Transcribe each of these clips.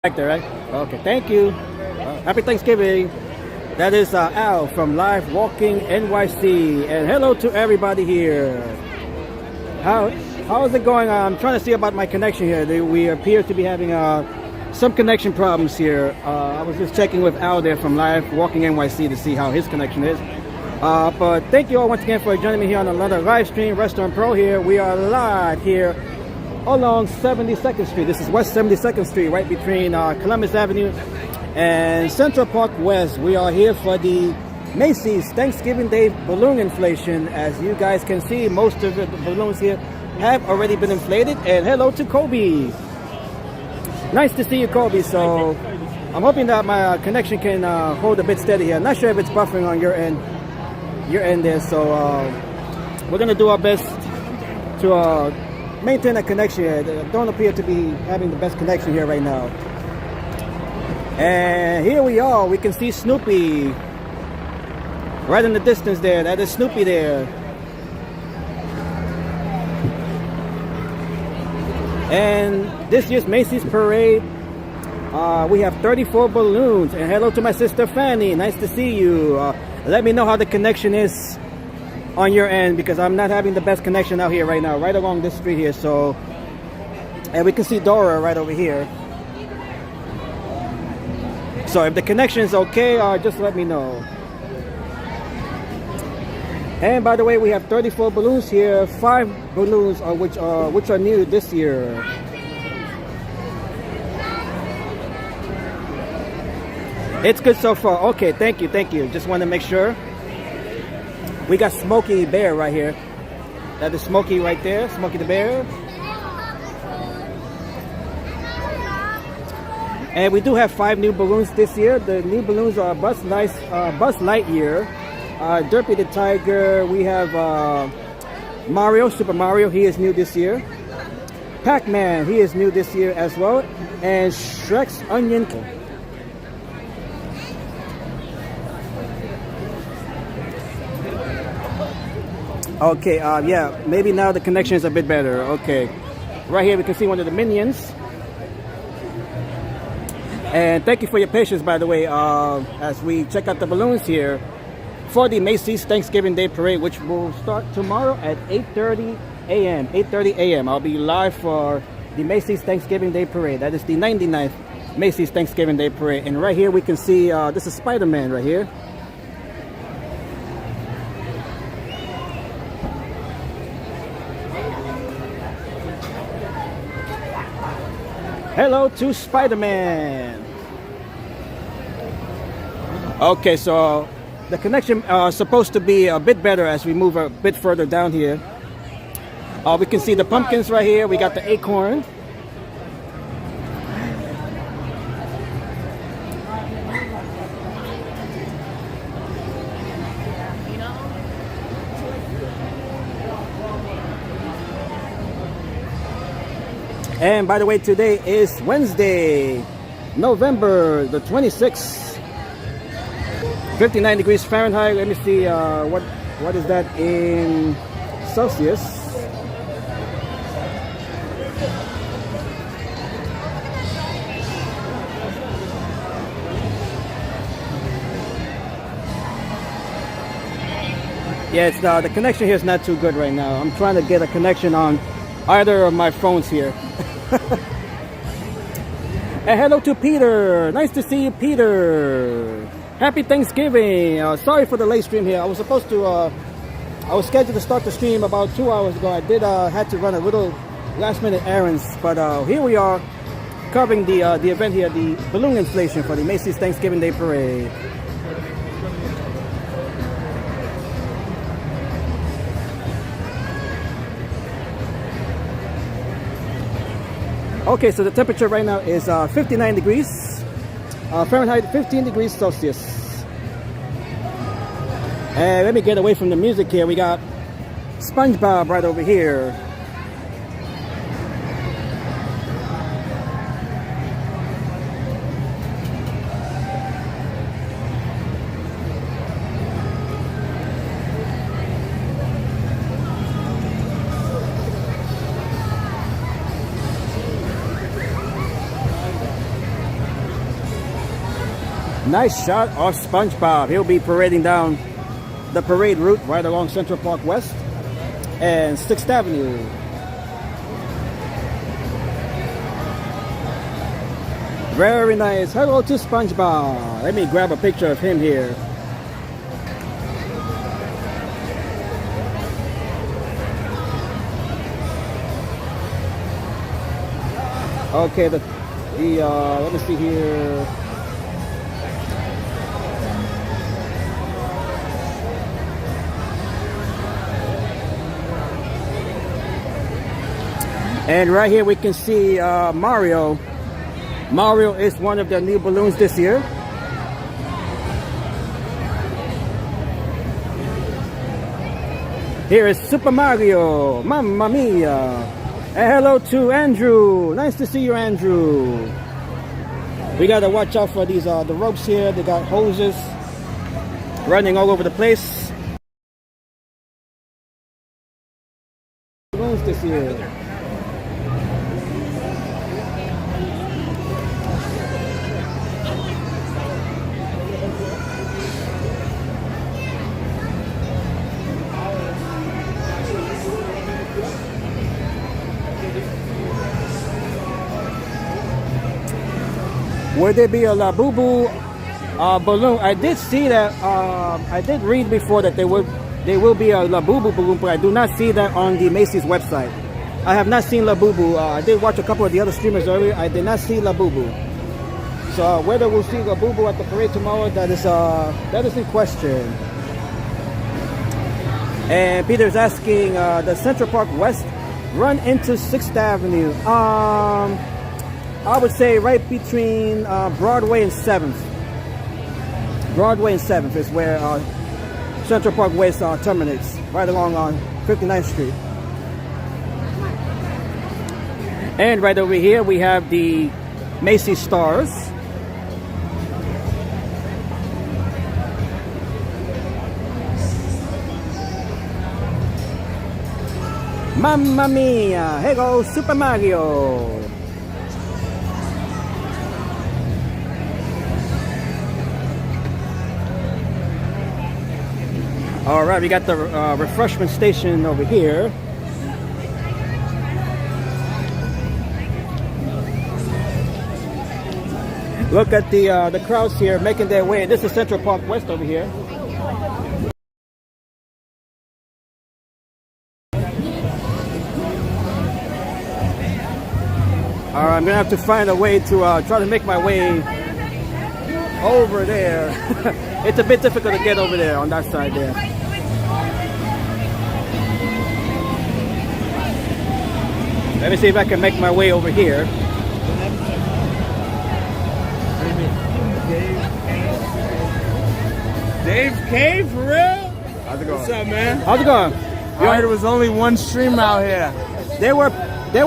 Right? Okay, thank you. Happy Thanksgiving. That is Al from Live Walking NYC, and hello to everybody here. How is it going? I'm trying to see about my connection here. We appear to be having some connection problems here. I was just checking with Al there from Live Walking NYC to see how his connection is. But thank you all once again for joining me here on another live stream. Restaurant Pro here. We are live here along 72nd Street. This is West 72nd Street, right between Columbus Avenue and Central Park West. We are here for the Macy's Thanksgiving Day balloon inflation. As you guys can see, most of the balloons here have already been inflated. And hello to Kobe. Nice to see you, Kobe. So I'm hoping that my connection can hold a bit steady here. I'm not sure if it's buffering on your end there. So we're gonna do our best to maintain a connection here. Don't appear to be having the best connection here right now. And here we are. We can see Snoopy right in the distance there. That is Snoopy there. And this year's Macy's parade, we have 34 balloons. And hello to my sister Fanny. Nice to see you. Let me know how the connection is on your end, because I'm not having the best connection out here right now, right along this street here. So, and we can see Dora right over here. So if the connection is okay, just let me know. And by the way, we have 34 balloons here. 5 balloons which are new this year. It's good so far. Okay, thank you. Just want to make sure. We got Smokey Bear right here. That is Smokey right there, Smokey the Bear. And we do have 5 new balloons this year. The new balloons are Buzz Lightyear, Derpy the Tiger. We have Mario, Super Mario. He is new this year. Pac-Man, he is new this year as well. And Shrek's Onion. Okay, yeah, maybe now the connection is a bit better. Okay, right here we can see one of the minions. And thank you for your patience, by the way, as we check out the balloons here for the Macy's Thanksgiving Day Parade, which will start tomorrow at 8:30 a.m. 8:30 a.m. I'll be live for the Macy's Thanksgiving Day Parade. That is the 99th Macy's Thanksgiving Day Parade. And right here we can see, this is Spider-Man right here. Hello to Spider-Man. Okay, so the connection is supposed to be a bit better as we move a bit further down here. We can see the pumpkins right here. We got the acorn. And by the way, today is Wednesday, November the 26th, 59 degrees Fahrenheit. Let me see, what is that in Celsius? Yeah, it's the connection here is not too good right now. I'm trying to get a connection on either of my phones here. And hello to Peter. Nice to see you, Peter. Happy Thanksgiving. Sorry for the late stream here. I was supposed to, I was scheduled to start the stream about 2 hours ago. I did had to run a little last minute errands, but here we are covering the event here, the balloon inflation for the Macy's Thanksgiving Day Parade. Okay, so the temperature right now is 59 degrees Fahrenheit, 15 degrees Celsius. And let me get away from the music here. We got SpongeBob right over here. Nice shot of SpongeBob. He'll be parading down the parade route right along Central Park West and 6th Avenue. Very nice. Hello to SpongeBob. Let me grab a picture of him here. Okay, let me see here. And right here we can see Mario. Mario is one of the new balloons this year. Here is Super Mario. Mamma mia. And hello to Andrew. Nice to see you, Andrew. We gotta watch out for these the ropes here. They got hoses running all over the place. Balloons this year. Would there be a Labubu balloon? I did see that. I did read before that there will be a Labubu balloon, but I do not see that on the Macy's website. I have not seen Labubu. I did watch a couple of the other streamers earlier. I did not see Labubu. So whether we'll see Labubu at the parade tomorrow, that is in question. And Peter's asking, the Central Park West run into 6th Avenue. I would say right between Broadway and 7th. Broadway and 7th is where Central Park West terminates, right along on 59th Street. And right over here we have the Macy Stars. Mamma mia! Here goes Super Mario! All right, we got the refreshment station over here. Look at the crowds here making their way. This is Central Park West over here. All right, I'm gonna have to find a way to try to make my way over there. It's a bit difficult to get over there on that side there. Let me see if I can make my way over here. Dave K, for real? How's it going? What's up, man? How's it going? I heard there was only one stream out here. They were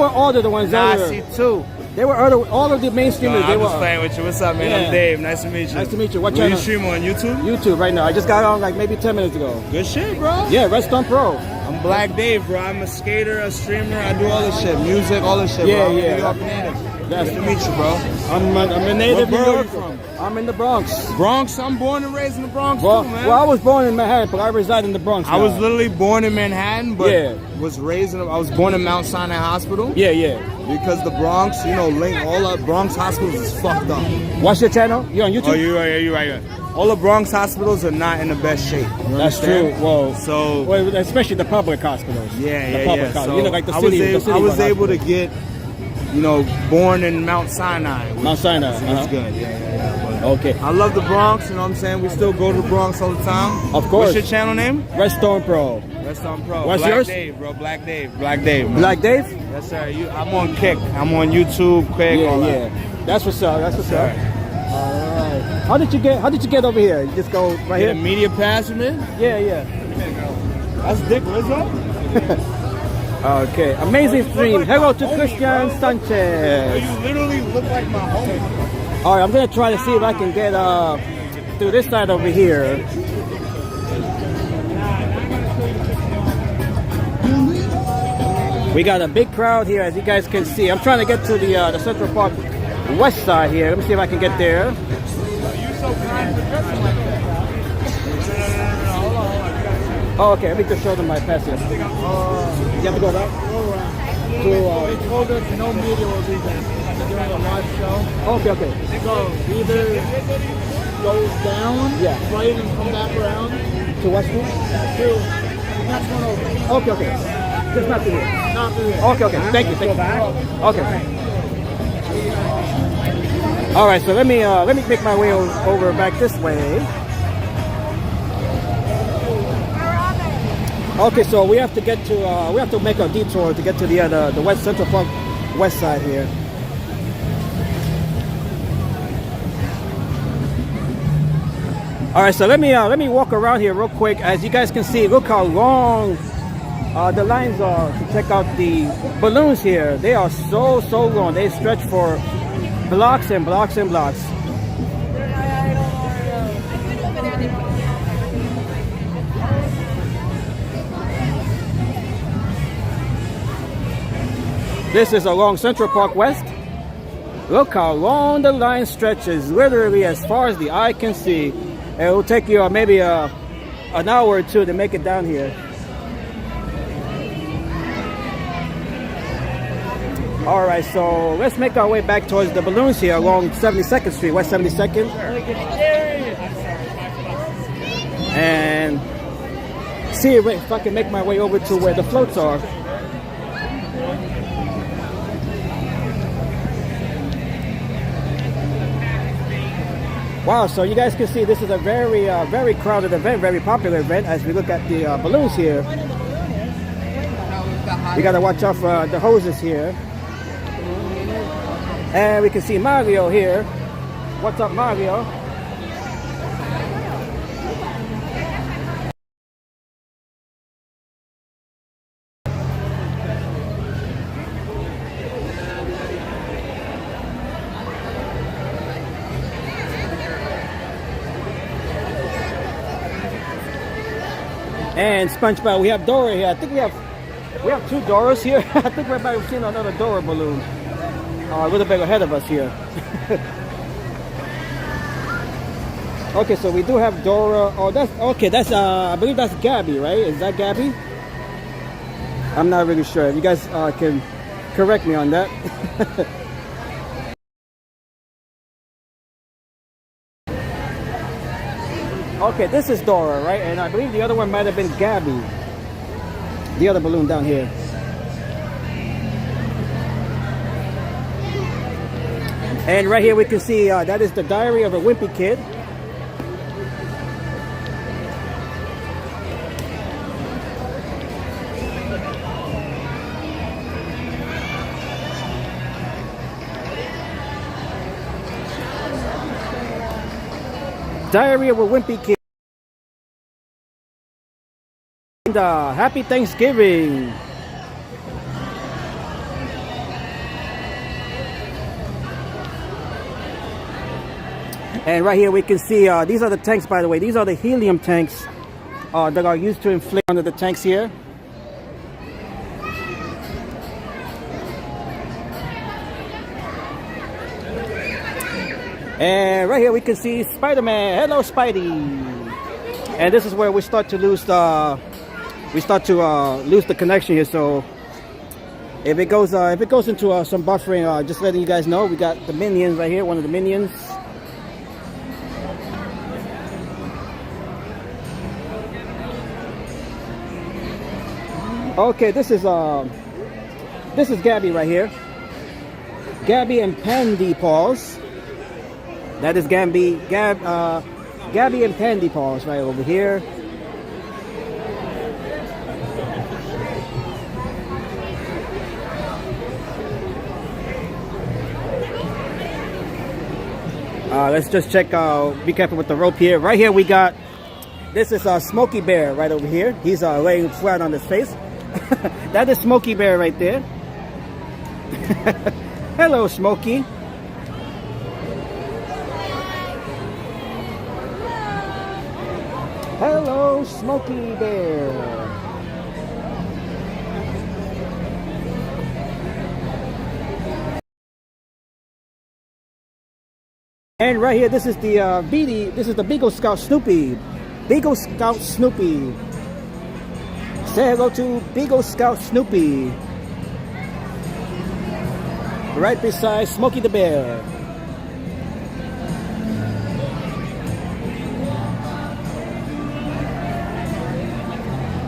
all the ones Nah, I that see two. They were all of the main streamers. I'm just playing with you. What's up, man? Yeah. I'm Dave. Nice to meet you. Nice to meet you. What Where channel? you stream on YouTube? YouTube right now. I just got on like maybe 10 minutes ago. Good shit, bro. Yeah, Redstone Pro. I'm Black Dave, bro. I'm a skater, a streamer. I do all this shit. Music, all this shit, Yeah, bro. yeah. New York native. That's- Nice to meet you, bro. I'm a native New What borough Yorker. you from? I'm in the Bronx. Bronx? I'm born and raised in the Bronx, Well, too, man. I was born in Manhattan, but I reside in the Bronx I was now. literally born in Manhattan, but Yeah. was raised in. I was born in Mount Sinai Hospital. Yeah, yeah. Because the Bronx, you know, all the Bronx hospitals is fucked up. What's your channel? You on YouTube? Oh, you're right. You're right. All the Bronx hospitals are not in the best shape. You That's understand? true. Well, So especially the public hospitals. yeah, the yeah, public yeah. hospitals. So You know, like the I city. was able, to get, you know, born in Mount Sinai. which Mount Sinai. is Uh-huh. good. Yeah. But Okay. I love the Bronx. You know what I'm saying? We still go to the Bronx all the time. Of course. What's your channel name? Redstone Pro. Redstone Pro. What's Black yours? Dave, bro. Black Dave. Black Dave. Man. Black Dave? Yes, sir. I'm on Kick. I'm on YouTube, Kick, Yeah, all that. yeah. That's what's up. That's what's Yes, up. sir. Alright. How did you get over here? You just go right Get a here? media pass, man. Yeah, yeah. That's Dick Rizzo. Okay. Amazing stream. Hello to Christian Bro, Sanchez. you literally look like my homie. Alright, I'm gonna try to see if I can get through this side over here. We got a big crowd here, as you guys can see. I'm trying to get to the Central Park West side here. Let me see if I can get there. You so kind. Oh, okay. Let me just show them my pass here. You have to go back? Go around. To, They told us no media will be there. They're doing a live show. okay, okay. So either goes down, Yeah. right, and come back around. To what school? To the next one over. Okay, okay. Just not through here. Not through here. Okay, okay. Thank you. Thank you. Okay. All right. So let me make my way over back this way. Okay, so we have to get to we have to make a detour to get to the West Central Park west side here. All right, so let me walk around here real quick. As you guys can see, look how long the lines are to check out the balloons here. They are so long. They stretch for blocks and blocks and blocks. This is along Central Park West. Look how long the line stretches, literally as far as the eye can see. It will take you maybe an hour or two to make it down here. All right, so let's make our way back towards the balloons here along 72nd Street, West 72nd. And see if I can make my way over to where the floats are. Wow, so you guys can see this is a very crowded event, very popular event as we look at the balloons here. We gotta watch out for the hoses here. And we can see Mario here. What's up, Mario? And SpongeBob, we have Dora here. I think we have two Doras here. I think we might have seen another Dora balloon a little bit ahead of us here. Okay, so we do have Dora. Oh, that's okay. That's I believe that's Gabby, right? Is that Gabby? I'm not really sure. If you guys can correct me on that. Okay, this is Dora, right? And I believe the other one might have been Gabby. The other balloon down here. And right here we can see that is the Diary of a Wimpy Kid. Diary of a Wimpy Kid. And happy Thanksgiving. And right here we can see these are the tanks, by the way. These are the helium tanks that are used to inflate under the tanks here. And right here we can see Spider-Man. Hello, Spidey. And this is where we start to lose the lose the connection here. So if it goes into some buffering, just letting you guys know, we got the minions right here. One of the minions. Okay, this is Gabby right here. Gabby and Pandy Paws. That is Gabby and Pandy Paws right over here. Let's just check. Be careful with the rope here. Right here we got. This is Smokey Bear right over here. He's laying flat on his face. That is Smokey Bear right there. Hello, Smokey. Hello, Smokey Bear. And right here, this is the This is the Beagle Scout Snoopy. Beagle Scout Snoopy. Say hello to Beagle Scout Snoopy. Right beside Smokey the Bear.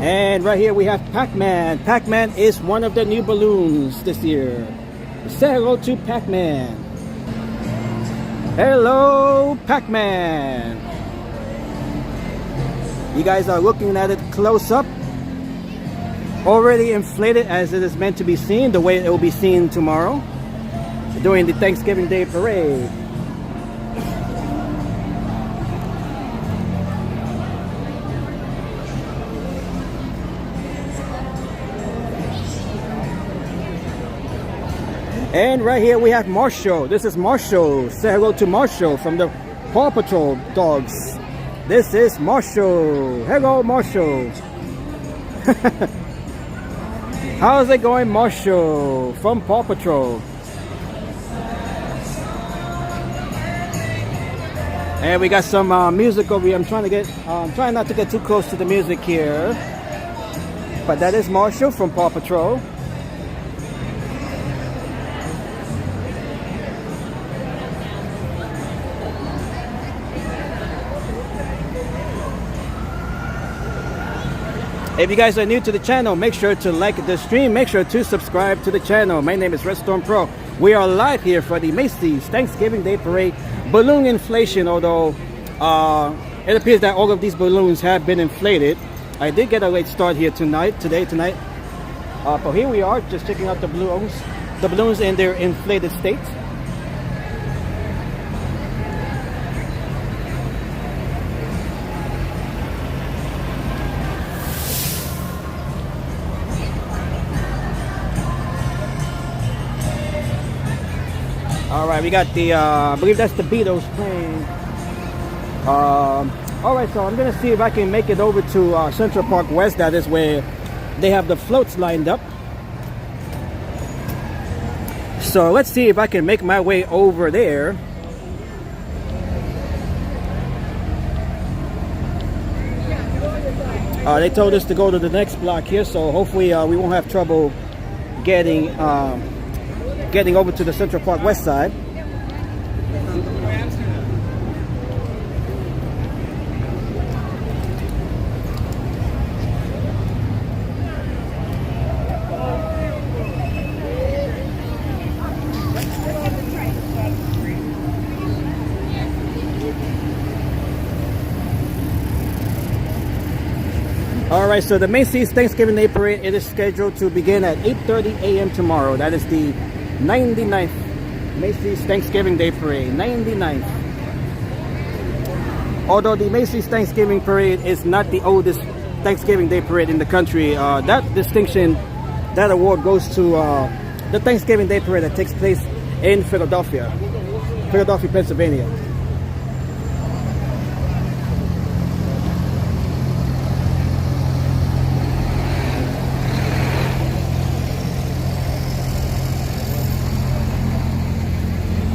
And right here we have Pac-Man. Pac-Man is one of the new balloons this year. Say hello to Pac-Man. Hello, Pac-Man. You guys are looking at it close up. Already inflated as it is meant to be seen, the way it will be seen tomorrow during the Thanksgiving Day Parade. And right here we have Marshall. This is Marshall. Say hello to Marshall from the Paw Patrol dogs. This is Marshall. Hello, Marshall. How's it going, Marshall from Paw Patrol? And we got some music over here. I'm trying not to get too close to the music here. But that is Marshall from Paw Patrol. If you guys are new to the channel, make sure to like the stream. Make sure to subscribe to the channel. My name is Redstorm Pro. We are live here for the Macy's Thanksgiving Day Parade balloon inflation. Although it appears that all of these balloons have been inflated. I did get a late start here tonight. But here we are, just checking out the balloons in their inflated state. Alright, we got the, I believe that's the Beatles playing. Alright, so I'm going to see if I can make it over to Central Park West. That is where they have the floats lined up. So let's see if I can make my way over there. They told us to go to the next block here, so hopefully we won't have trouble getting over to the Central Park West side. Alright, so the Macy's Thanksgiving Day Parade, it is scheduled to begin at 8:30 a.m. tomorrow. That is the 99th Macy's Thanksgiving Day Parade. 99th. Although the Macy's Thanksgiving Parade is not the oldest Thanksgiving Day Parade in the country, that distinction, that award goes to the Thanksgiving Day Parade that takes place in Philadelphia, Pennsylvania.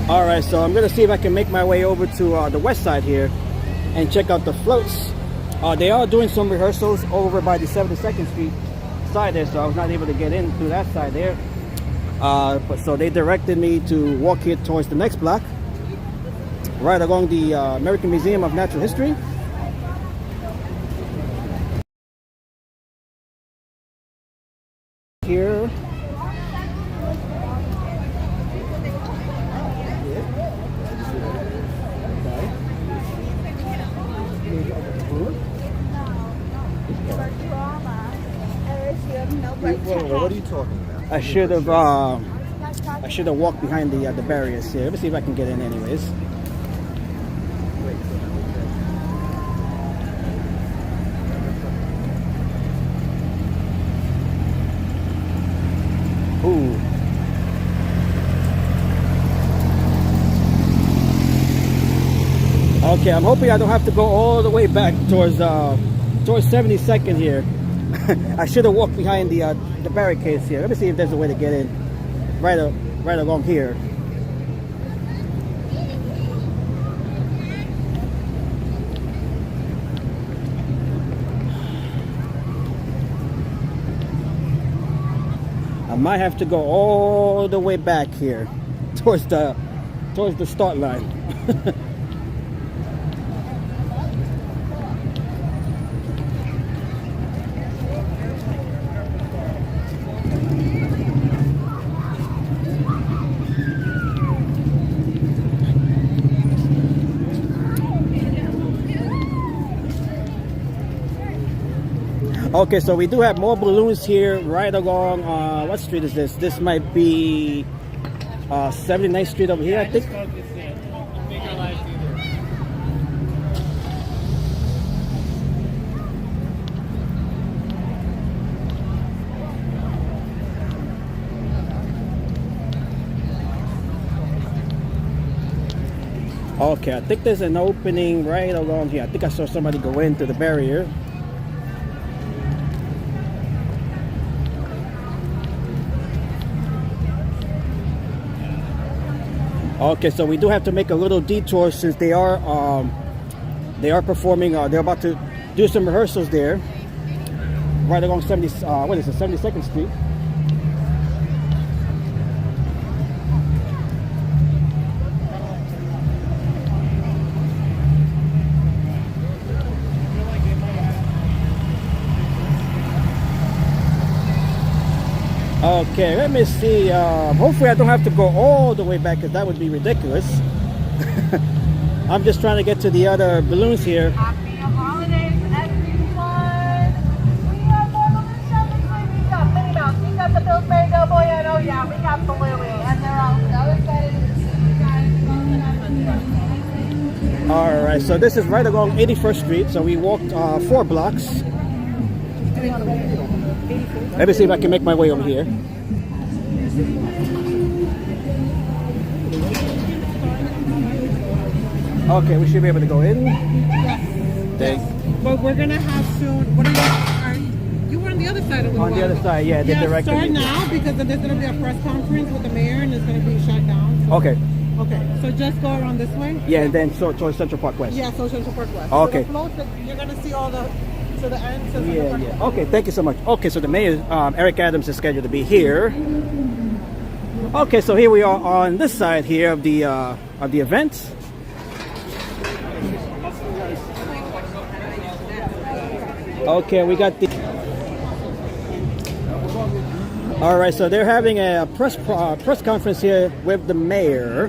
Alright, so I'm going to see if I can make my way over to the west side here and check out the floats. They are doing some rehearsals over by the 72nd Street side there, so I was not able to get in through that side there. But so they directed me to walk here towards the next block, right along the American Museum of Natural History. Here. What are you talking about? I should have walked behind the barriers here. Let me see if I can get in anyways. Ooh. Okay, I'm hoping I don't have to go all the way back towards 72nd here. I should have walked behind the barricades here. Let me see if there's a way to get in right along here. might have to go all the way back here towards the start line. Okay, so we do have more balloons here right along, what street is this? This might be 79th Street over here, I think. Okay, I think there's an opening right along here. I think I saw somebody go into the barrier. Okay, so we do have to make a little detour since they are performing. They're about to do some rehearsals there, right along 72nd Street. Okay, let me see. Hopefully I don't have to go all the way back because that would be ridiculous. I'm just trying to get to the other balloons here. Happy holidays, everyone! We have more balloon shopping. We got Minnie Mouse, we got the Pillsbury Doughboy, and oh yeah, we got Bluey. And they're all so excited to see you guys. Alright, so this is right along 81st Street. So we walked 4 blocks. Let me see if I can make my way over here. Okay, we should be able to go in. Yes. Thanks. But we're gonna have soon. What are you were on the other side of the On the other side, yeah, they directed start me. now because then there's gonna be a press conference with the mayor and it's gonna be shut down. So. Okay. Okay. So just go around this way. Yeah, and then towards Central Park West. Yeah, so Central Park West. Okay. So the float, you're gonna see all the to the end. So Yeah, yeah. Okay, thank you so much. Okay, so the mayor, Eric Adams, is scheduled to be here. Okay, so here we are on this side here of the event. Okay, we got the. All right, so they're having a press conference here with the mayor.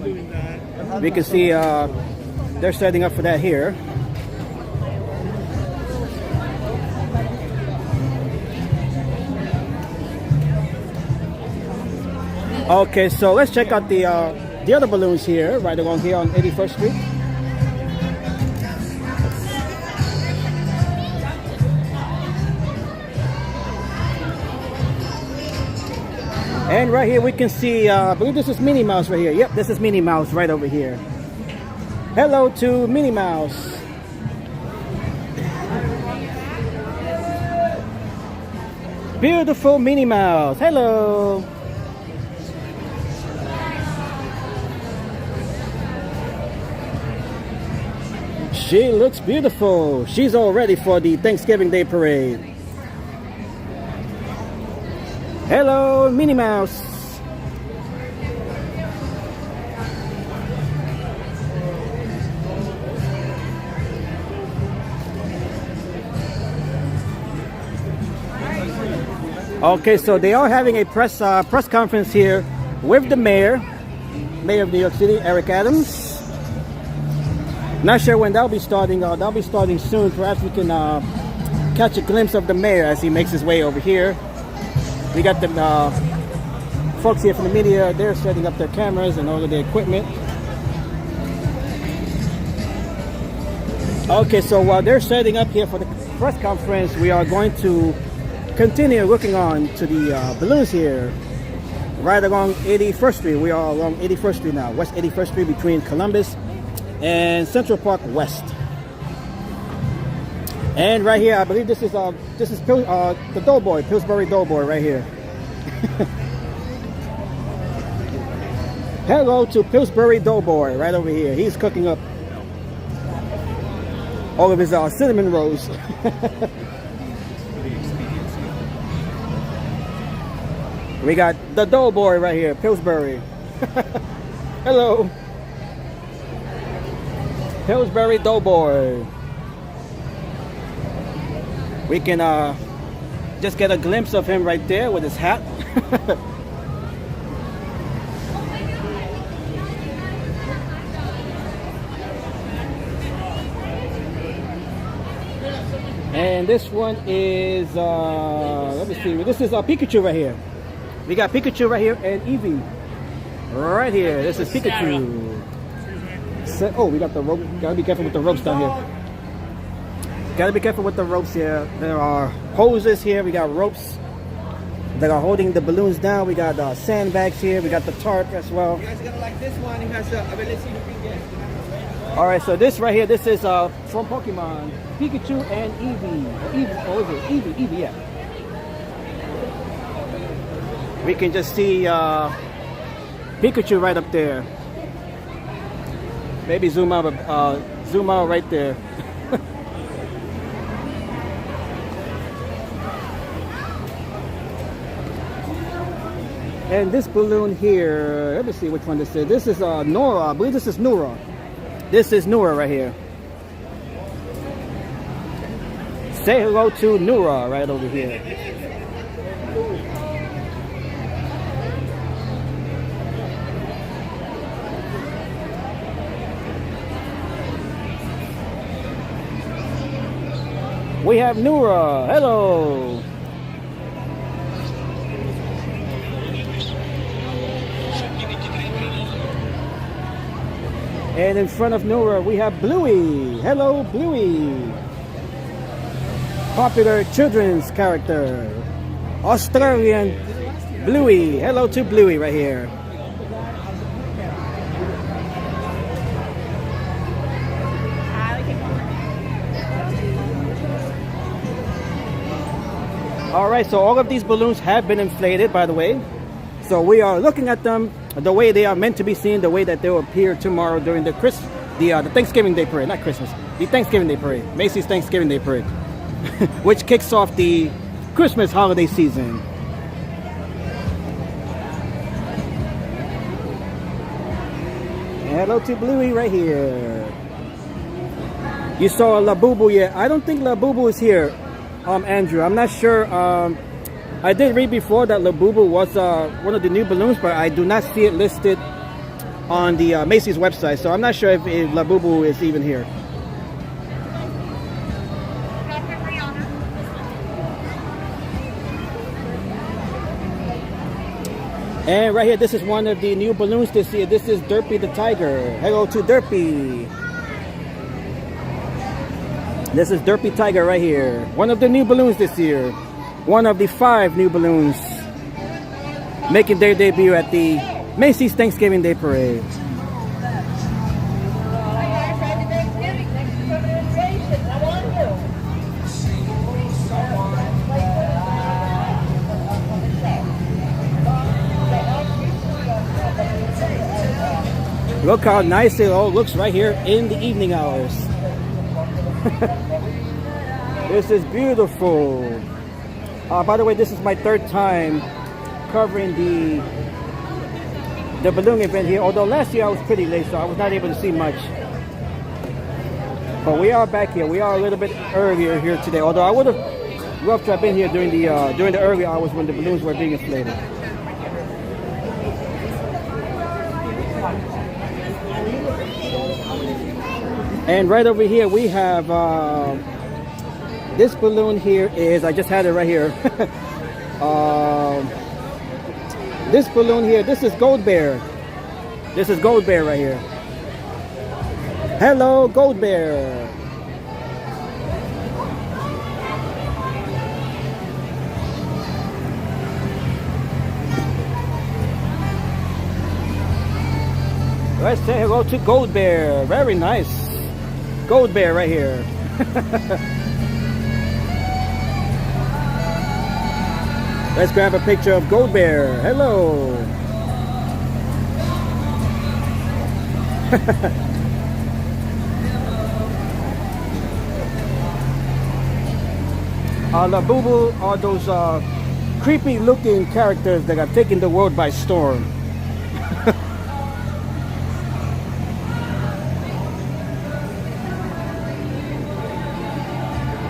We can see they're setting up for that here. Okay, so let's check out the other balloons here, right along here on 81st Street. And right here we can see, I believe this is Minnie Mouse right here. Yep, this is Minnie Mouse right over here. Hello to Minnie Mouse. Beautiful Minnie Mouse. Hello. She looks beautiful. She's all ready for the Thanksgiving Day parade. Hello, Minnie Mouse. Okay, so they are having a press conference here with the mayor of New York City, Eric Adams. Not sure when that'll be starting. That'll be starting soon. Perhaps we can catch a glimpse of the mayor as he makes his way over here. We got the folks here from the media. They're setting up their cameras and all of the equipment. Okay, so while they're setting up here for the press conference, we are going to continue looking on to the balloons here. Right along 81st Street. We are along 81st Street now. West 81st Street between Columbus and Central Park West. And right here, I believe this is the Doughboy, Pillsbury Doughboy right here. Hello to Pillsbury Doughboy right over here. He's cooking up all of his cinnamon rolls. We got the Doughboy right here, Pillsbury. Hello. Pillsbury Doughboy. We can just get a glimpse of him right there with his hat. And this one is, let me see, this is Pikachu right here. We got Pikachu right here and Eevee right here. This is Pikachu. Oh, we got the rope. Gotta be careful with the ropes down here. Gotta be careful with the ropes here. There are hoses here. We got ropes that are holding the balloons down. We got sandbags here. We got the tarp as well. You guys are gonna like this one. It has let's see if you can guess. Alright, so this right here, this is from Pokemon. Pikachu and Eevee. What is it? Eevee, yeah. We can just see Pikachu right up there. Maybe zoom out right there. And this balloon here, let me see which one this is. This is Nora. I believe this is Nora. This is Nora right here. Say hello to Nora right over here. We have Nora. Hello. And in front of Nora, we have Bluey. Hello, Bluey. Popular children's character. Australian Bluey. Hello to Bluey right here. Alright, so all of these balloons have been inflated, by the way. So we are looking at them the way they are meant to be seen, the way that they will appear tomorrow during the Thanksgiving Day Parade, not Christmas, the Thanksgiving Day Parade, Macy's Thanksgiving Day Parade, which kicks off the Christmas holiday season. Hello to Bluey right here. You saw Labubu yet? I don't think Labubu is here, Andrew. I'm not sure. I did read before that Labubu was one of the new balloons, but I do not see it listed on the Macy's website, so I'm not sure if Labubu is even here. And right here, this is one of the new balloons this year. This is Derpy the Tiger. Hello to Derpy. This is Derpy Tiger right here. One of the new balloons this year. One of the 5 new balloons making their debut at the Macy's Thanksgiving Day Parade. Look how nice it all looks right here in the evening hours. This is beautiful. By the way, this is my 3rd time covering the balloon event here. Although last year I was pretty late, so I was not able to see much. But we are back here. We are a little bit earlier here today. Although I would have loved to have been here during the early hours when the balloons were being inflated. And right over here we have this balloon here is, I just had it right here. This balloon here, this is Gold Bear. This is Gold Bear right here. Hello, Gold Bear. Let's say hello to Gold Bear. Very nice. Gold Bear right here. Let's grab a picture of Gold Bear. Hello. Labubu are those creepy looking characters that are taking the world by storm.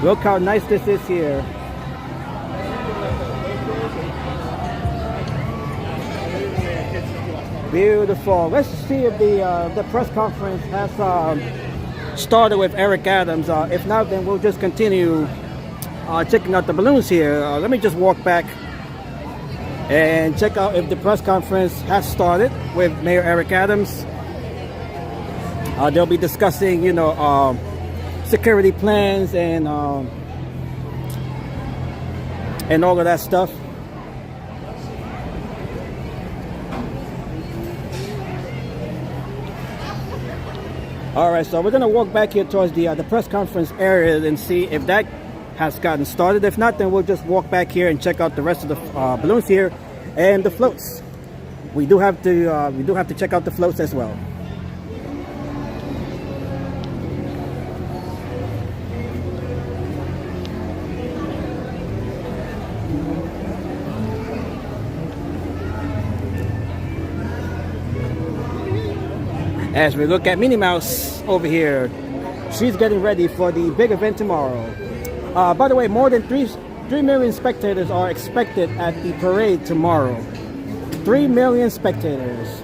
Look how nice this is here. Beautiful. Let's see if the press conference has started with Eric Adams. If not, then we'll just continue checking out the balloons here. Let me just walk back and check out if the press conference has started with Mayor Eric Adams. They'll be discussing, you know, security plans and all of that stuff. All right, so we're gonna walk back here towards the press conference area and see if that has gotten started. If not, then we'll just walk back here and check out the rest of the balloons here and the floats. We do have to check out the floats as well. As we look at Minnie Mouse over here, she's getting ready for the big event tomorrow. By the way, more than 3 million spectators are expected at the parade tomorrow. 3 million spectators.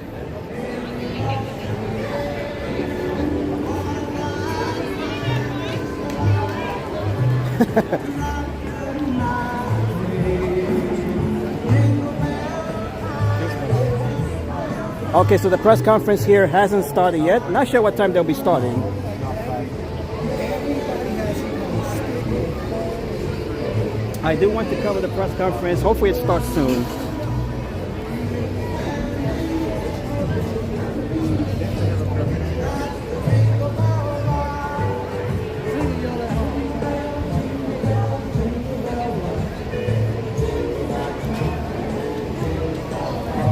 Okay, so the press conference here hasn't started yet. Not sure what time they'll be starting. I do want to cover the press conference. Hopefully it starts soon.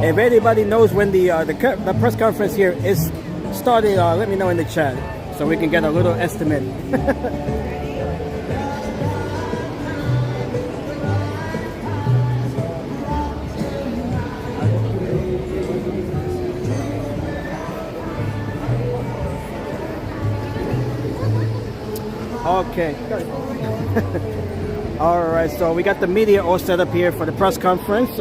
If anybody knows when the press conference here is starting, let me know in the chat so we can get a little estimate. Okay. All right, so we got the media all set up here for the press conference.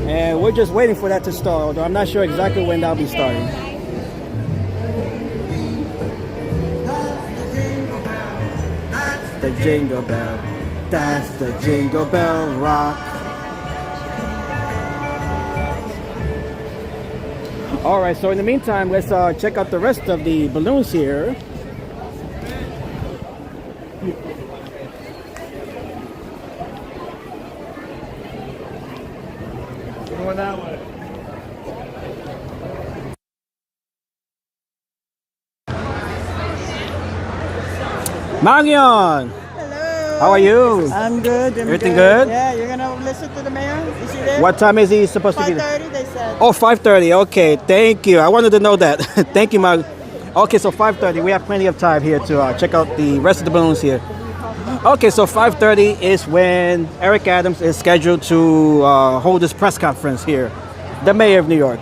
And we're just waiting for that to start, although I'm not sure exactly when that'll be starting. That's the jingle bell. That's the jingle bell rock. All right, so in the meantime, let's check out the rest of the balloons here. That way. Marion! Hello. How are you? I'm good. Everything good? Yeah, you're gonna listen to the mayor? Is he there? What time is he supposed to be there? 5:30, they said. Oh, 5:30. Okay, thank you. I wanted to know that. Thank you, Marion. Okay, so 5:30. We have plenty of time here to check out the rest of the balloons here. Okay, so 5:30 is when Eric Adams is scheduled to hold his press conference here, the mayor of New York.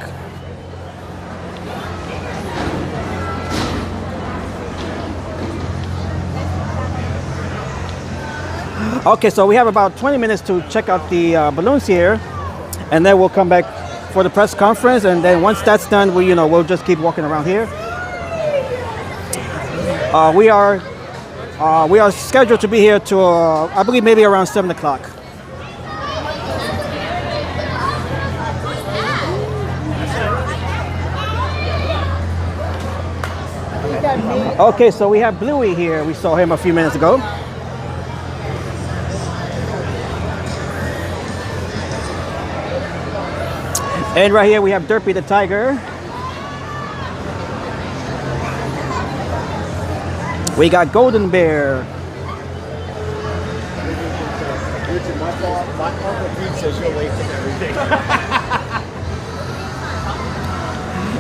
Okay, so we have about 20 minutes to check out the balloons here, and then we'll come back for the press conference. And then once that's done, we'll just keep walking around here. We are scheduled to be here to I believe maybe around 7 o'clock. Okay, so we have Bluey here. We saw him a few minutes ago. And right here we have Derpy the Tiger. We got Golden Bear.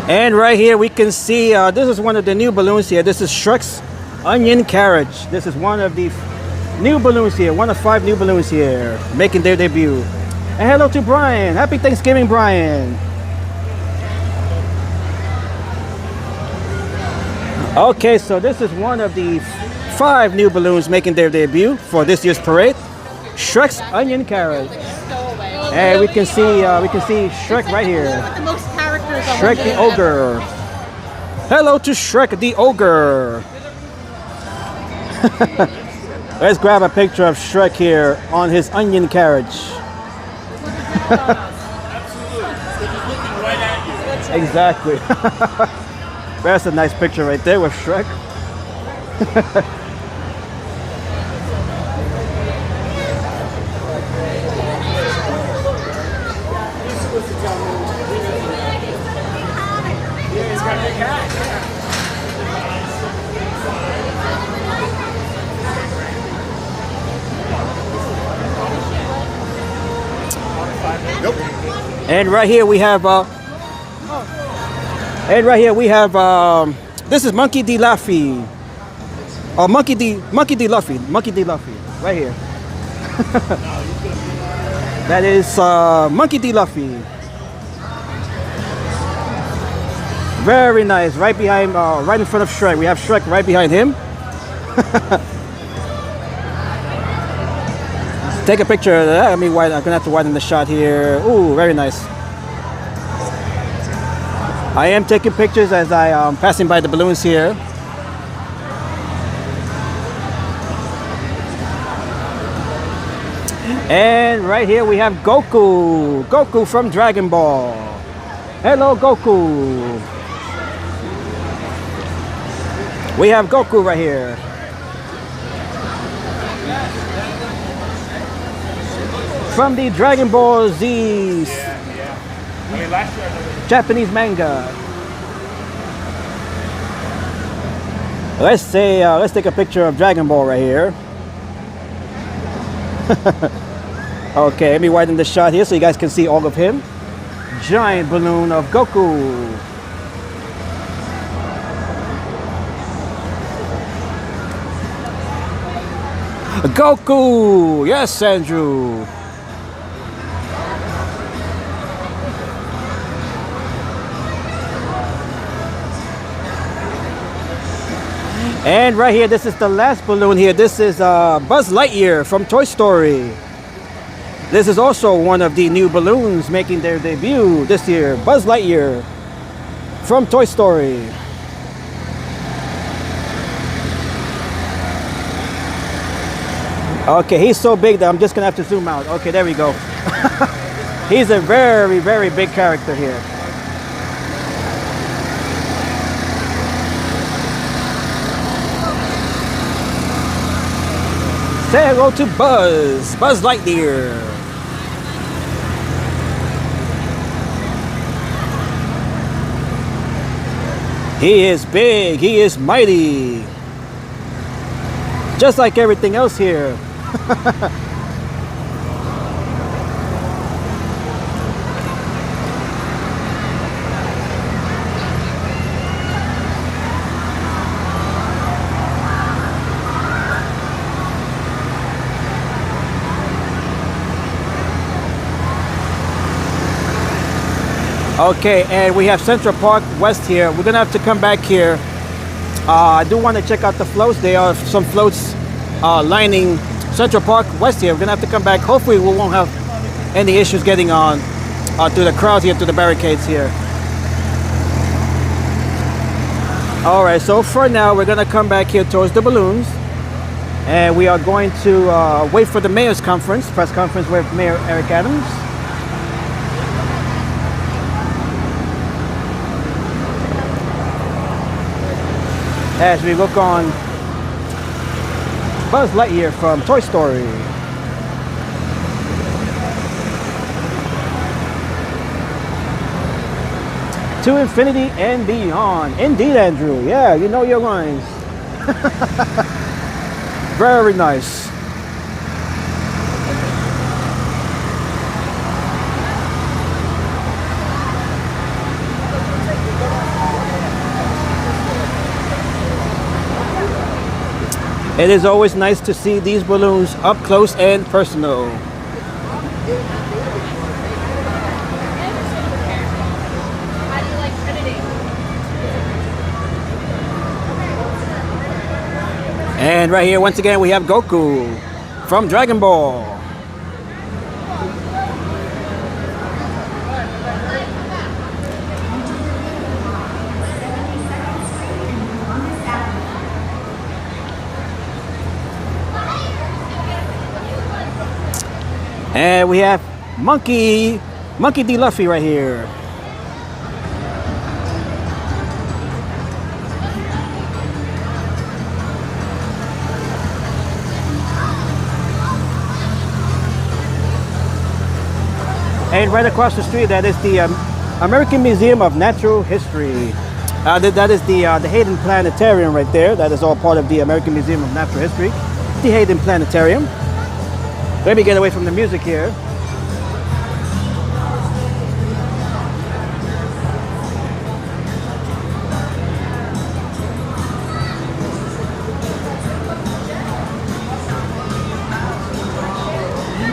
And right here we can see this is one of the new balloons here. This is Shrek's Onion Carriage. This is one of the new balloons here. One of 5 new balloons here, making their debut. And hello to Brian. Happy Thanksgiving, Brian. Okay, so this is one of the 5 new balloons making their debut for this year's parade. Shrek's Onion Carriage. And we can see Shrek right here. The most characters on Shrek the Ogre. Hello to Shrek the Ogre. Let's grab a picture of Shrek here on his onion carriage. Exactly. That's a nice picture right there with Shrek. And right here we have this is Monkey D. Laffy. Oh, Monkey D. Luffy. Monkey D. Luffy. Right here. That is Monkey D. Luffy. Very nice. Right behind, right in front of Shrek. We have Shrek right behind him. Take a picture of that. I'm gonna have to widen the shot here. Ooh, very nice. I am taking pictures as I am passing by the balloons here. And right here we have Goku. Goku from Dragon Ball. Hello, Goku. We have Goku right here. From the Dragon Ball Z Japanese manga. Let's take a picture of Dragon Ball right here. Okay, let me widen the shot here so you guys can see all of him. Giant balloon of Goku. Goku! Yes, Andrew. And right here, this is the last balloon here. This is Buzz Lightyear from Toy Story. This is also one of the new balloons making their debut this year. Buzz Lightyear from Toy Story. Okay, he's so big that I'm just gonna have to zoom out. Okay, there we go. He's a very, very big character here. Say hello to Buzz Lightyear. He is big, he is mighty. Just like everything else here. Okay, and we have Central Park West here. We're gonna have to come back here. I do want to check out the floats. There are some floats lining Central Park West here. We're gonna have to come back. Hopefully we won't have any issues getting on to the crowd here, to the barricades here. All right, so for now we're gonna come back here towards the balloons, and we are going to wait for the mayor's conference, press conference with Mayor Eric Adams. As we look on Buzz Lightyear from Toy Story. To infinity and beyond. Indeed, Andrew. Yeah, you know your lines. Very nice. It is always nice to see these balloons up close and personal. And right here, once again, we have Goku from Dragon Ball. And we have Monkey D. Luffy right here. And right across the street, that is the American Museum of Natural History. That is the Hayden Planetarium right there. That is all part of the American Museum of Natural History. The Hayden Planetarium. Let me get away from the music here.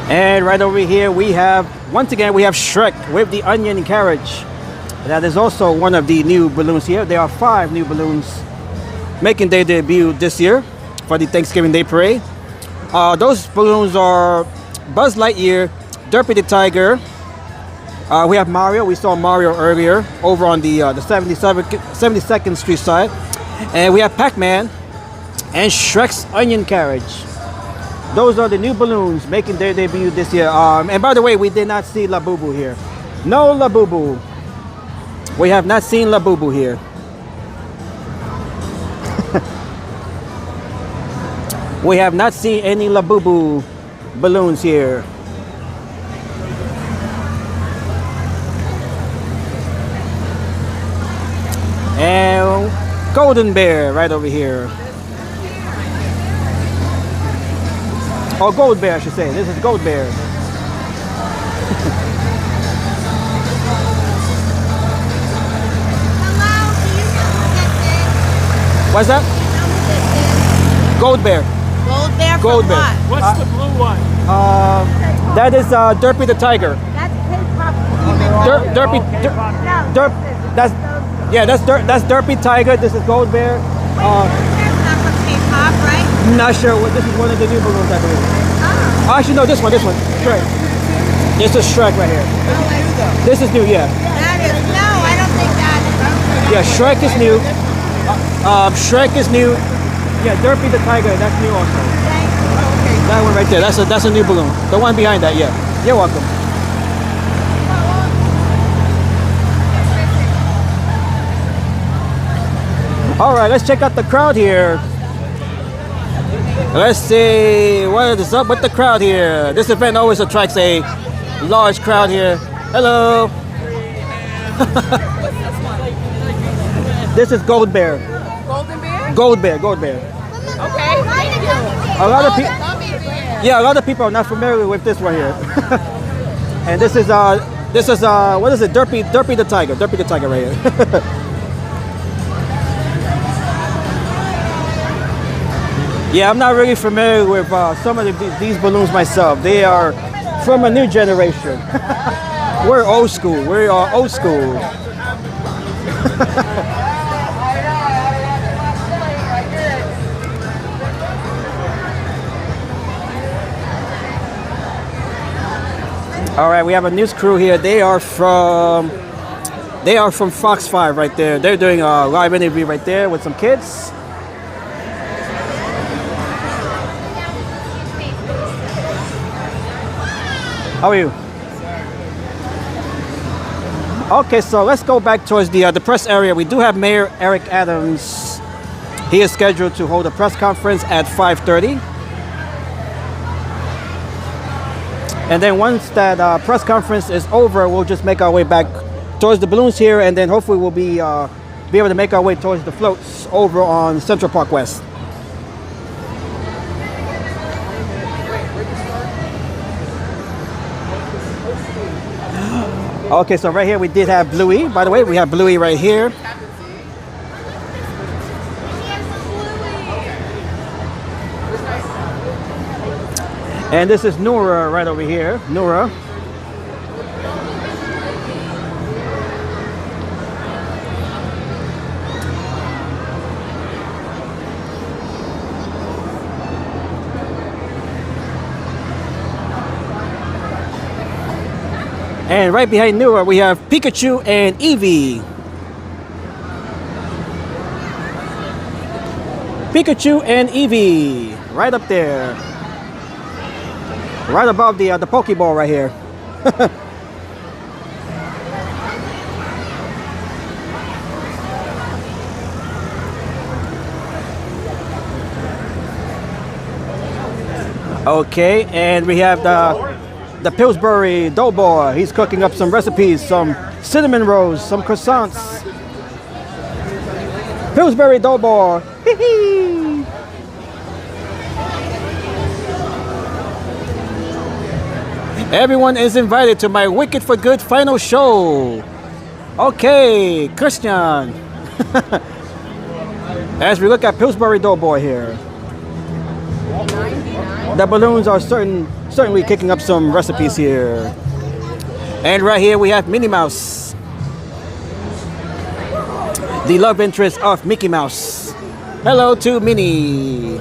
And right over here we have, once again, we have Shrek with the onion carriage. That is also one of the new balloons here. There are 5 new balloons making their debut this year for the Thanksgiving Day Parade. Those balloons are Buzz Lightyear, Derpy the Tiger. We have Mario. We saw Mario earlier over on the 72nd Street side. And we have Pac-Man and Shrek's onion carriage. Those are the new balloons making their debut this year. And by the way, we did not see Labubu here. No Labubu. We have not seen Labubu here. We have not seen any Labubu balloons here. And Golden Bear right over here. Oh, Gold Bear, I should say. This is Gold Bear. What's that? Gold Bear. Gold Bear from Gold Bear. what? What's the blue one? That is Derpy the Tiger. That's K-pop. That's Derpy Tiger. This is Gold Bear. That's not from K-pop, right? Not sure what this is. One of the new balloons, I believe. Oh. Actually, no, this one. Shrek. This is Shrek right here. This is new, yeah. That is, no, I don't think that is. Yeah, Shrek is new. Shrek is new. Yeah, Derpy the Tiger, that's new also. That one right there, that's a new balloon. The one behind that, yeah. You're welcome. All right, let's check out the crowd here. Let's see what is up with the crowd here. This event always attracts a large crowd here. Hello. This is Gold Bear. Golden Bear? Gold Bear, Gold Bear. Okay. A lot of people. Yeah, a lot of people are not familiar with this one here. And this is what is it? Derpy the Tiger. Derpy the Tiger right here. Yeah, I'm not really familiar with some of these balloons myself. They are from a new generation. We're old school. We are old school. All right, we have a news crew here. They are from Fox 5 right there. They're doing a live interview right there with some kids. How are you? Okay, so let's go back towards the press area. We do have Mayor Eric Adams. He is scheduled to hold a press conference at 5:30. And then once that press conference is over, we'll just make our way back towards the balloons here, and then hopefully we'll be able to make our way towards the floats over on Central Park West. Okay, so right here we did have Bluey. By the way, we have Bluey right here. And this is Nora right over here. Nora. And right behind Nora, we have Pikachu and Eevee. Pikachu and Eevee, right up there. Right above the Pokeball right here. Okay, and we have the Pillsbury Doughboy. He's cooking up some recipes, some cinnamon rolls, some croissants. Pillsbury Doughboy. Hee-hee. Everyone is invited to my Wicked for Good final show. Okay, Christian. As we look at Pillsbury Doughboy here. The balloons are certainly kicking up some recipes here. And right here we have Minnie Mouse, the love interest of Mickey Mouse. Hello to Minnie.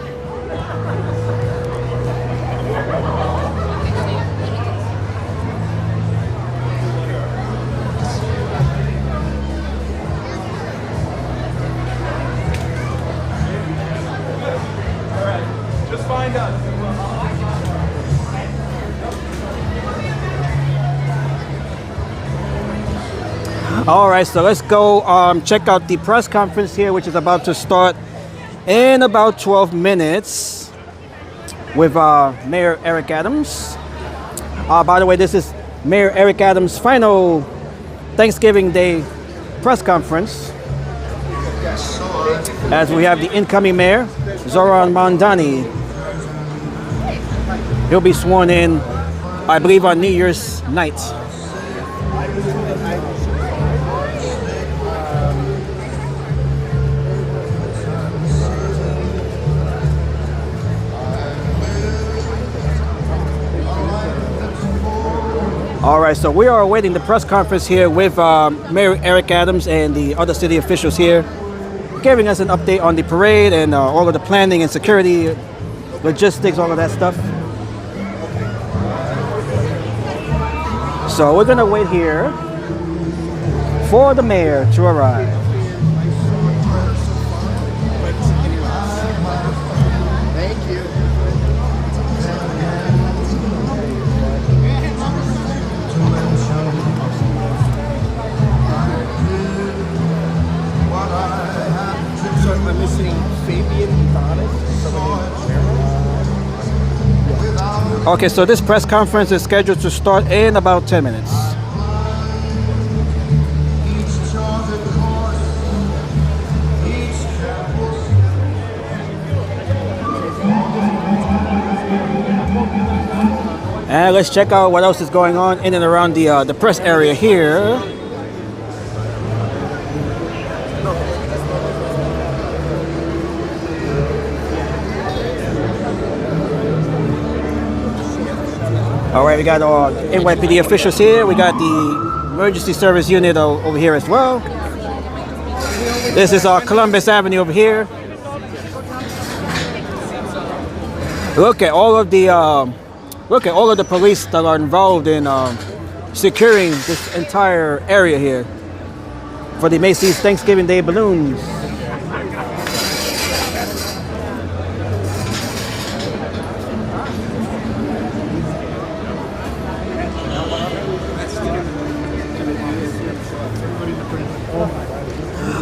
Just find us. All right, so let's go check out the press conference here, which is about to start in about 12 minutes with Mayor Eric Adams. By the way, this is Mayor Eric Adams' final Thanksgiving Day press conference, as we have the incoming mayor, Zoran Mondani. He'll be sworn in, I believe, on New Year's night. All right, so we are awaiting the press conference here with Mayor Eric Adams and the other city officials here, giving us an update on the parade and all of the planning and security, logistics, all of that stuff. So we're gonna wait here for the mayor to arrive. Thank you. So I'm missing Fabian Thomas. Okay, so this press conference is scheduled to start in about 10 minutes. And let's check out what else is going on in and around the press area here. All right, we got our NYPD officials here. We got the emergency service unit over here as well. This is our Columbus Avenue over here. Look at all of the police that are involved in securing this entire area here for the Macy's Thanksgiving Day balloons.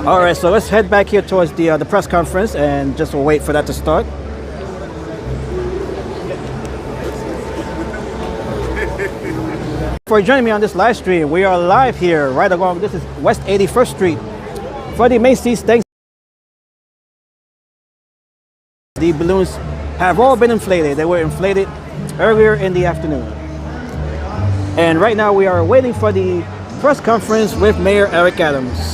All right, so let's head back here towards the press conference and just we'll wait for that to start. For joining me on this live stream, we are live here right along. This is West 81st Street for the Macy's Thanksgiving. The balloons have all been inflated. They were inflated earlier in the afternoon. And right now we are waiting for the press conference with Mayor Eric Adams.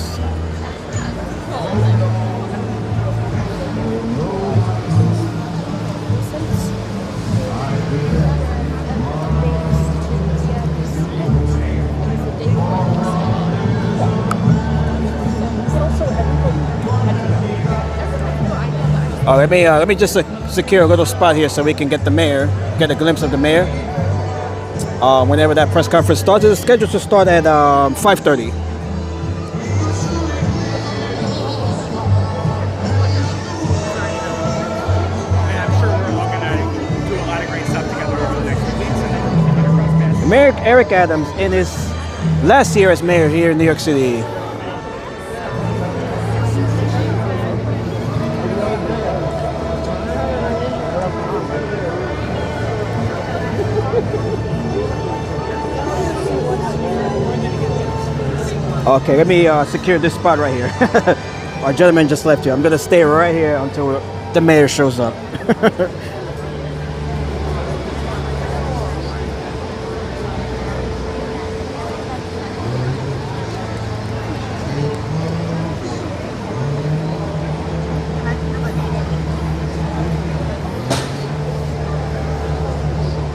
Let me just secure a little spot here so we can get the mayor, get a glimpse of the mayor. Whenever that press conference starts, it's scheduled to start at 5:30. Mayor Eric Adams in his last year as mayor here in New York City. Okay, let me secure this spot right here. Our gentleman just left here. I'm gonna stay right here until the mayor shows up.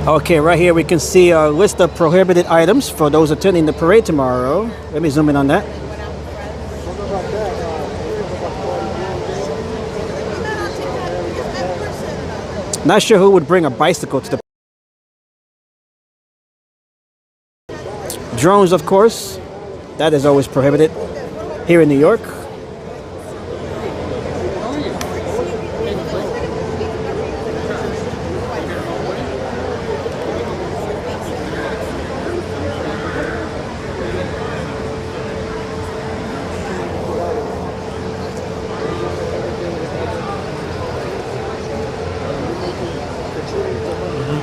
Okay, right here we can see a list of prohibited items for those attending the parade tomorrow. Let me zoom in on that. Not sure who would bring a bicycle to the drones, of course. That is always prohibited here in New York.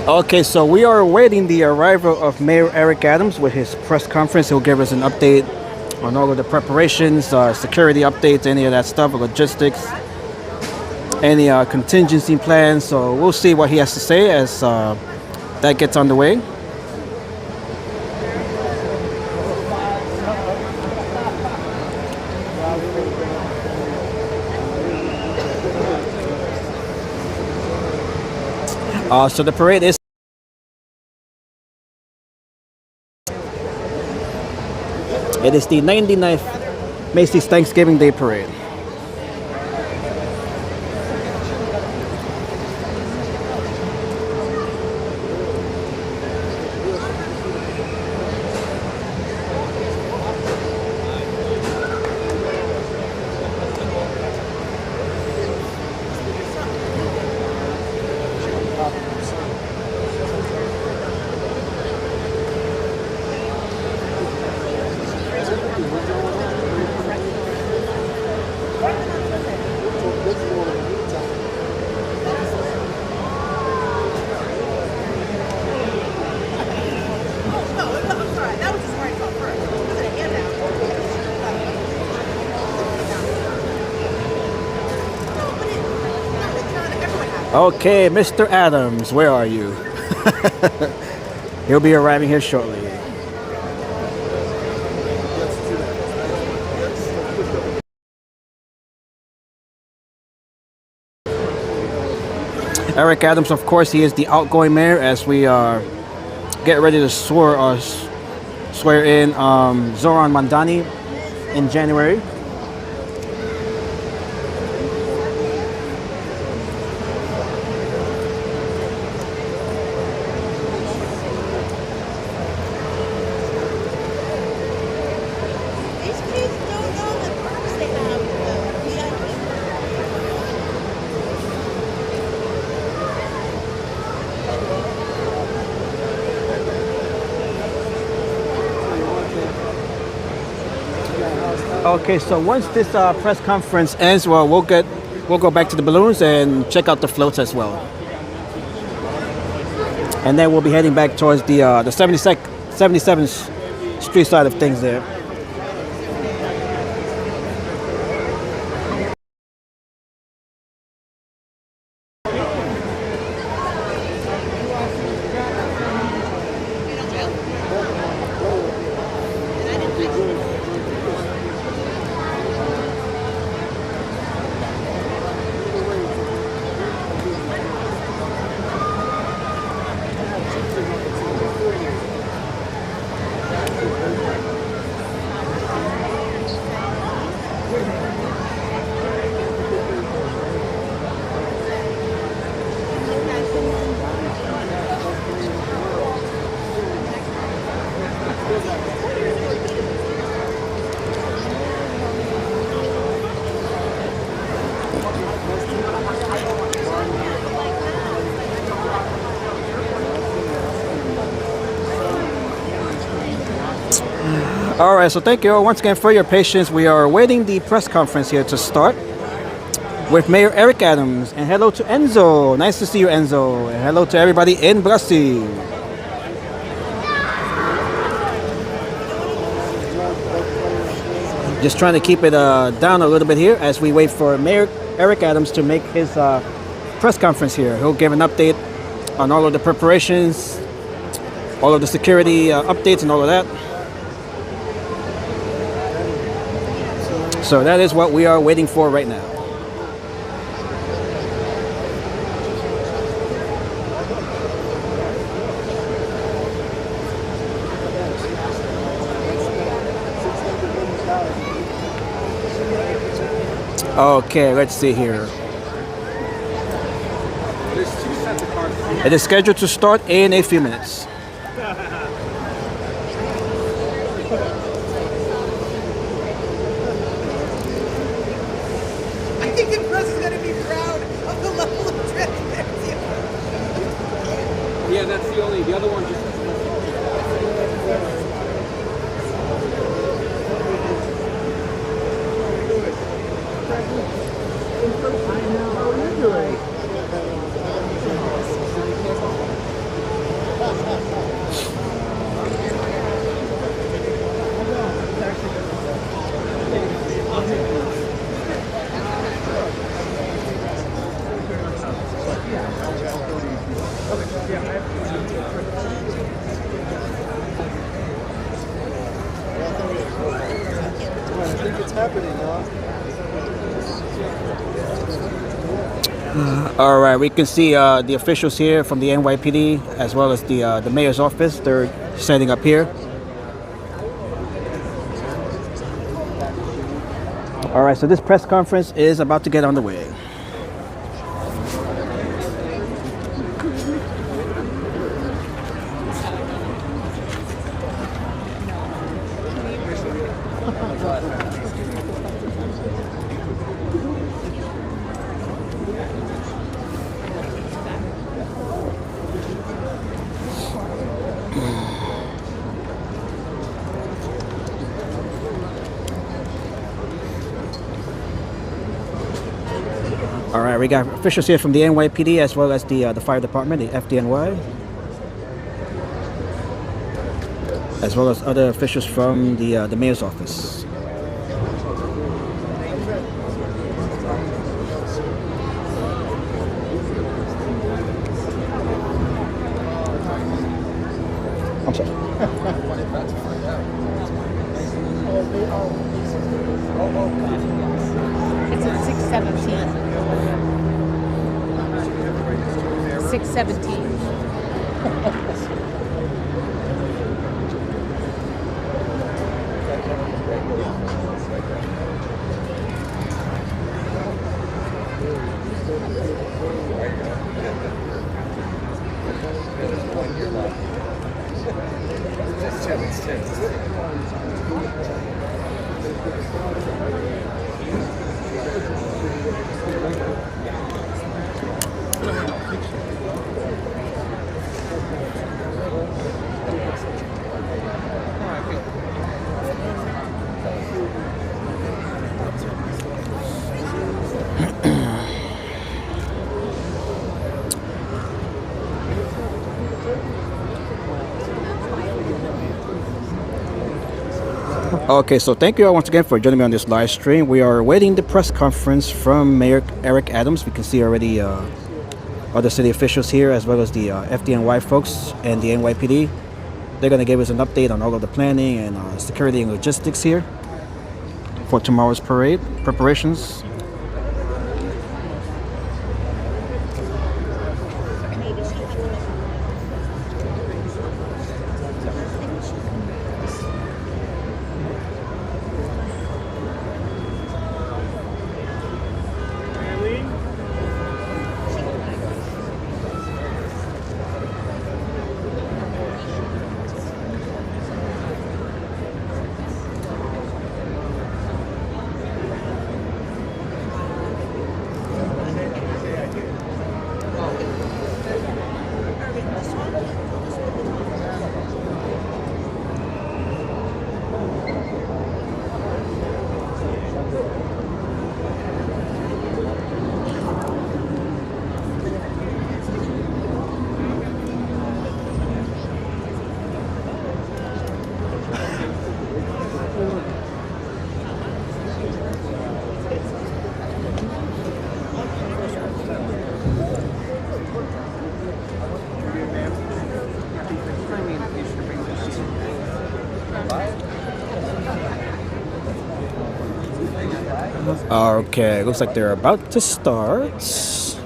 Okay, so we are awaiting the arrival of Mayor Eric Adams with his press conference. He'll give us an update on all of the preparations, security updates, any of that stuff, logistics, any contingency plans. So we'll see what he has to say as that gets underway. So the parade is the 99th Macy's Thanksgiving Day Parade. Okay, Mr. Adams, where are you? He'll be arriving here shortly. Eric Adams, of course, he is the outgoing mayor as we get ready to swear in Zoran Mandani in January. Okay, so once this press conference ends, well, we'll go back to the balloons and check out the floats as well, and then we'll be heading back towards the 77th Street side of things there. All right, so thank you all once again for your patience. We are awaiting the press conference here to start with Mayor Eric Adams. And hello to Enzo. Nice to see you, Enzo. And hello to everybody in Brazil. Just trying to keep it down a little bit here as we wait for Mayor Eric Adams to make his press conference here. He'll give an update on all of the preparations, all of the security updates and all of that. So that is what we are waiting for right now. Okay, let's see here. It is scheduled to start in a few minutes. I think the press is going to be proud of the level of transparency. Yeah, that's the other one just... All right, we can see the officials here from the NYPD as well as the mayor's office. They're setting up here. All right, so this press conference is about to get underway. All right, we got officials here from the NYPD as well as the fire department, the FDNY, as well as other officials from the mayor's office. I'm sorry. It's at 6:17. 6:17. Okay, so thank you all once again for joining me on this live stream. We are awaiting the press conference from Mayor Eric Adams. We can see already other city officials here as well as the FDNY folks and the NYPD. They're going to give us an update on all of the planning and security and logistics here for tomorrow's parade preparations. Okay, looks like they're about to start. It's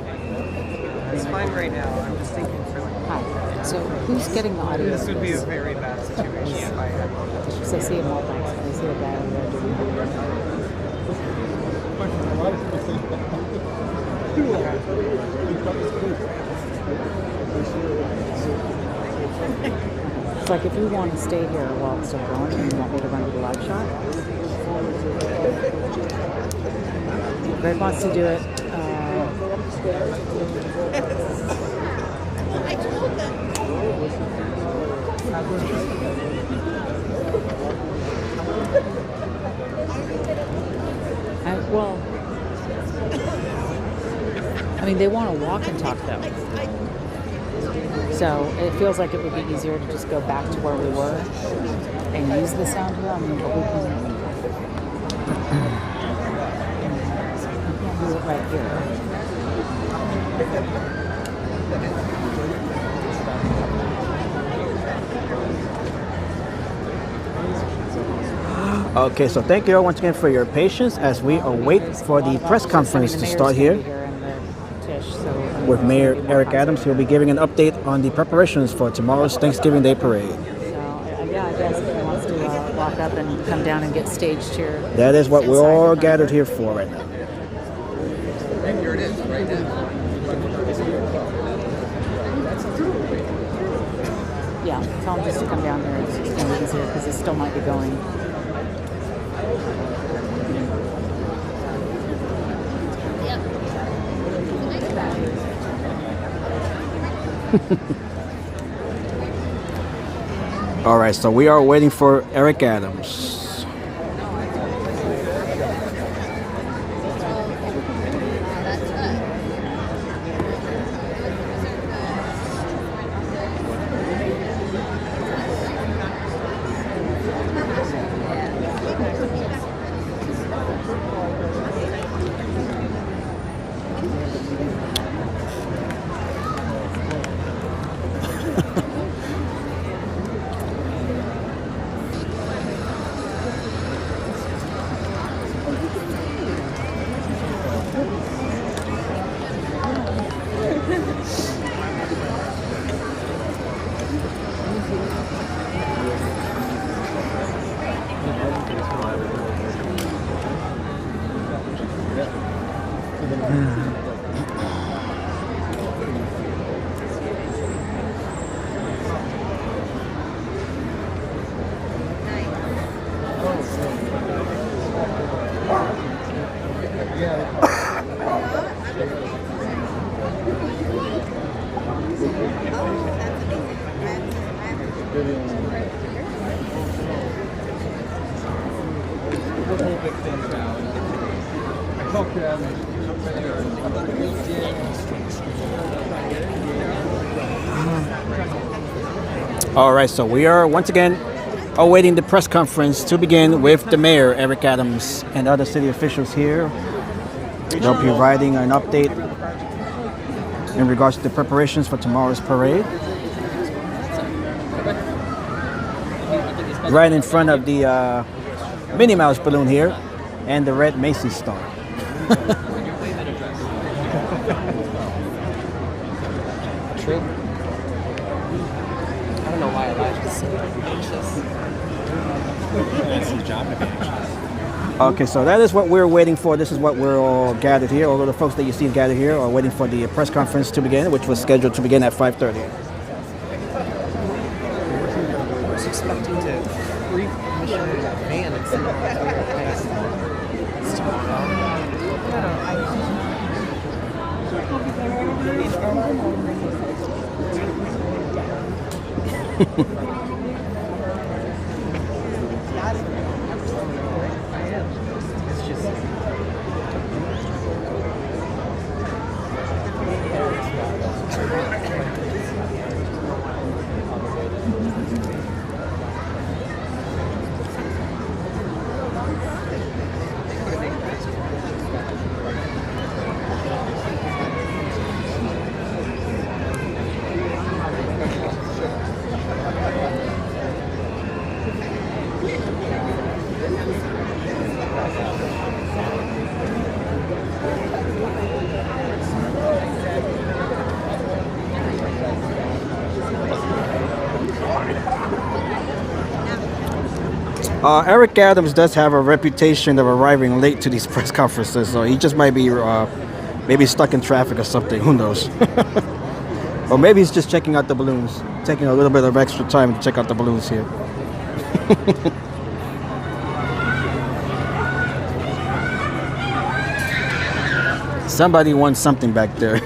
fine right now. I'm just thinking for like. Hi. So who's getting the audio? This would be a very bad situation if I had. Because I see them all back. I see a guy over there doing It's like if you want to stay here while it's still going and you want me to run to the live shot. Greg wants to do it. Well, I mean, they want to walk and talk though. So it feels like it would be easier to just go back to where we were and use the sound here. I mean, but we can do it right here. Okay, so thank you all once again for your patience as we await for the press conference to start here with Mayor Eric Adams. He'll be giving an update on the preparations for tomorrow's Thanksgiving Day Parade. So, yeah, I guess if he wants to walk up and come down and get staged here. That is what we're all gathered here for right now. Here it is, right now. Yeah, tell him just to come down here. It's just going to be easier because it still might be going. All right, so we are waiting for Eric Adams. All right, so we are once again awaiting the press conference to begin with the mayor, Eric Adams, and other city officials here. They'll be providing an update in regards to the preparations for tomorrow's parade. Right in front of the Minnie Mouse balloon here and the red Macy star. True. I don't know why Elijah's so anxious. That's his job to be anxious. Okay, so that is what we're waiting for. This is what we're all gathered here. All of the folks that you see gathered here are waiting for the press conference to begin, which was scheduled to begin at 5:30. I was expecting to pre-commission a van and send it back to your place. It's tomorrow. Eric Adams does have a reputation of arriving late to these press conferences, so he just might be maybe stuck in traffic or something. Who knows? Or maybe he's just checking out the balloons, taking a little bit of extra time to check out the balloons here. Somebody wants something back there.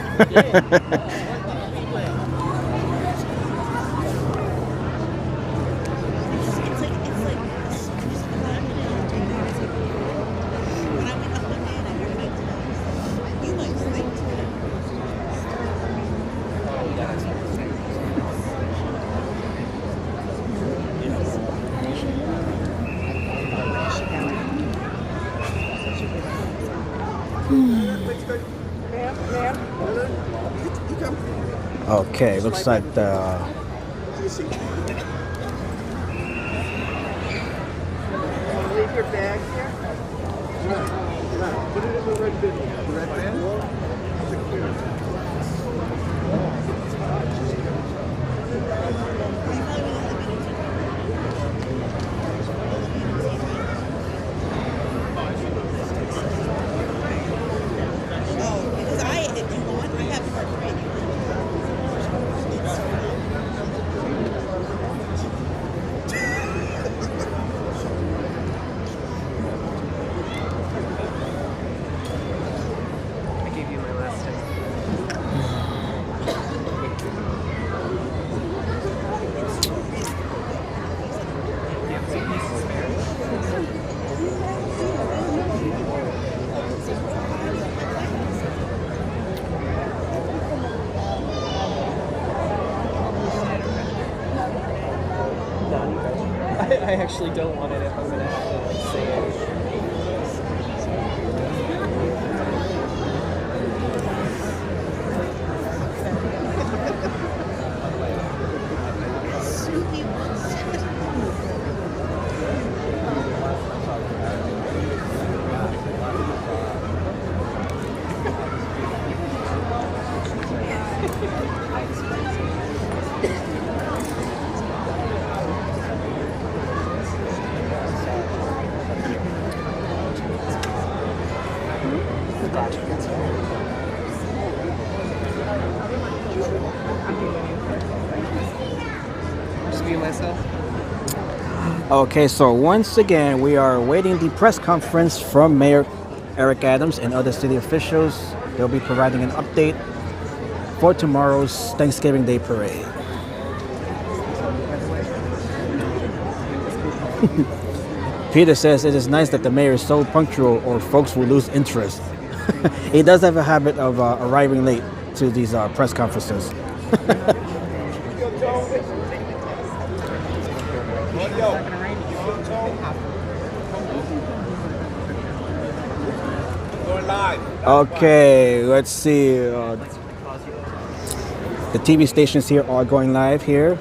Okay, looks like the Leave your bag here. Put it in the red bin. The red bin? I actually don't want it if I'm gonna have to like say it. Okay, so once again, we are awaiting the press conference from Mayor Eric Adams and other city officials. They'll be providing an update for tomorrow's Thanksgiving Day parade. Peter says it is nice that the mayor is so punctual or folks will lose interest. He does have a habit of arriving late to these press conferences. Okay, let's see. The TV stations here are going live here.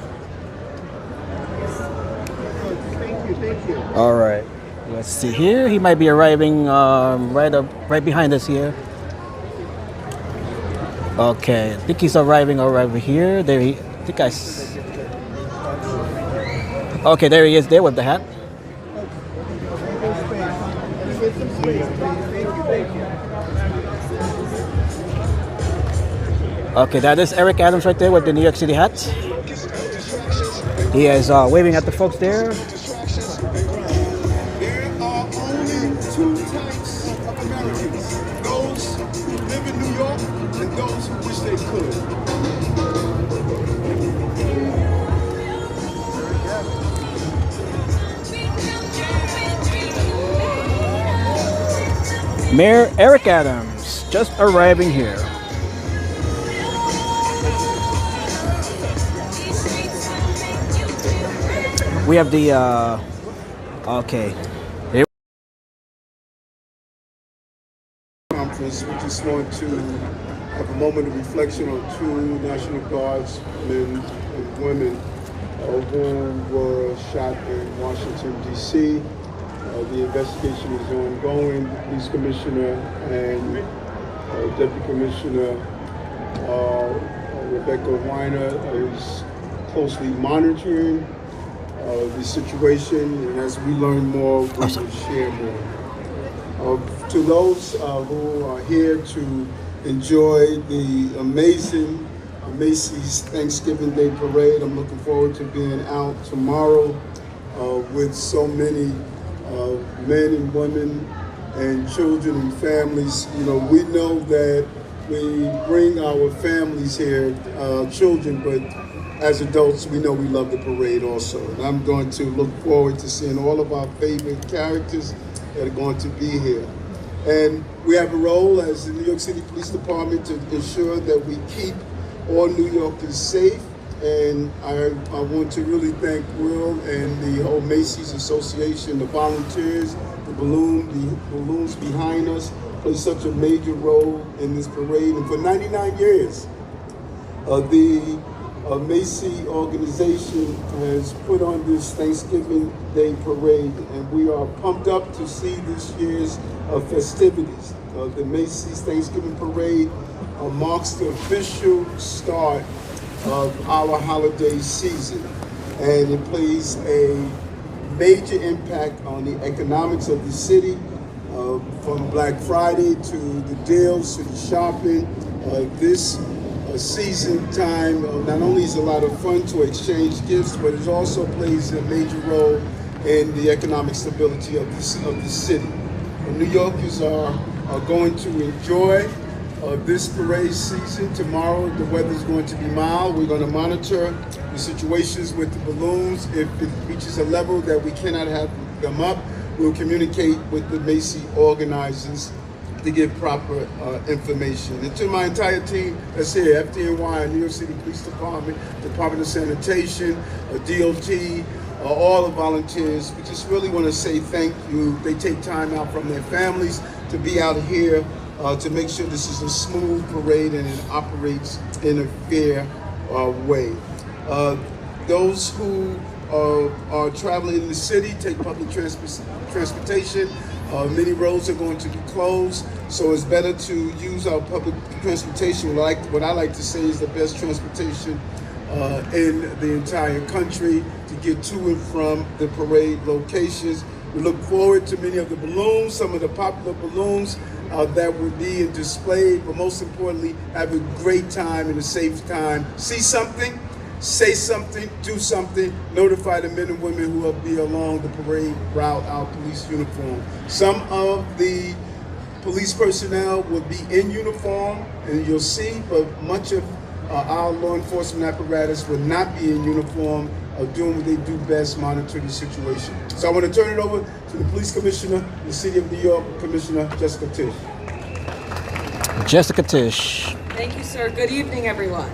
All right, let's see here. He might be arriving right behind us here. Okay, I think he's arriving over here. There he. I think I. Okay, there he is. There with the hat. Okay, that is Eric Adams right there with the New York City hat. He is waving at the folks there. There are only two types of Americans: those who live in New York and those who wish they could. Mayor Eric Adams just arriving here. We have the okay. Here. Conference, we just want to have a moment of reflection on two National Guards men and women who were shot in Washington, D.C. The investigation is ongoing. The police commissioner and Deputy Commissioner Rebecca Weiner is closely monitoring the situation, and as we learn more, we will share more. To those who are here to enjoy the amazing Macy's Thanksgiving Day Parade, I'm looking forward to being out tomorrow with so many men and women and children and families. You know, we know that we bring our families here, children, but as adults, we know we love the parade also. And I'm going to look forward to seeing all of our favorite characters that are going to be here. And we have a role as the New York City Police Department to ensure that we keep all New Yorkers safe. And I want to really thank Will and the whole Macy's Association, the volunteers, the balloons behind us play such a major role in this parade. And for 99 years, the Macy organization has put on this Thanksgiving Day Parade, and we are pumped up to see this year's festivities. The Macy's Thanksgiving Parade marks the official start of our holiday season, and it plays a major impact on the economics of the city, from Black Friday to the deals to the shopping. This season time not only is a lot of fun to exchange gifts, but it also plays a major role in the economic stability of the city. New Yorkers are going to enjoy this parade season. Tomorrow the weather is going to be mild. We're going to monitor the situations with the balloons. If it reaches a level that we cannot have them up, we'll communicate with the Macy organizers to give proper information. And to my entire team that's here, FDNY, New York City Police Department, Department of Sanitation, DOT, all the volunteers, we just really want to say thank you. They take time out from their families to be out here to make sure this is a smooth parade and it operates in a fair way. Those who are traveling in the city, take public transportation. Many roads are going to be closed, so it's better to use our public transportation. What I like to say is the best transportation in the entire country to get to and from the parade locations. We look forward to many of the balloons, some of the popular balloons that will be in display, but most importantly, have a great time and a safe time. See something, say something, do something, notify the men and women who will be along the parade route, our police uniform. Some of the police personnel will be in uniform, and you'll see, but much of our law enforcement apparatus will not be in uniform, doing what they do best, monitor the situation. So I want to turn it over to the police commissioner, the city of New York, Commissioner Jessica Tisch. Jessica Tisch. Thank you, sir. Good evening, everyone.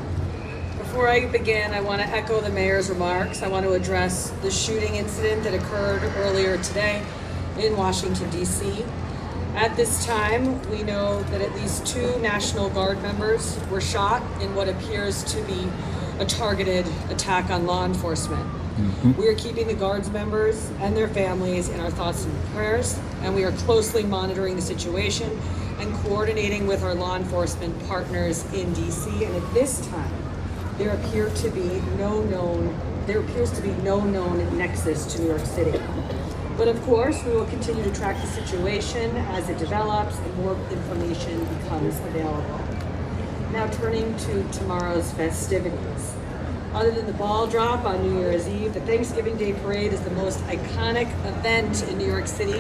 Before I begin, I want to echo the mayor's remarks. I want to address the shooting incident that occurred earlier today in Washington, D.C. At this time, we know that at least 2 National Guard members were shot in what appears to be a targeted attack on law enforcement. We are keeping the Guards members and their families in our thoughts and prayers, and we are closely monitoring the situation and coordinating with our law enforcement partners in DC. And at this time, there appears to be no known nexus to New York City. But of course, we will continue to track the situation as it develops and more information becomes available. Now turning to tomorrow's festivities. Other than the ball drop on New Year's Eve, the Thanksgiving Day Parade is the most iconic event in New York City,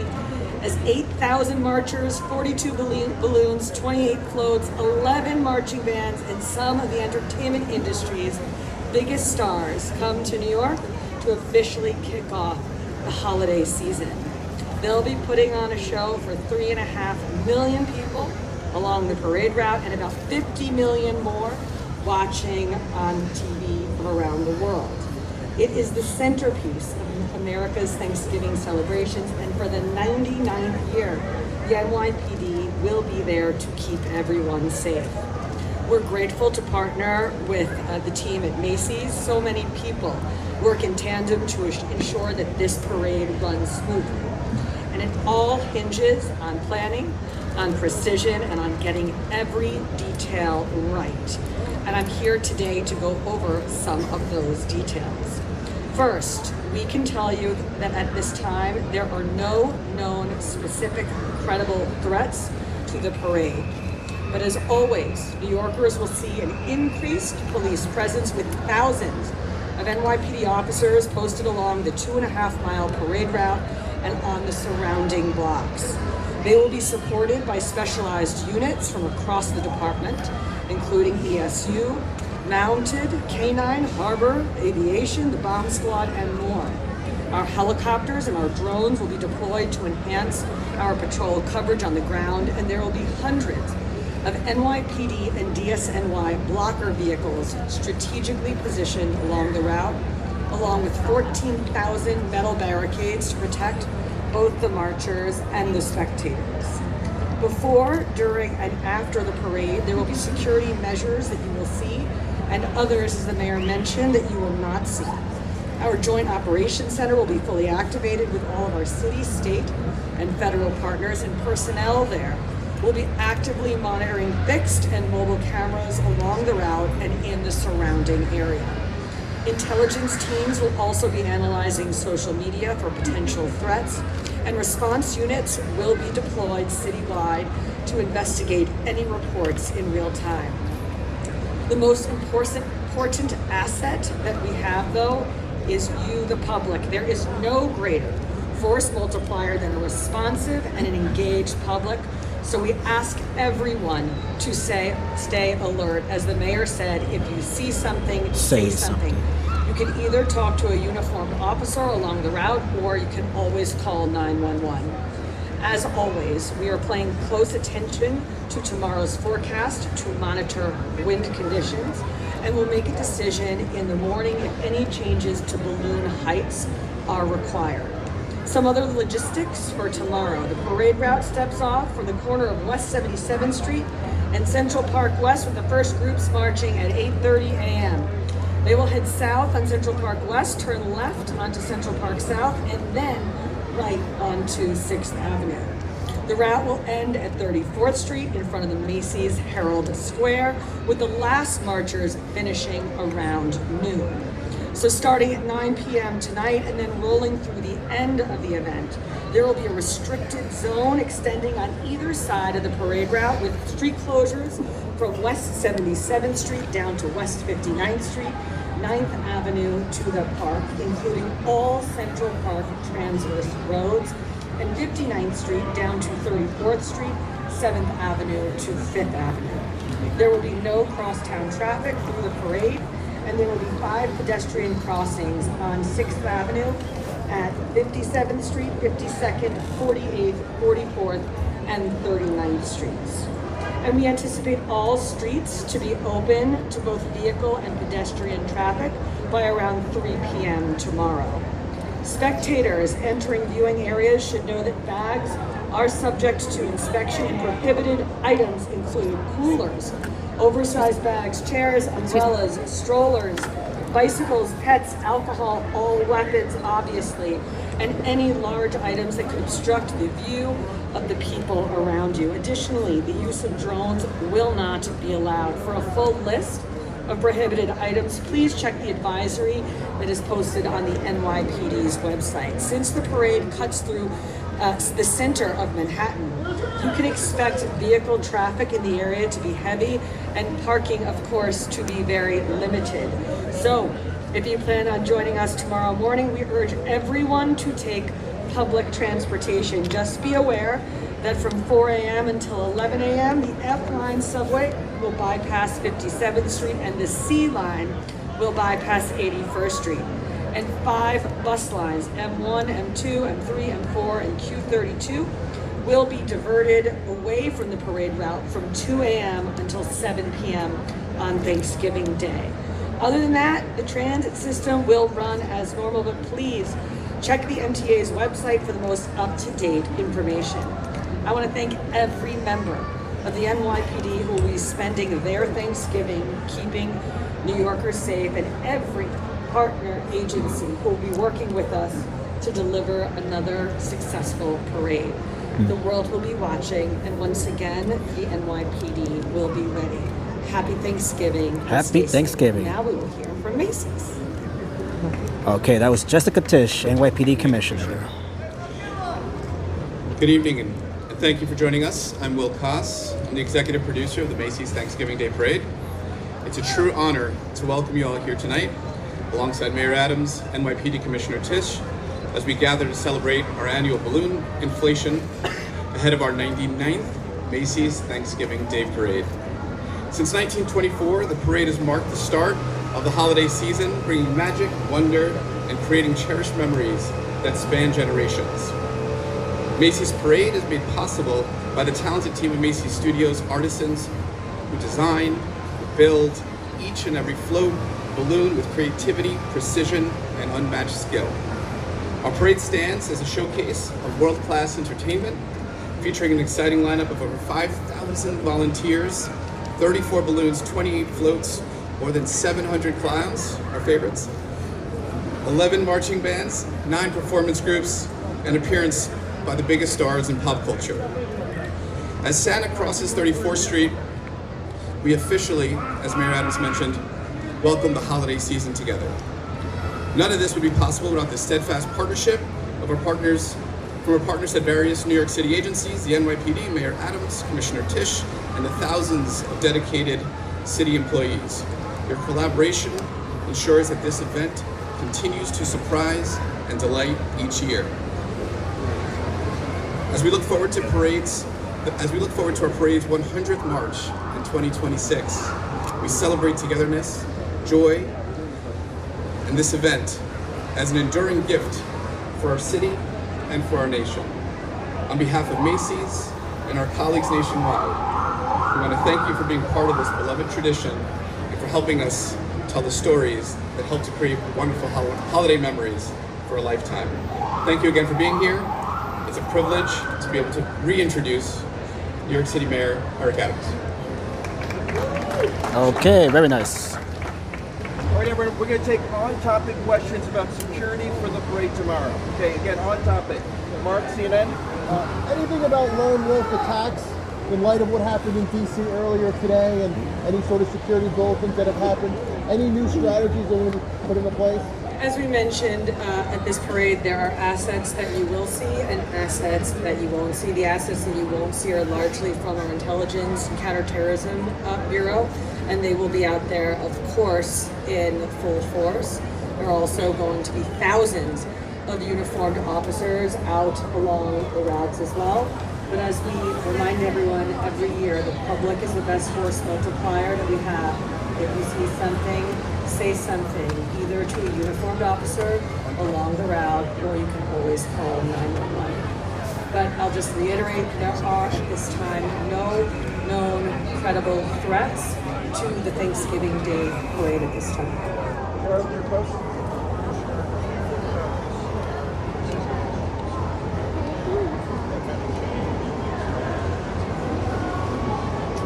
as 8,000 marchers, 42 balloons, 28 floats, 11 marching bands, and some of the entertainment industry's biggest stars come to New York to officially kick off the holiday season. They'll be putting on a show for 3.5 million people along the parade route, and about 50 million more watching on TV from around the world. It is the centerpiece of America's Thanksgiving celebrations, and for the 99th year, the NYPD will be there to keep everyone safe. We're grateful to partner with the team at Macy's. So many people work in tandem to ensure that this parade runs smoothly. And it all hinges on planning, on precision and on getting every detail right. And I'm here today to go over some of those details. First, we can tell you that at this time, there are no known specific credible threats to the parade. But as always, New Yorkers will see an increased police presence with thousands of NYPD officers posted along the 2.5-mile parade route and on the surrounding blocks. They will be supported by specialized units from across the department, including ESU, Mounted, K-9, Harbor, Aviation, the Bomb Squad, and more. Our helicopters and our drones will be deployed to enhance our patrol coverage on the ground, and there will be hundreds of NYPD and DSNY blocker vehicles strategically positioned along the route, along with 14,000 metal barricades to protect both the marchers and the spectators. Before, during, and after the parade, there will be security measures that you will see and others, as the mayor mentioned, that you will not see. Our Joint Operations Center will be fully activated with all of our city, state, and federal partners, and personnel there will be actively monitoring fixed and mobile cameras along the route and in the surrounding area. Intelligence teams will also be analyzing social media for potential threats, and response units will be deployed citywide to investigate any reports in real time. The most important asset that we have, though, is you, the public. There is no greater force multiplier than a responsive and an engaged public. So we ask everyone to stay alert. As the mayor said, if you see something, say something. You can either talk to a uniformed officer along the route, or you can always call 911. As always, we are paying close attention to tomorrow's forecast to monitor wind conditions, and we'll make a decision in the morning if any changes to balloon heights are required. Some other logistics for tomorrow. The parade route steps off from the corner of West 77th Street and Central Park West, with the first groups marching at 8:30 a.m. They will head south on Central Park West, turn left onto Central Park South, and then right onto 6th Avenue. The route will end at 34th Street in front of the Macy's Herald Square, with the last marchers finishing around noon. So starting at 9 p.m. tonight and then rolling through the end of the event, there will be a restricted zone extending on either side of the parade route, with street closures from West 77th Street down to West 59th Street, 9th Avenue to the park, including all Central Park transverse roads, and 59th Street down to 34th Street, 7th Avenue to 5th Avenue. There will be no crosstown traffic through the parade, and there will be 5 pedestrian crossings on 6th Avenue at 57th Street, 52nd, 48th, 44th, and 39th Streets. And we anticipate all streets to be open to both vehicle and pedestrian traffic by around 3 p.m. tomorrow. Spectators entering viewing areas should know that bags are subject to inspection, and prohibited items include coolers, oversized bags, chairs, umbrellas, strollers, bicycles, pets, alcohol, all weapons, obviously, and any large items that could obstruct the view of the people around you. Additionally, the use of drones will not be allowed. For a full list of prohibited items, please check the advisory that is posted on the NYPD's website. Since the parade cuts through the center of Manhattan, you can expect vehicle traffic in the area to be heavy and parking, of course, to be very limited. So if you plan on joining us tomorrow morning, we urge everyone to take public transportation. Just be aware that from 4 a.m. until 11 a.m., the F line subway will bypass 57th Street and the C line will bypass 81st Street. And 5 bus lines, M1, M2, M3, M4, and Q32, will be diverted away from the parade route from 2 a.m. until 7 p.m. on Thanksgiving Day. Other than that, the transit system will run as normal, but please check the MTA's website for the most up-to-date information. I want to thank every member of the NYPD who will be spending their Thanksgiving keeping New Yorkers safe, and every partner agency who will be working with us to deliver another successful parade. The world will be watching, and once again, the NYPD will be ready. Happy Thanksgiving. Happy Thanksgiving. Now we will hear from Macy's. Okay, that was Jessica Tisch, NYPD Commissioner. Good evening and thank you for joining us. I'm Will Koss. I'm the executive producer of the Macy's Thanksgiving Day Parade. It's a true honor to welcome you all here tonight alongside Mayor Adams, NYPD Commissioner Tisch, as we gather to celebrate our annual balloon inflation ahead of our 99th Macy's Thanksgiving Day Parade. Since 1924, the parade has marked the start of the holiday season, bringing magic, wonder, and creating cherished memories that span generations. Macy's Parade is made possible by the talented team of Macy's Studios artisans who design, who build each and every float, balloon with creativity, precision, and unmatched skill. Our parade stands as a showcase of world-class entertainment, featuring an exciting lineup of over 5,000 volunteers, 34 balloons, 28 floats, more than 700 clowns, our favorites, 11 marching bands, 9 performance groups, and appearance by the biggest stars in pop culture. As Santa crosses 34th Street, we officially, as Mayor Adams mentioned, welcome the holiday season together. None of this would be possible without the steadfast partnership of our partners, from our partners at various New York City agencies, the NYPD, Mayor Adams, Commissioner Tisch, and the thousands of dedicated city employees. Your collaboration ensures that this event continues to surprise and delight each year. As we look forward to our parade's 100th march in 2026, we celebrate togetherness, joy, and this event as an enduring gift for our city and for our nation. On behalf of Macy's and our colleagues nationwide, we want to thank you for being part of this beloved tradition and for helping us tell the stories that help to create wonderful holiday memories for a lifetime. Thank you again for being here. It's a privilege to be able to reintroduce New York City Mayor Eric Adams. Okay, very nice. All right, everyone, we're going to take on-topic questions about security for the parade tomorrow. Okay, again, on topic. Mark, CNN? Anything about lone wolf attacks in light of what happened in D.C. earlier today and any sort of security bulletins that have happened? Any new strategies that are going to be put into place? As we mentioned at this parade, there are assets that you will see and assets that you won't see. The assets that you won't see are largely from our Intelligence and Counterterrorism Bureau, and they will be out there, of course, in full force. There are also going to be thousands of uniformed officers out along the routes as well. But as we remind everyone every year, the public is the best force multiplier that we have. If you see something, say something, either to a uniformed officer along the route, or you can always call 911. But I'll just reiterate, there are at this time no known credible threats to the Thanksgiving Day parade at this time.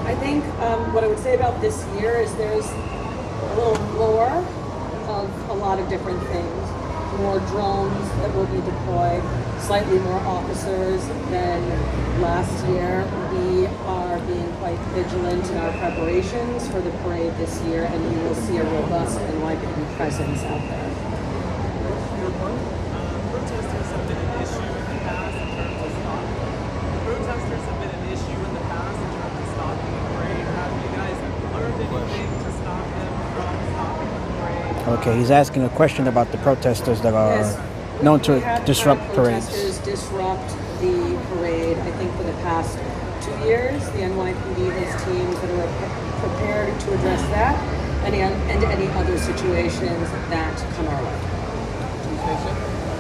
I think what I would say about this year is there's a little more of a lot of different things. More drones that will be deployed, slightly more officers than last year. We are being quite vigilant in our preparations for the parade this year, and you will see a robust NYPD presence out there. Protesters have been an issue in the past in terms of stopping. Protesters have been an issue in the past in terms of stopping the parade. Have you guys learned anything to stop them from stopping the parade? Okay, he's asking a question about the protesters that are known to disrupt parades. Protesters disrupt the parade. I think for the past 2 years, the NYPD has teams that are prepared to address that and any other situations that come our way.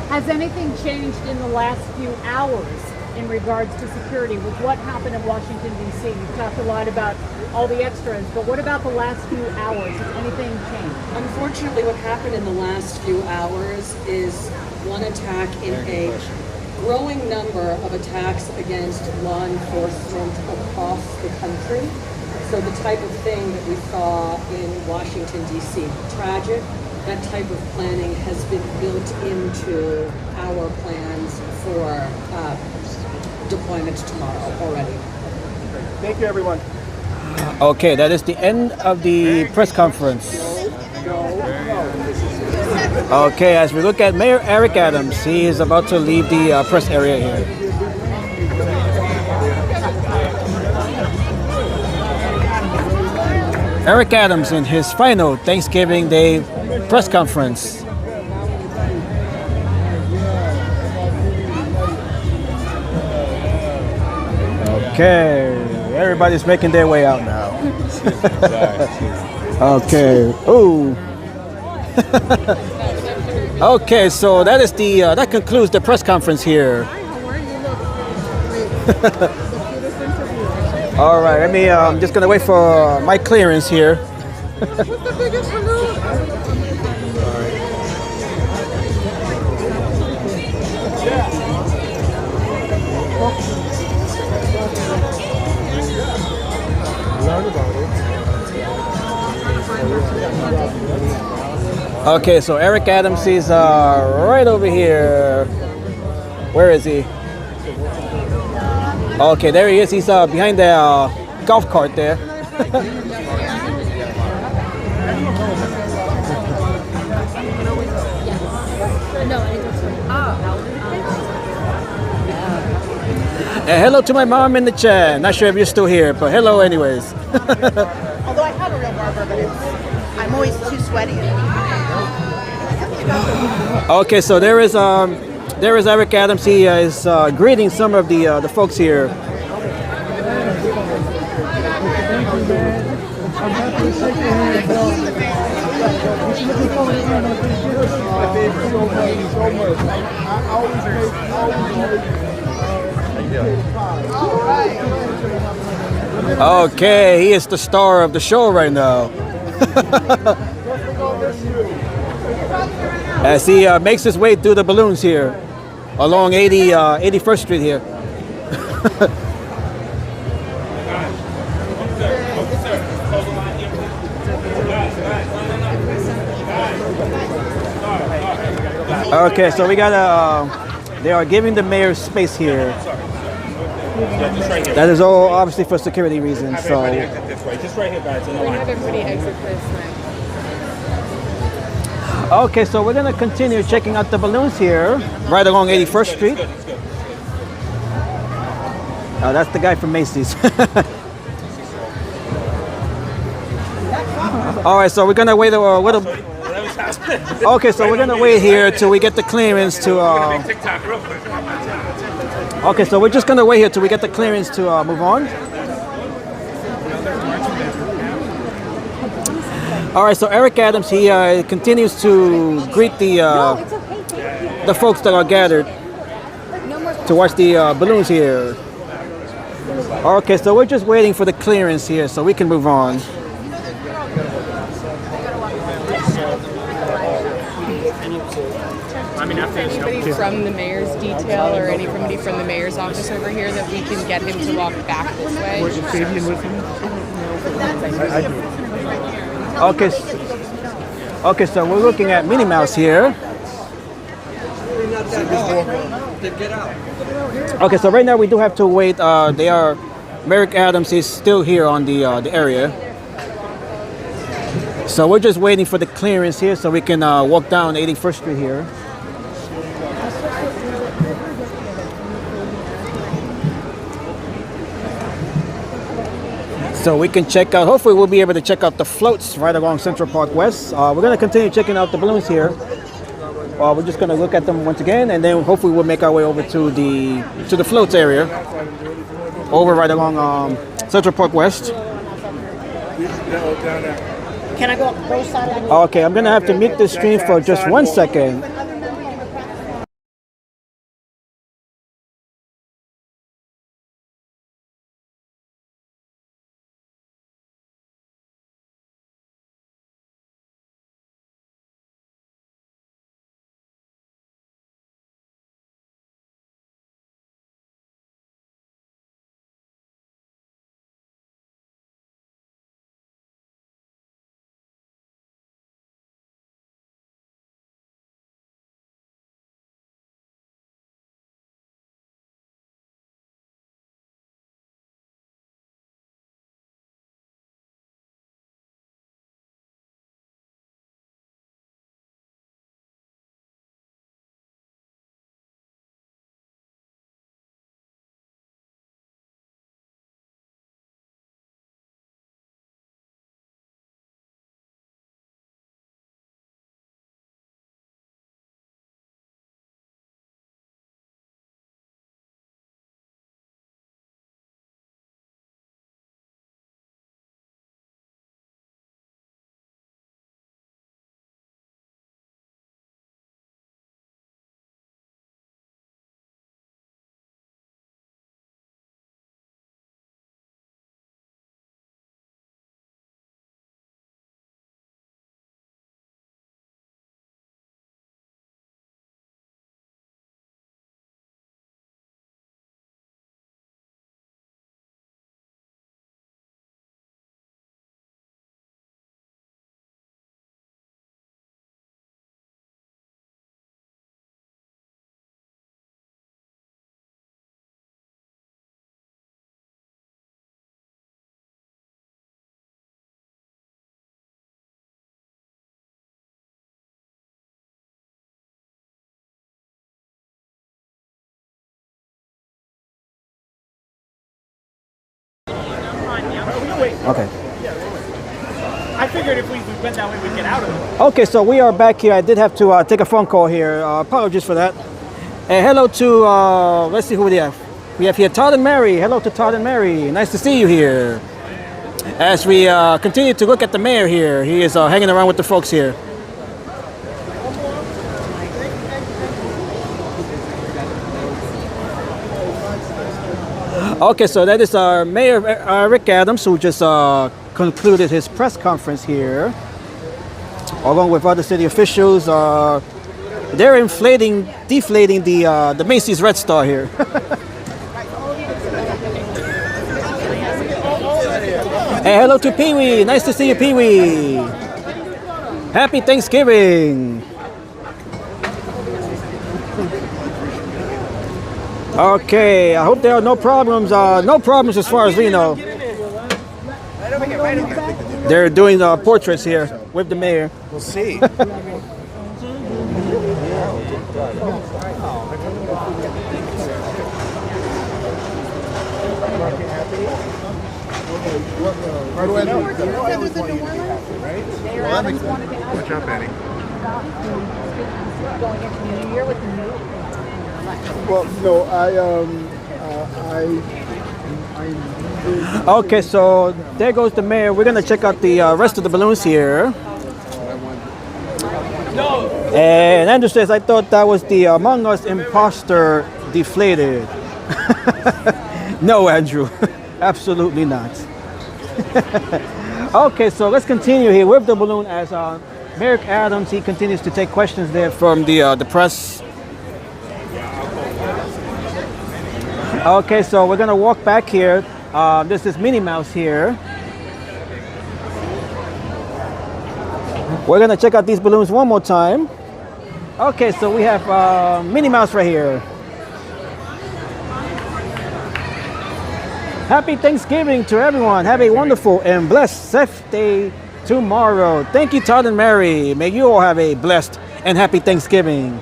Has anything changed in the last few hours in regards to security with what happened in Washington, D.C.? You've talked a lot about all the extras, but what about the last few hours? Has anything changed? Unfortunately, what happened in the last few hours is one attack in a growing number of attacks against law enforcement across the country. So the type of thing that we saw in Washington, D.C., tragic, that type of planning has been built into our plans for deployment tomorrow already. Thank you, everyone. Okay, that is the end of the press conference. Okay, as we look at Mayor Eric Adams, he is about to leave the press area here. Eric Adams in his final Thanksgiving Day press conference. Okay, everybody's making their way out now. Okay. Ooh. Okay, so that is the that concludes the press conference here. All right, let me. I'm just gonna wait for my clearance here. Okay, so Eric Adams is right over here. Where is he? Okay, there he is. He's behind the golf cart there. And hello to my mom in the chat. Not sure if you're still here, but hello anyways. Although I have a real barber, but I'm always too sweaty. Okay, so there is Eric Adams. He is greeting some of the folks here. Okay, he is the star of the show right now. As he makes his way through the balloons here along 81st Street here. Okay, so we got they are giving the mayor space here. That is all obviously for security reasons. So. Just right here, guys. Have everybody exit this way. Okay, so we're gonna continue checking out the balloons here, right along 81st Street. That's the guy from Macy's. All right, so we're gonna wait a little. Okay, so we're gonna wait here till we get the clearance to. Okay, so we're just gonna wait here till we get the clearance to move on. All right, so Eric Adams, he continues to greet the folks that are gathered to watch the balloons here. Okay, so we're just waiting for the clearance here so we can move on. Anybody from the mayor's detail or anybody from the mayor's office over here that we can get him to walk back this way? Was Fabian with him? Okay, so we're looking at Minnie Mouse here. Okay, so right now we do have to wait. Eric Adams is still here on the area. So we're just waiting for the clearance here so we can walk down 81st Street here. So we can check out, hopefully we'll be able to check out the floats right along Central Park West. We're going to continue checking out the balloons here. We're just going to look at them once again, and then hopefully we'll make our way over to the floats area. Over right along Central Park West. Can I go up both sides? Okay, I'm going to have to mute this stream for just 1 second. Okay. I figured if we went that way, we'd get out of it. Okay, so we are back here. I did have to take a phone call here. Apologies for that. And hello to, let's see who we have. We have here Todd and Mary. Hello to Todd and Mary. Nice to see you here. As we continue to look at the mayor here. He is hanging around with the folks here. Okay, so that is our Mayor Rick Adams, who just concluded his press conference here, along with other city officials. They're deflating the Macy's Red Star here. Hey, hello to Pee Wee. Nice to see you, Pee Wee. Happy Thanksgiving. Okay, I hope there are no problems. No problems as far as we know. They're doing portraits here with the mayor. We'll see. How do I know? Watch out, Benny. Well, no, Okay, so there goes the mayor. We're gonna check out the rest of the balloons here. And Andrew says, I thought that was the Among Us imposter deflated. No, Andrew, absolutely not. Okay, so let's continue here with the balloon as Mayor Adams, he continues to take questions there from the press. Okay, so we're gonna walk back here. This is Minnie Mouse here. We're gonna check out these balloons one more time. Okay, so we have Minnie Mouse right here. Happy Thanksgiving to everyone. Have a wonderful and blessed safe day tomorrow. Thank you, Todd and Mary. May you all have a blessed and happy Thanksgiving.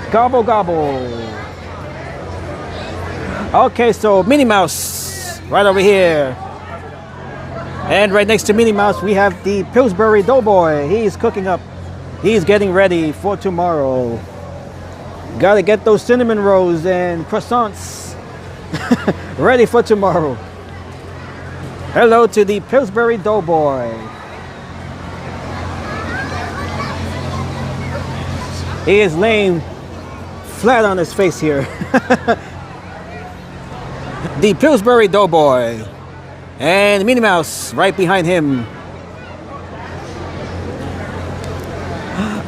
Gobble, gobble. Okay, so Minnie Mouse right over here. And right next to Minnie Mouse, we have the Pillsbury Doughboy. He's cooking up. He's getting ready for tomorrow. Gotta get those cinnamon rolls and croissants ready for tomorrow. Hello to the Pillsbury Doughboy. He is laying flat on his face here. The Pillsbury Doughboy. And Minnie Mouse right behind him.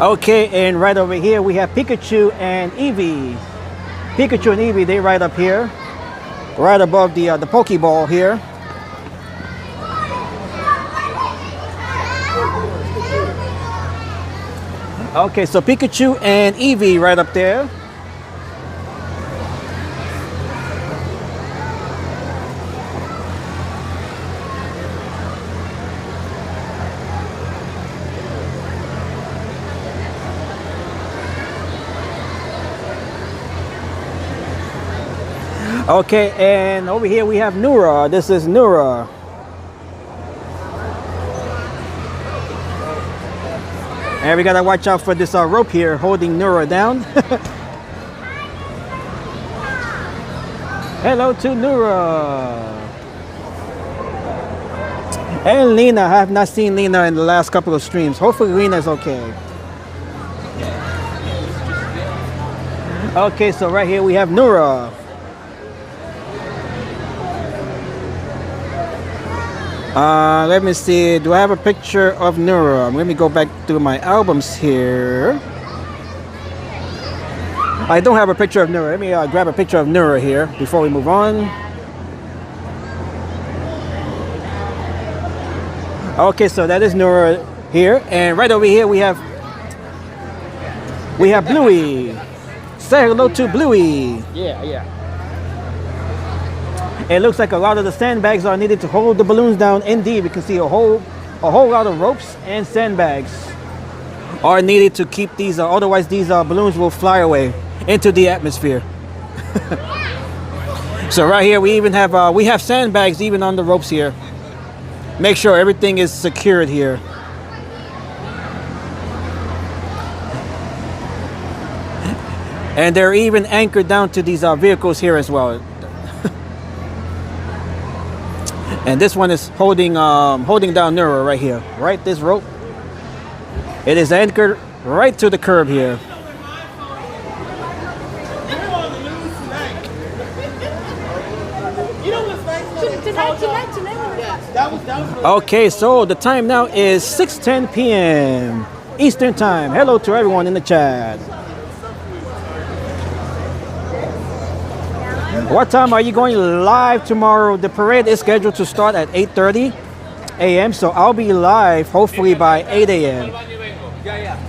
Okay, and right over here we have Pikachu and Eevee. Pikachu and Eevee, they right up here. Right above the Pokeball here. Okay, so Pikachu and Eevee right up there. Okay, and over here we have Nura. This is Nura. And we gotta watch out for this rope here holding Nura down. Hello to Nura. And Lena. I have not seen Lena in the last couple of streams. Hopefully Lena's okay. Okay, so right here we have Nura. Let me see. Do I have a picture of Nura? Let me go back to my albums here. I don't have a picture of Nura. Let me grab a picture of Nura here before we move on. Okay, so that is Nura here, and right over here we have Bluey. Say hello to Bluey. Yeah. It looks like a lot of the sandbags are needed to hold the balloons down. Indeed, we can see a whole lot of ropes and sandbags are needed to keep these, otherwise these balloons will fly away into the atmosphere. So right here we even have sandbags even on the ropes here. Make sure everything is secured here. And they're even anchored down to these vehicles here as well. And this one is holding down Neuro right here. Right, this rope. It is anchored right to the curb here. Okay, so the time now is 6:10 p.m. Eastern Time. Hello to everyone in the chat. What time are you going live tomorrow? The parade is scheduled to start at 8:30 a.m. So I'll be live hopefully by 8 a.m.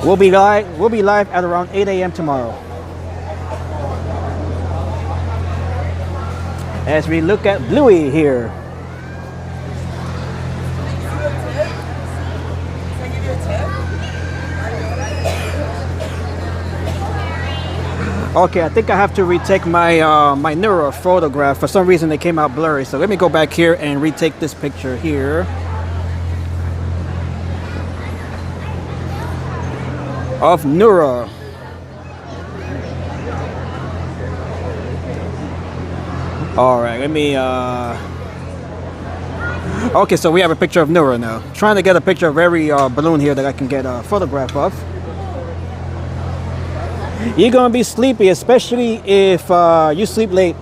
We'll be live at around 8 a.m. tomorrow. As we look at Bluey here. Okay, I think I have to retake my my Neuro photograph. For some reason, they came out blurry. So let me go back here and retake this picture here. Of Neuro. All right, let me. Okay, so we have a picture of Neuro now. Trying to get a picture of every balloon here that I can get a photograph of. You're gonna be sleepy, especially if you sleep late.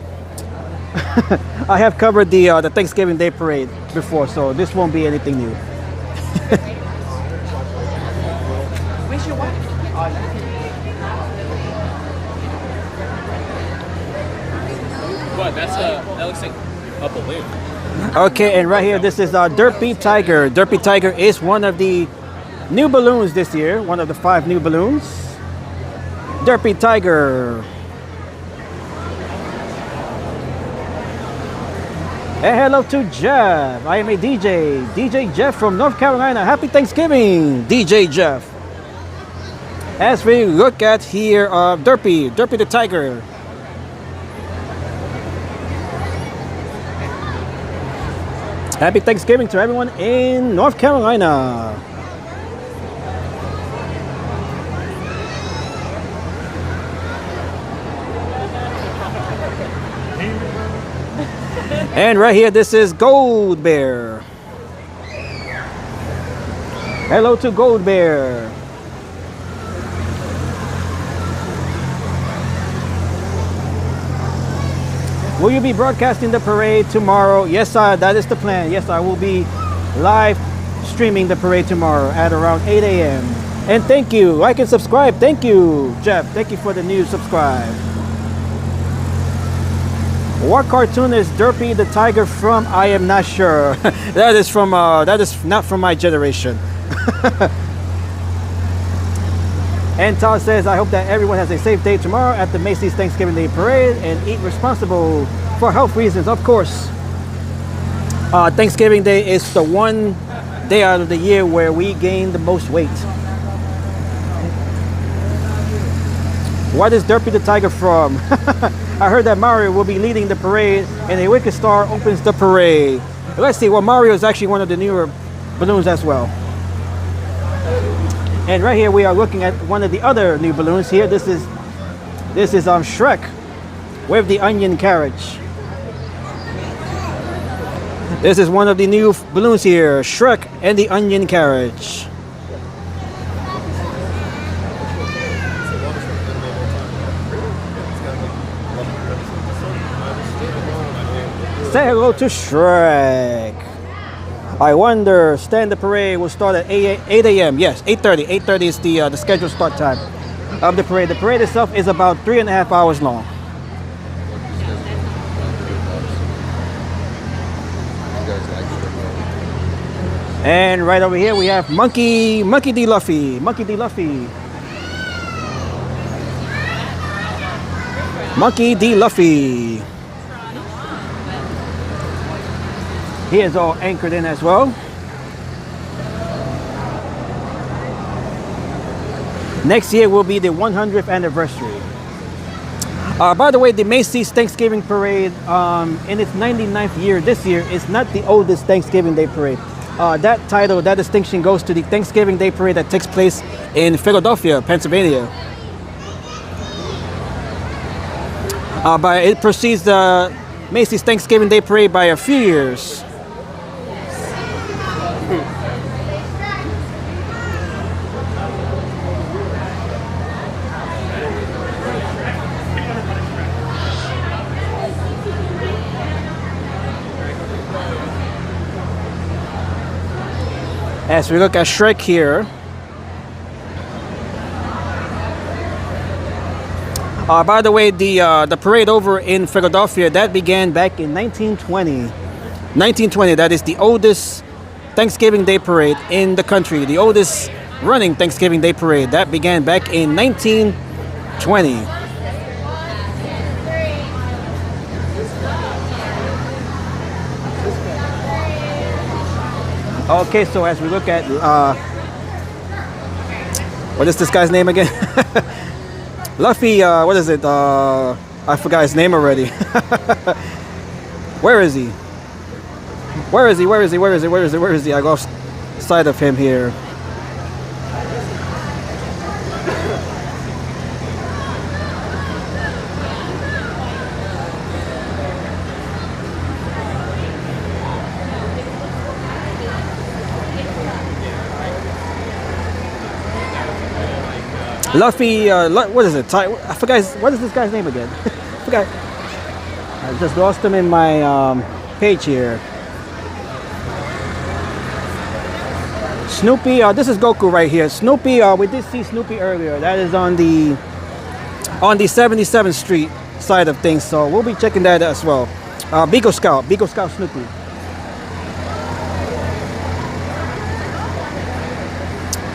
I have covered the Thanksgiving Day parade before, so this won't be anything new. Where's your wife? What? That looks like a balloon. Okay, and right here, this is Derpy Tiger. Derpy Tiger is one of the new balloons this year. One of the 5 new balloons. Derpy Tiger. And hello to Jeff. I am a DJ. DJ Jeff from North Carolina. Happy Thanksgiving, DJ Jeff. As we look at here, Derpy the Tiger. Happy Thanksgiving to everyone in North Carolina. And right here, this is Gold Bear. Hello to Gold Bear. Will you be broadcasting the parade tomorrow? Yes, that is the plan. Yes, I will be live streaming the parade tomorrow at around 8 a.m. And thank you. Like and subscribe. Thank you, Jeff. Thank you for the new subscribe. What cartoon is Derpy the Tiger from? I am not sure. That is not from my generation. And Todd says, I hope that everyone has a safe day tomorrow at the Macy's Thanksgiving Day Parade and eat responsible for health reasons, of course. Thanksgiving Day is the one day out of the year where we gain the most weight. What is Derpy the Tiger from? I heard that Mario will be leading the parade and a Wicked Star opens the parade. Let's see, well, Mario is actually one of the newer balloons as well. And right here we are looking at one of the other new balloons here. This is Shrek with the onion carriage. This is one of the new balloons here, Shrek and the onion carriage. Say hello to Shrek. I wonder, stand the parade will start at 8 a.m. Yes, 8:30. 8:30 is the scheduled start time of the parade. The parade itself is about 3.5 hours long. And right over here we have Monkey D. Luffy. Monkey D. Luffy. Monkey D. Luffy. He is all anchored in as well. Next year will be the 100th anniversary By the way, the Macy's Thanksgiving Parade in its 99th year this year is not the oldest Thanksgiving Day Parade. That title, that distinction goes to the Thanksgiving Day Parade that takes place in Philadelphia, Pennsylvania. But it precedes the Macy's Thanksgiving Day Parade by a few years. As we look at Shrek here, by the way, the parade over in Philadelphia, that began back in 1920. 1920, that is the oldest Thanksgiving Day Parade in the country, the oldest running Thanksgiving Day Parade. That began back in 1920. Okay, so as we look at, what is this guy's name again? Luffy, what is it? I forgot his name already. Where is he? Where is he? Where is he? Where is he? Where is he? Where is he? I go off side of him here. Luffy, what is it? I forgot. What is this guy's name again? I forgot. I just lost him in my page here. Snoopy. This is Goku right here. Snoopy. We did see Snoopy earlier. That is on the 77th Street side of things. So we'll be checking that as well. Beagle Scout Snoopy.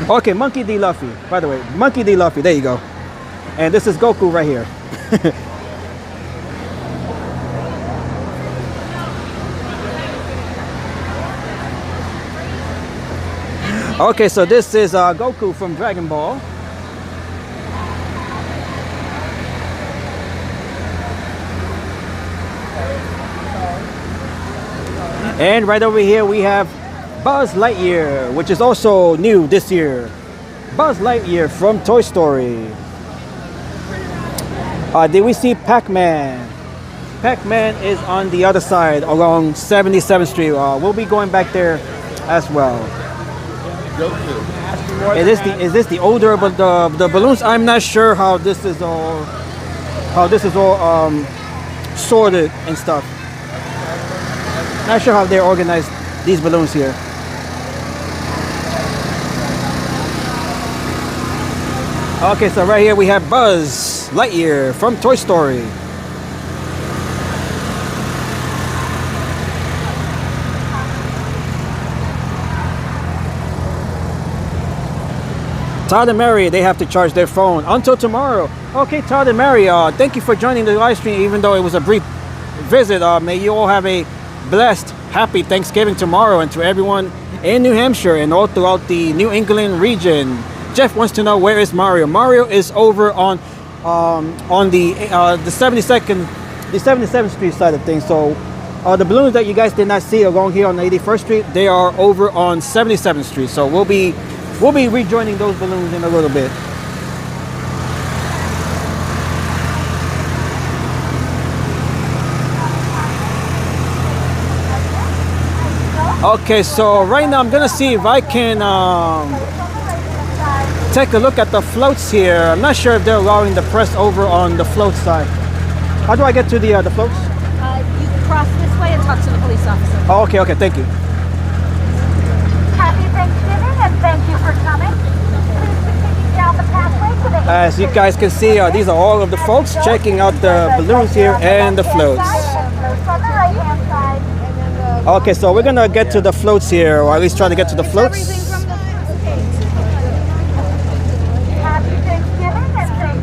Okay, Monkey D. Luffy, by the way. Monkey D. Luffy, there you go. And this is Goku right here. Okay, so this is Goku from Dragon Ball. And right over here we have Buzz Lightyear, which is also new this year. Buzz Lightyear from Toy Story. Did we see Pac-Man? Pac-Man is on the other side along 77th Street. We'll be going back there as well. Is this the older, but the balloons? I'm not sure how this is all sorted and stuff. Not sure how they're organized, these balloons here. Okay, so right here we have Buzz Lightyear from Toy Story. Todd and Mary, they have to charge their phone until tomorrow. Okay, Todd and Mary, thank you for joining the live stream, even though it was a brief visit. May you all have a blessed, happy Thanksgiving tomorrow, and to everyone in New Hampshire and all throughout the New England region. Jeff wants to know, where is Mario? Mario is over on the 77th Street side of things. So the balloons that you guys did not see along here on 81st Street, they are over on 77th Street. So we'll be rejoining those balloons in a little bit. Okay, so right now I'm gonna see if I can take a look at the floats here. I'm not sure if they're allowing the press over on the float side. How do I get to the floats? You cross this way and talk to the police officer. Oh, okay, thank you. Happy Thanksgiving and thank you for coming. Please continue down the pathway to the... As you guys can see, these are all of the folks checking out the balloons here and the floats. Okay, so we're gonna get to the floats here, or at least try to get to the floats.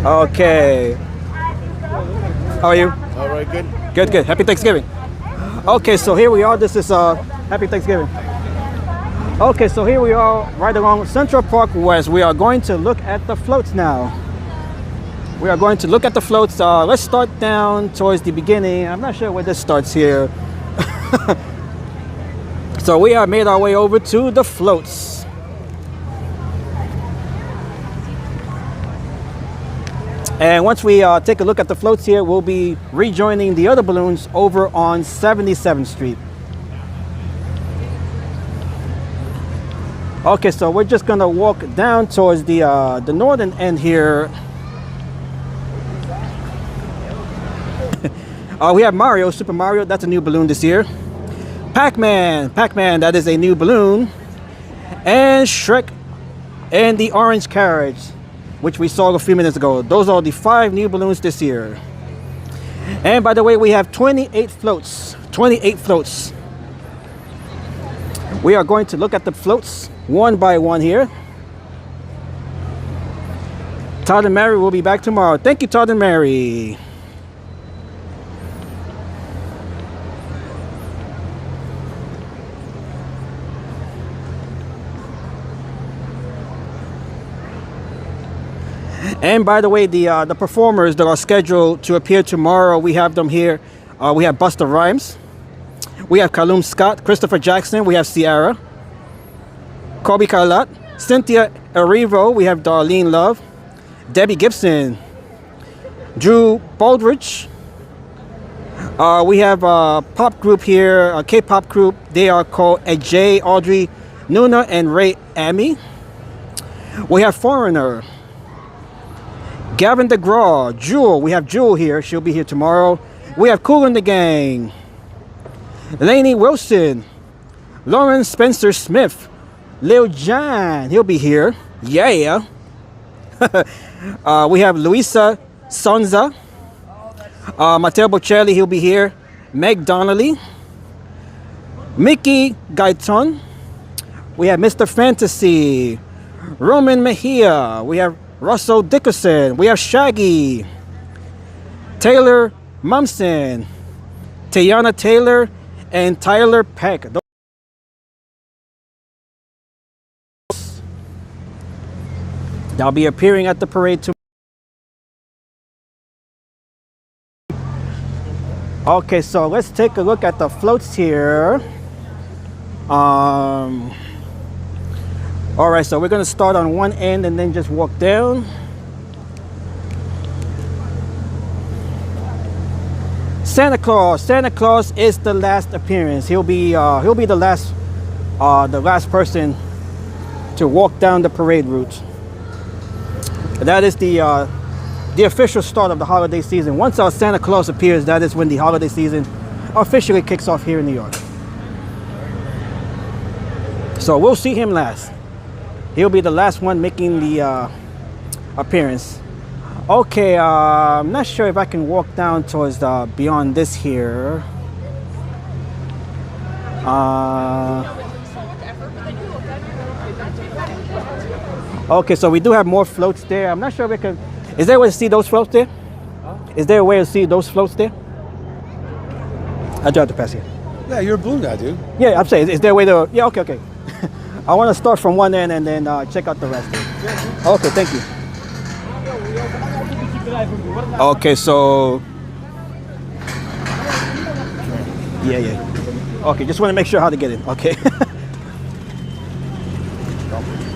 Okay. How are you? All right, good. Good. Happy Thanksgiving. Okay, so here we are. This is Happy Thanksgiving. Okay, so here we are right along Central Park West. We are going to look at the floats now. We are going to look at the floats. Let's start down towards the beginning. I'm not sure where this starts here. So we have made our way over to the floats. And once we take a look at the floats here, we'll be rejoining the other balloons over on 77th Street. Okay, so we're just gonna walk down towards the northern end here. We have Mario, Super Mario. That's a new balloon this year. Pac-Man, that is a new balloon. And Shrek and the orange carriage, which we saw a few minutes ago. Those are the 5 new balloons this year. And by the way, we have 28 floats. 28 floats. We are going to look at the floats one by one here. Todd and Mary will be back tomorrow. Thank you, Todd and Mary. And by the way, the performers that are scheduled to appear tomorrow, we have them here. We have Busta Rhymes, we have Callum Scott, Christopher Jackson, we have Ciara, Kobe Carlot, Cynthia Erivo, we have Darlene Love, Debbie Gibson, Drew Baldridge. We have a pop group here, a K-pop group. They are called Ajay, Audrey, Nuna, and Ray Amy. We have Foreigner, Gavin DeGraw, Jewel. We have Jewel here. She'll be here tomorrow. We have Cool in the Gang, Lainey Wilson, Lauren Spencer Smith, Lil Jon. He'll be here. Yeah. We have Luisa Sonza, Matteo Bocelli. He'll be here. Meg Donnelly, Mickey Gaiton. We have Mr. Fantasy, Roman Mejia. We have Russell Dickerson. We have Shaggy, Taylor Mumson, Tayana Taylor, and Tyler Peck. They'll be appearing at the parade tomorrow. Okay, so let's take a look at the floats here. All right, so we're gonna start on one end and then just walk down. Santa Claus is the last appearance. He'll be the last person to walk down the parade route. That is the official start of the holiday season. Once our Santa Claus appears, that is when the holiday season officially kicks off here in New York. So we'll see him last. He'll be the last one making the appearance. Okay, I'm not sure if I can walk down towards beyond this here. Okay, so we do have more floats there. I'm not sure if we can. Is there a way to see those floats there? Is there a way to see those floats there? I drive to pass here. Yeah, you're a balloon guy, dude. Yeah, I'm saying, is there a way to? Yeah, okay. I want to start from one end and then check out the rest. Okay, thank you. Okay, so yeah. Okay, just want to make sure how to get in. Okay.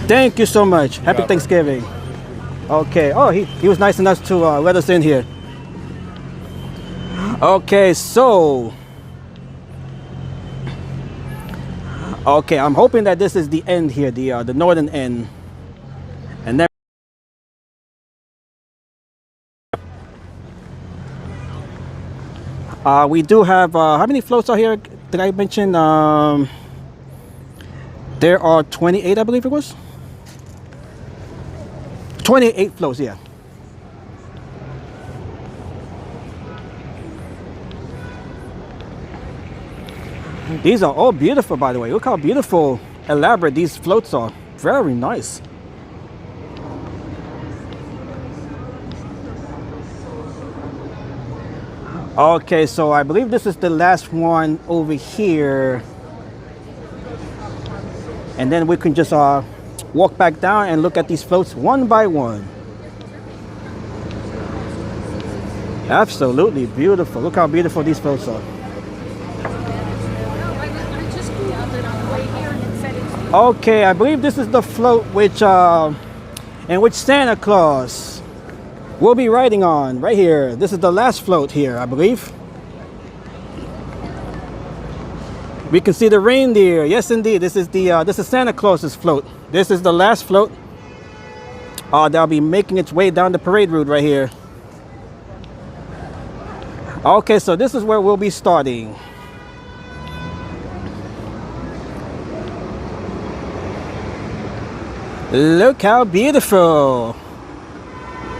Thank you so much. Happy Thanksgiving. Okay. Oh, he was nice enough to let us in here. Okay, so. Okay, I'm hoping that this is the end here, the northern end, and then. We do have how many floats are here? Did I mention? There are 28, I believe it was. 28 floats, yeah. These are all beautiful, by the way. Look how beautiful, elaborate these floats are. Very nice. Okay, so I believe this is the last one over here. And then we can just walk back down and look at these floats one by one. Absolutely beautiful. Look how beautiful these floats are. Okay, I believe this is the float which in which Santa Claus will be riding on right here. This is the last float here, I believe. We can see the reindeer. Yes, indeed. This is Santa Claus's float. This is the last float. That'll be making its way down the parade route right here. Okay, so this is where we'll be starting. Look how beautiful.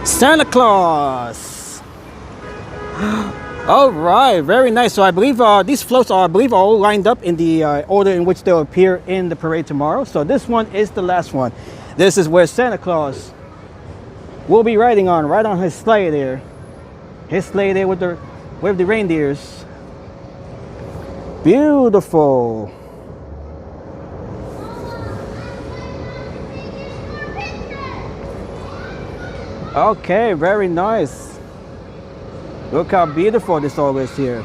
Santa Claus. All right, very nice. So I believe these floats are, all lined up in the order in which they'll appear in the parade tomorrow. So this one is the last one. This is where Santa Claus will be riding on, right on his sleigh there. His sleigh there with the reindeers. Beautiful. Okay, very nice. Look how beautiful this all is here.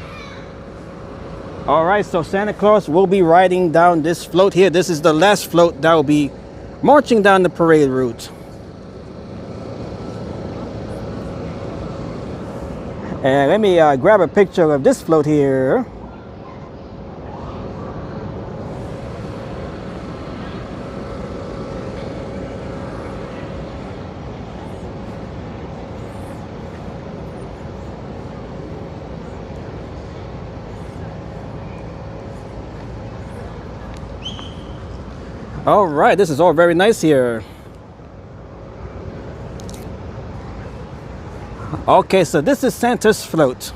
All right, so Santa Claus will be riding down this float here. This is the last float that will be marching down the parade route. And let me grab a picture of this float here. All right, this is all very nice here. Okay, so this is Santa's float.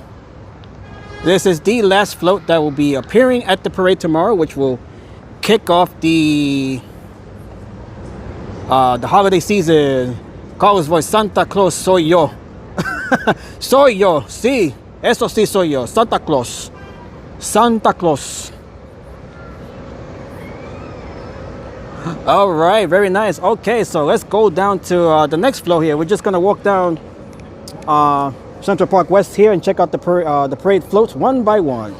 This is the last float that will be appearing at the parade tomorrow, which will kick off the holiday season. Call his voice, Santa Claus soy yo. Soy yo, sí, eso sí soy yo, Santa Claus. Santa Claus. All right, very nice. Okay, so let's go down to the next floor here. We're just gonna walk down Central Park West here and check out the parade floats one by one.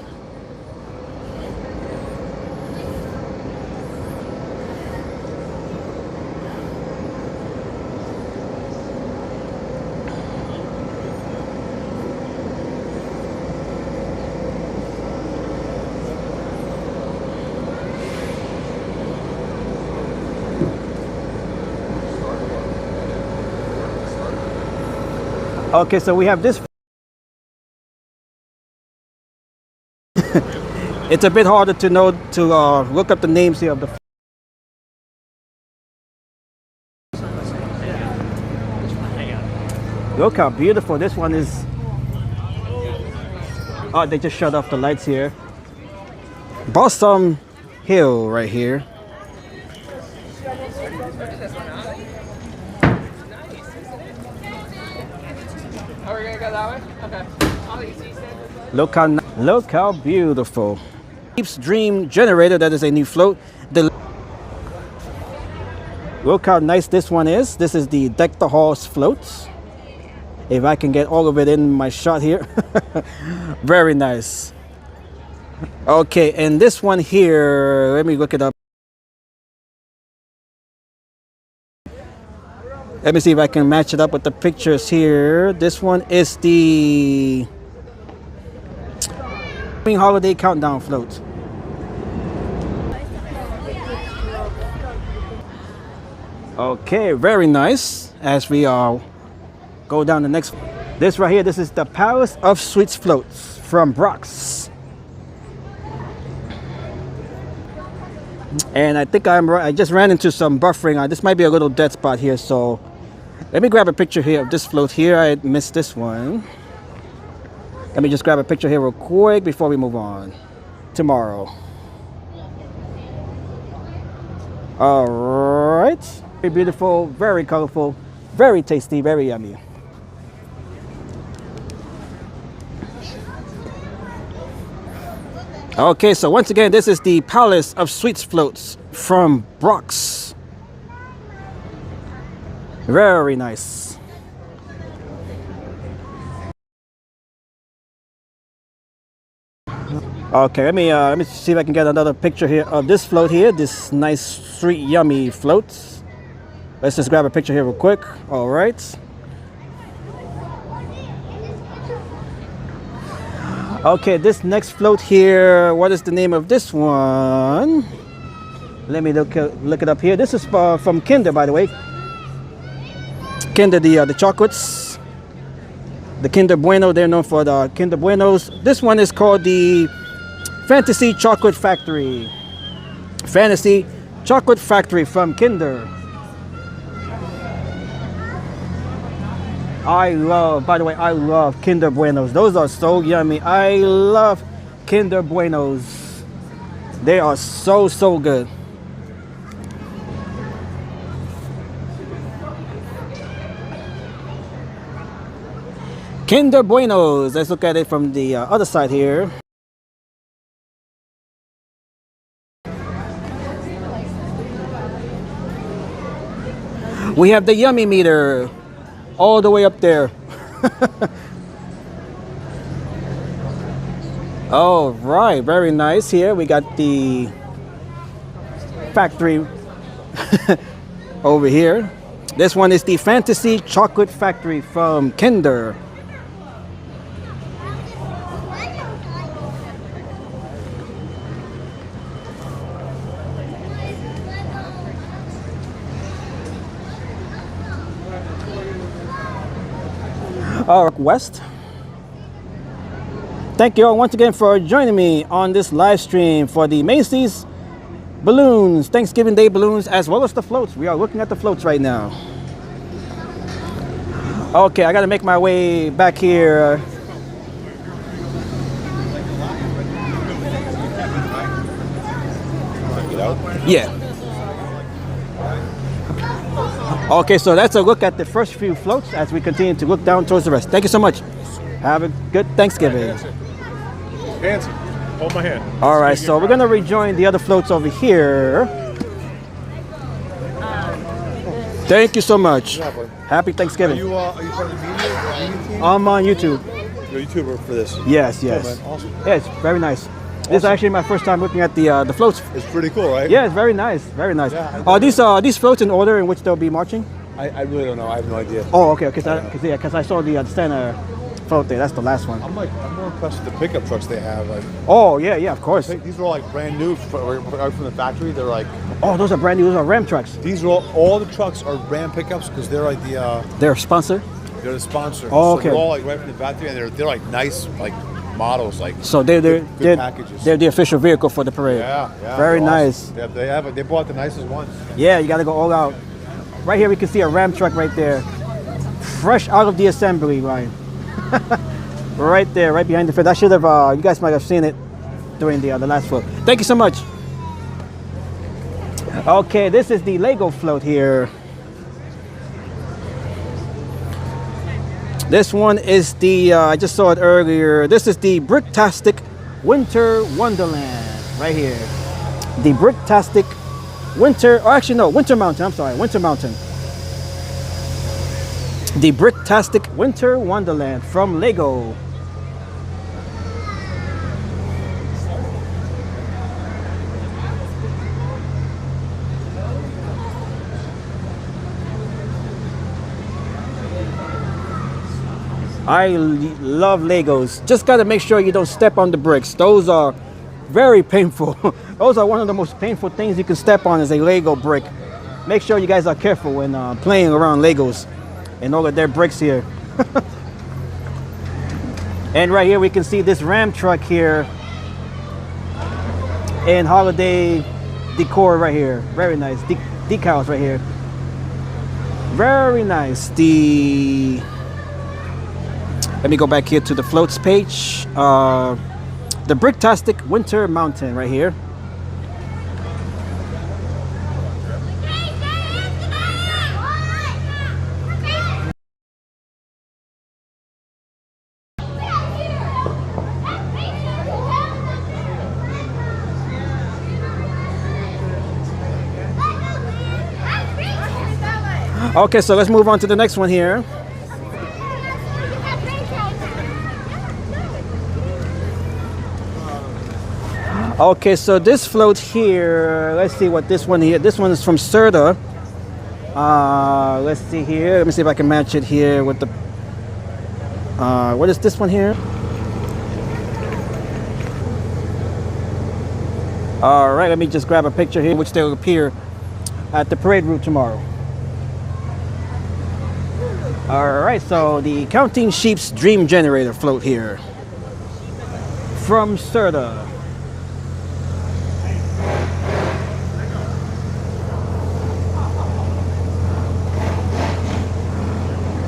Okay, so we have this. It's a bit harder to know to look up the names here of the. Look how beautiful this one is. Oh, they just shut off the lights here. Blossom Hill right here. Oh, we're gonna go that way? Okay. Look how beautiful. Deep's Dream Generator, that is a new float. Look how nice this one is. This is the Deck the Halls floats. If I can get all of it in my shot here. Very nice. Okay, and this one here, let me look it up. Let me see if I can match it up with the pictures here. This one is the Holiday Countdown float. Okay, very nice. As we go down the next, this right here, this is the Palace of Sweets floats from Brock's. And I think I just ran into some buffering. This might be a little dead spot here, so let me grab a picture here of this float here. I missed this one. Let me just grab a picture here real quick before we move on. Tomorrow. All right. Very beautiful, very colorful, very tasty, very yummy. Okay, so once again, this is the Palace of Sweets floats from Brock's. Very nice. Okay, let me see if I can get another picture here of this float here. This nice, sweet, yummy float. Let's just grab a picture here real quick. All right. Okay, this next float here. What is the name of this one? Let me look it up here. This is from Kinder, by the way. Kinder, the chocolates. The Kinder Bueno. They're known for the Kinder Buenos. This one is called the Fantasy Chocolate Factory. Fantasy Chocolate Factory from Kinder. By the way, I love Kinder Buenos. Those are so yummy. I love Kinder Buenos. They are so, so good. Kinder Buenos. Let's look at it from the other side here. We have the yummy meter all the way up there. All right, very nice. Here we got the factory over here. This one is the Fantasy Chocolate Factory from Kinder. West. Thank you all once again for joining me on this live stream for the Macy's balloons, Thanksgiving Day balloons, as well as the floats. We are looking at the floats right now. Okay, I got to make my way back here. Yeah. Okay, so that's a look at the first few floats as we continue to look down towards the rest. Thank you so much. Have a good Thanksgiving. Nancy, hold my hand. All right, so we're going to rejoin the other floats over here. Thank you so much. Happy Thanksgiving. Are you part of the media team? I'm on YouTube. You're a YouTuber for this? Yes, yes. Cool, man. Awesome. Yeah, it's very nice. This is actually my first time looking at the floats. It's pretty cool, right? Yeah, it's very nice. Very nice. Yeah, Are these floats in order in which they'll be marching? I really don't know. I have no idea. Oh, okay. Because I saw the Santa float there. That's the last one. I'm more impressed with the pickup trucks they have. Like, oh yeah, of course. These are all like brand new from the factory. They're like, oh, those are brand new. Those are Ram trucks. These are all the trucks are Ram pickups because they're like the. They're a sponsor. They're the sponsor. Oh, so okay. they're all like right from the factory, and they're like nice like models, like so they're good packages. They're the official vehicle for the parade. Yeah. Very nice. Awesome. They bought the nicest ones. Yeah, you got to go all out. Right here we can see a Ram truck right there, fresh out of the assembly line. Right there, right behind the fence. I should have. You guys might have seen it during the last float. Thank you so much. Okay, this is the Lego float here. This one is the, I just saw it earlier. This is the Bricktastic Winter Wonderland right here. The Bricktastic Winter, oh actually no, Winter Mountain, I'm sorry, Winter Mountain. The Bricktastic Winter Wonderland from Lego. I love Legos. Just got to make sure you don't step on the bricks. Those are very painful. Those are one of the most painful things you can step on is a Lego brick. Make sure you guys are careful when playing around Legos and all of their bricks here. And right here we can see this Ram truck here and holiday decor right here. Very nice. Decals right here. Very nice. Let me go back here to the floats page. The Bricktastic Winter Mountain right here. Okay, so let's move on to the next one here. Okay, so this float here, let's see what this one here. This one is from Serta. Let's see here. Let me see if I can match it here with the. What is this one here? All right, let me just grab a picture here, which they'll appear at the parade route tomorrow. All right, so the Counting Sheep's Dream Generator float here from Serta.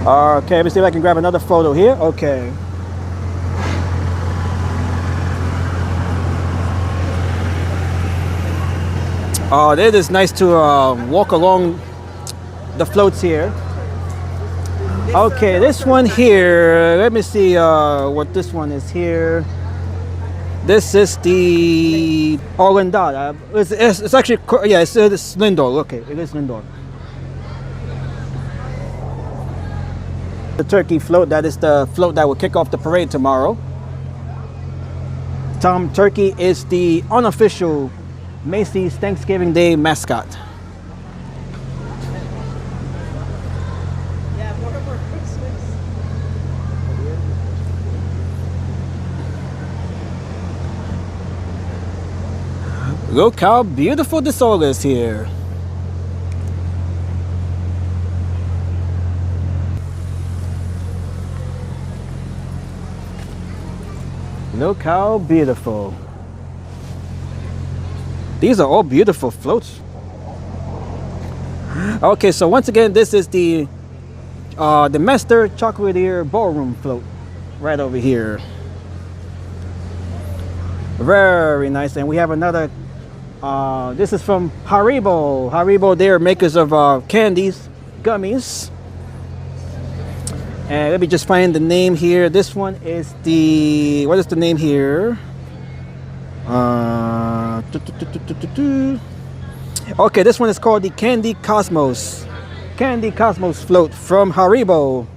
Okay, let me see if I can grab another photo here. Okay. Oh, it is nice to walk along the floats here. Okay, this one here, let me see what this one is here. This is the Hollyland. It's actually, yeah, it's Lindor. Okay, it is Lindor. The turkey float, that is the float that will kick off the parade tomorrow. Tom Turkey is the unofficial Macy's Thanksgiving Day mascot. Look how beautiful this all is here. Look how beautiful. These are all beautiful floats. Okay, so once again, this is the Master Chocolatier Ballroom float right over here. Very nice. And we have another, this is from Haribo. Haribo, they're makers of candies, gummies. And let me just find the name here. This one is the, what is the name here? Okay, this one is called the Candy Cosmos. Candy Cosmos float from Haribo.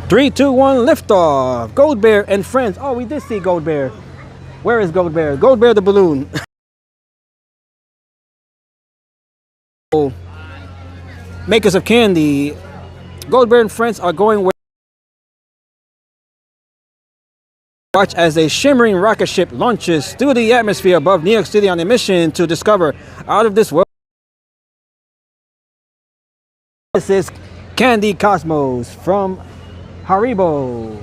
3, 2, 1, liftoff. Gold Bear and friends. Oh, we did see Gold Bear. Where is Gold Bear? Gold Bear the balloon. Makers of candy. Gold Bear and friends are going where. Watch as a shimmering rocket ship launches through the atmosphere above New York City on a mission to discover out of this world. This is Candy Cosmos from Haribo.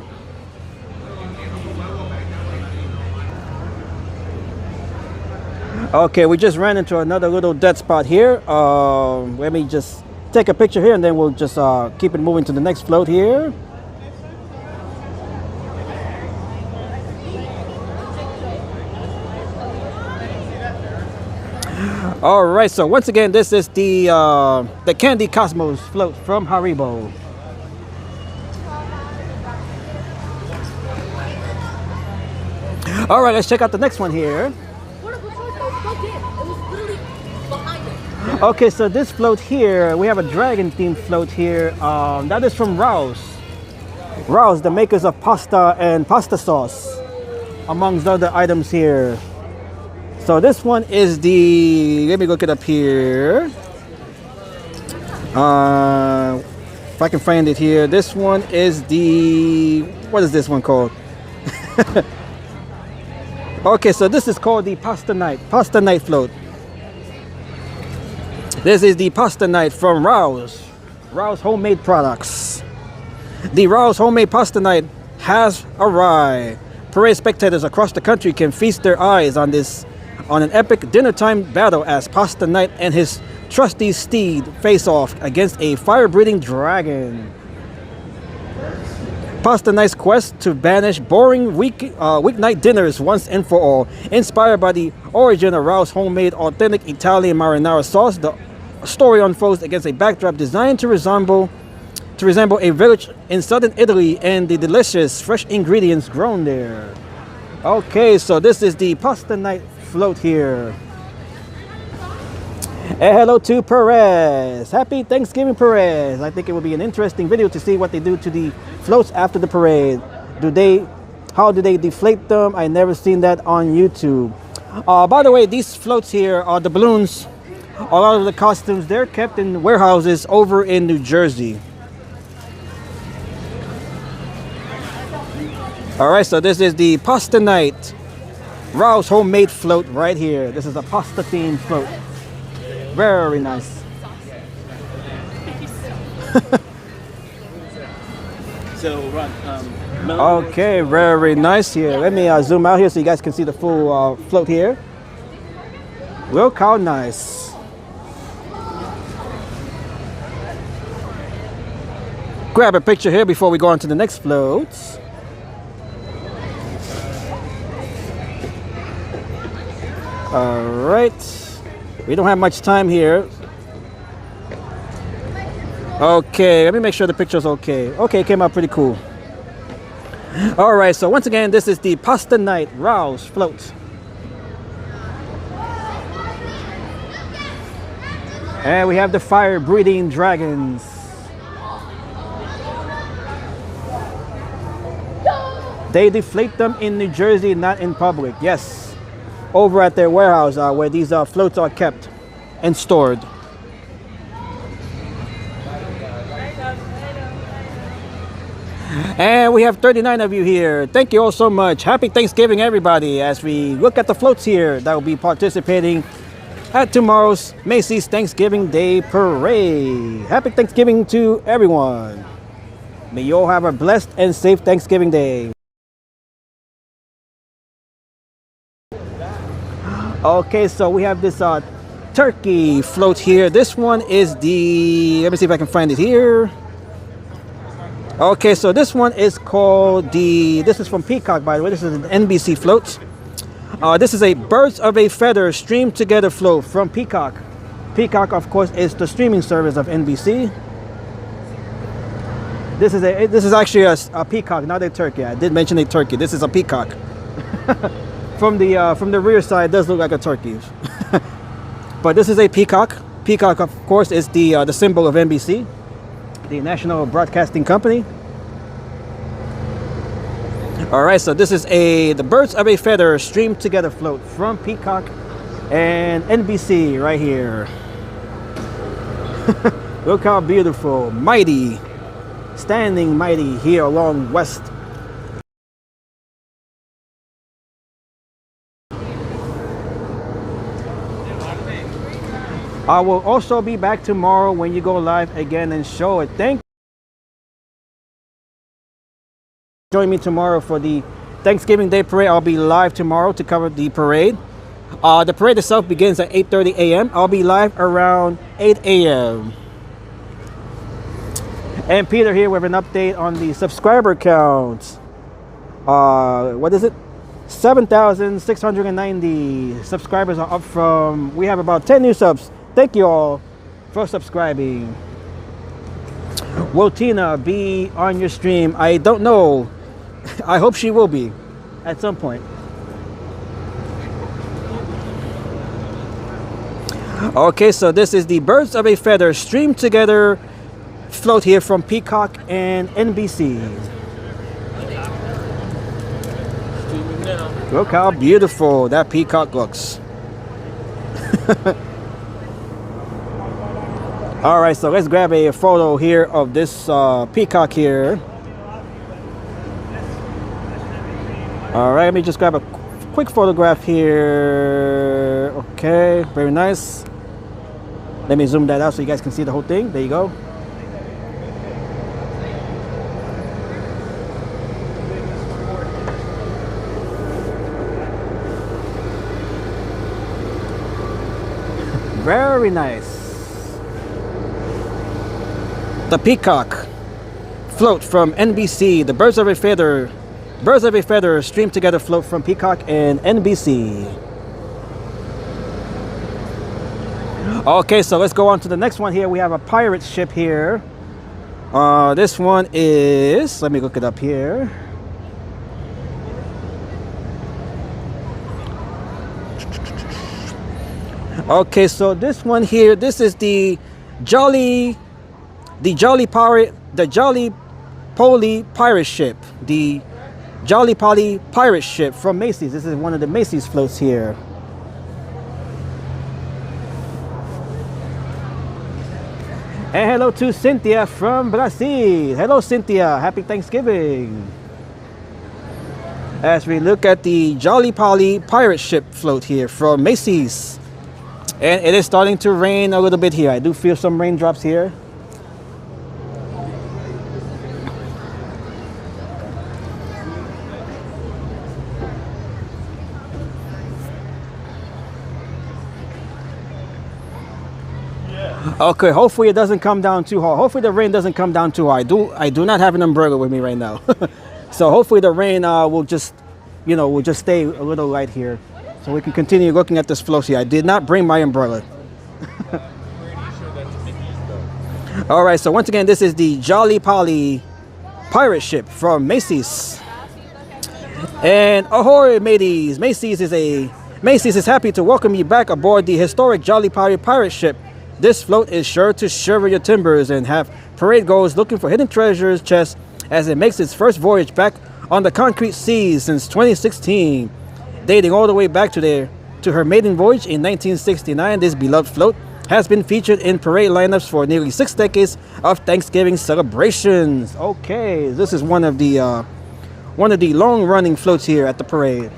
Okay, we just ran into another little dead spot here. Let me just take a picture here and then we'll just keep it moving to the next float here. All right, so once again, this is the Candy Cosmos float from Haribo. All right, let's check out the next one here. Okay, so this float here, we have a dragon themed float here. That is from Rouse. Rouse, the makers of pasta and pasta sauce, amongst other items here. So this one is the, let me look it up here. If I can find it here. This one is the, what is this one called? Okay, so this is called the Pasta Night float. This is the Pasta Night from Rouse. Rouse Homemade Products. The Rouse Homemade Pasta Night has arrived. Parade spectators across the country can feast their eyes on an epic dinner-time battle as Pasta Night and his trusty steed face off against a fire-breathing dragon. Pasta Night's quest to banish boring weeknight dinners once and for all. Inspired by the origin of Rouse homemade authentic Italian marinara sauce, the story unfolds against a backdrop designed to resemble a village in southern Italy and the delicious fresh ingredients grown there. Okay, so this is the Pasta Night float here. And hello to Perez. Happy Thanksgiving, Perez. I think it will be an interesting video to see what they do to the floats after the parade. Do they How do they deflate them? I never seen that on YouTube. By the way, these floats here are the balloons. A lot of the costumes, they're kept in warehouses over in New Jersey. All right, so this is the Pasta Night Rouse homemade float right here. This is a pasta themed float. Very nice. So, Ron, Okay, very nice here. Let me zoom out here so you guys can see the full float here. Look how nice. Grab a picture here before we go on to the next floats. All right, we don't have much time here. Okay, let me make sure the picture's okay. Okay, it came out pretty cool. All right, so once again, this is the Pasta Night Rouse float. And we have the fire-breathing dragons. They deflate them in New Jersey, not in public. Yes. Over at their warehouse where these floats are kept and stored. And we have 39 of you here. Thank you all so much. Happy Thanksgiving, everybody, as we look at the floats here that will be participating at tomorrow's Macy's Thanksgiving Day Parade. Happy Thanksgiving to everyone. May you all have a blessed and safe Thanksgiving Day. Okay, so we have this turkey float here. This one is the, let me see if I can find it here. Okay, so this one is called this is from Peacock, by the way. This is an NBC float. This is a Birds of a Feather streamed together float from Peacock. Peacock, of course, is the streaming service of NBC. This is actually a peacock, not a turkey. I did mention a turkey. This is a peacock. From the rear side, it does look like a turkey. But this is a peacock. Peacock, of course, is the symbol of NBC, the National Broadcasting Company. All right, so this is the Birds of a Feather streamed together float from Peacock and NBC right here. Look how beautiful, mighty, standing mighty here along West. I will also be back tomorrow when you go live again and show it. Thank you. Join me tomorrow for the Thanksgiving Day Parade. I'll be live tomorrow to cover the parade. The parade itself begins at 8:30 a.m. I'll be live around 8 a.m. And Peter here with an update on the subscriber count. What is it? 7,690 subscribers are up from, we have about 10 new subs. Thank you all for subscribing. Will Tina be on your stream? I don't know. I hope she will be at some point. Okay, so this is the Birds of a Feather streamed together float here from Peacock and NBC. Look how beautiful that peacock looks. All right, so let's grab a photo here of this peacock here. All right, let me just grab a quick photograph here. Okay, very nice. Let me zoom that out so you guys can see the whole thing. There you go. Very nice. The peacock float from NBC, the Birds of a Feather streamed together float from Peacock and NBC. Okay, so let's go on to the next one here. We have a pirate ship here. This one is, let me look it up here. Okay, so this one here, this is the Jolly Poly pirate ship, the Jolly Polly pirate ship from Macy's. This is one of the Macy's floats here. And hello to Cynthia from Brazil. Hello Cynthia, happy Thanksgiving. As we look at the Jolly Polly pirate ship float here from Macy's. And it is starting to rain a little bit here. I do feel some raindrops here. Okay, hopefully it doesn't come down too hard. Hopefully the rain doesn't come down too hard. I do not have an umbrella with me right now. So hopefully the rain will just, will just stay a little light here. So we can continue looking at this float here. I did not bring my umbrella. All right, so once again, this is the Jolly Polly pirate ship from Macy's. And ahoy, mateys! Macy's is happy to welcome you back aboard the historic Jolly Polly pirate ship. This float is sure to shiver your timbers and have parade goers looking for hidden treasures chests as it makes its first voyage back on the concrete seas since 2016. Dating all the way back to her maiden voyage in 1969, this beloved float has been featured in parade lineups for nearly 6 decades of Thanksgiving celebrations. Okay, this is one of the long-running floats here at the parade.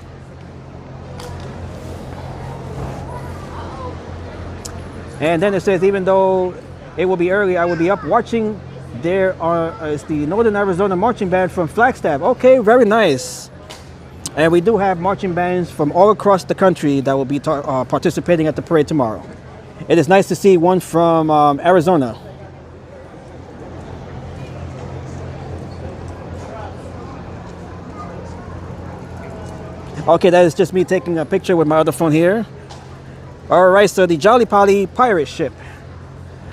And then it says, even though it will be early, I will be up watching. There is the Northern Arizona Marching Band from Flagstaff. Okay, very nice. And we do have marching bands from all across the country that will be participating at the parade tomorrow. It is nice to see one from Arizona. Okay, that is just me taking a picture with my other phone here. All right, so the Jolly Polly pirate ship.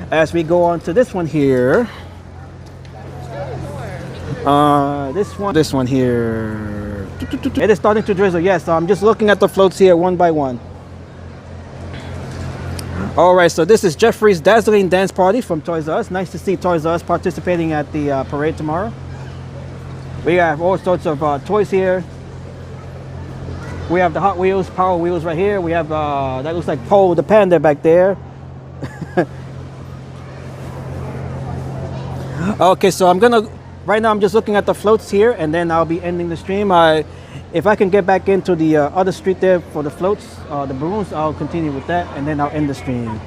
As we go on to this one here. This one here. It is starting to drizzle. Yes, so I'm just looking at the floats here one by one. All right, so this is Jeffrey's Dazzling Dance Party from Toys R Us. Nice to see Toys R Us participating at the parade tomorrow. We have all sorts of toys here. We have the Hot Wheels, Power Wheels right here. We have, that looks like Poe the Panda back there. Okay, so right now I'm just looking at the floats here, and then I'll be ending the stream. If I can get back into the other street there for the floats, the balloons, I'll continue with that, and then I'll end the stream.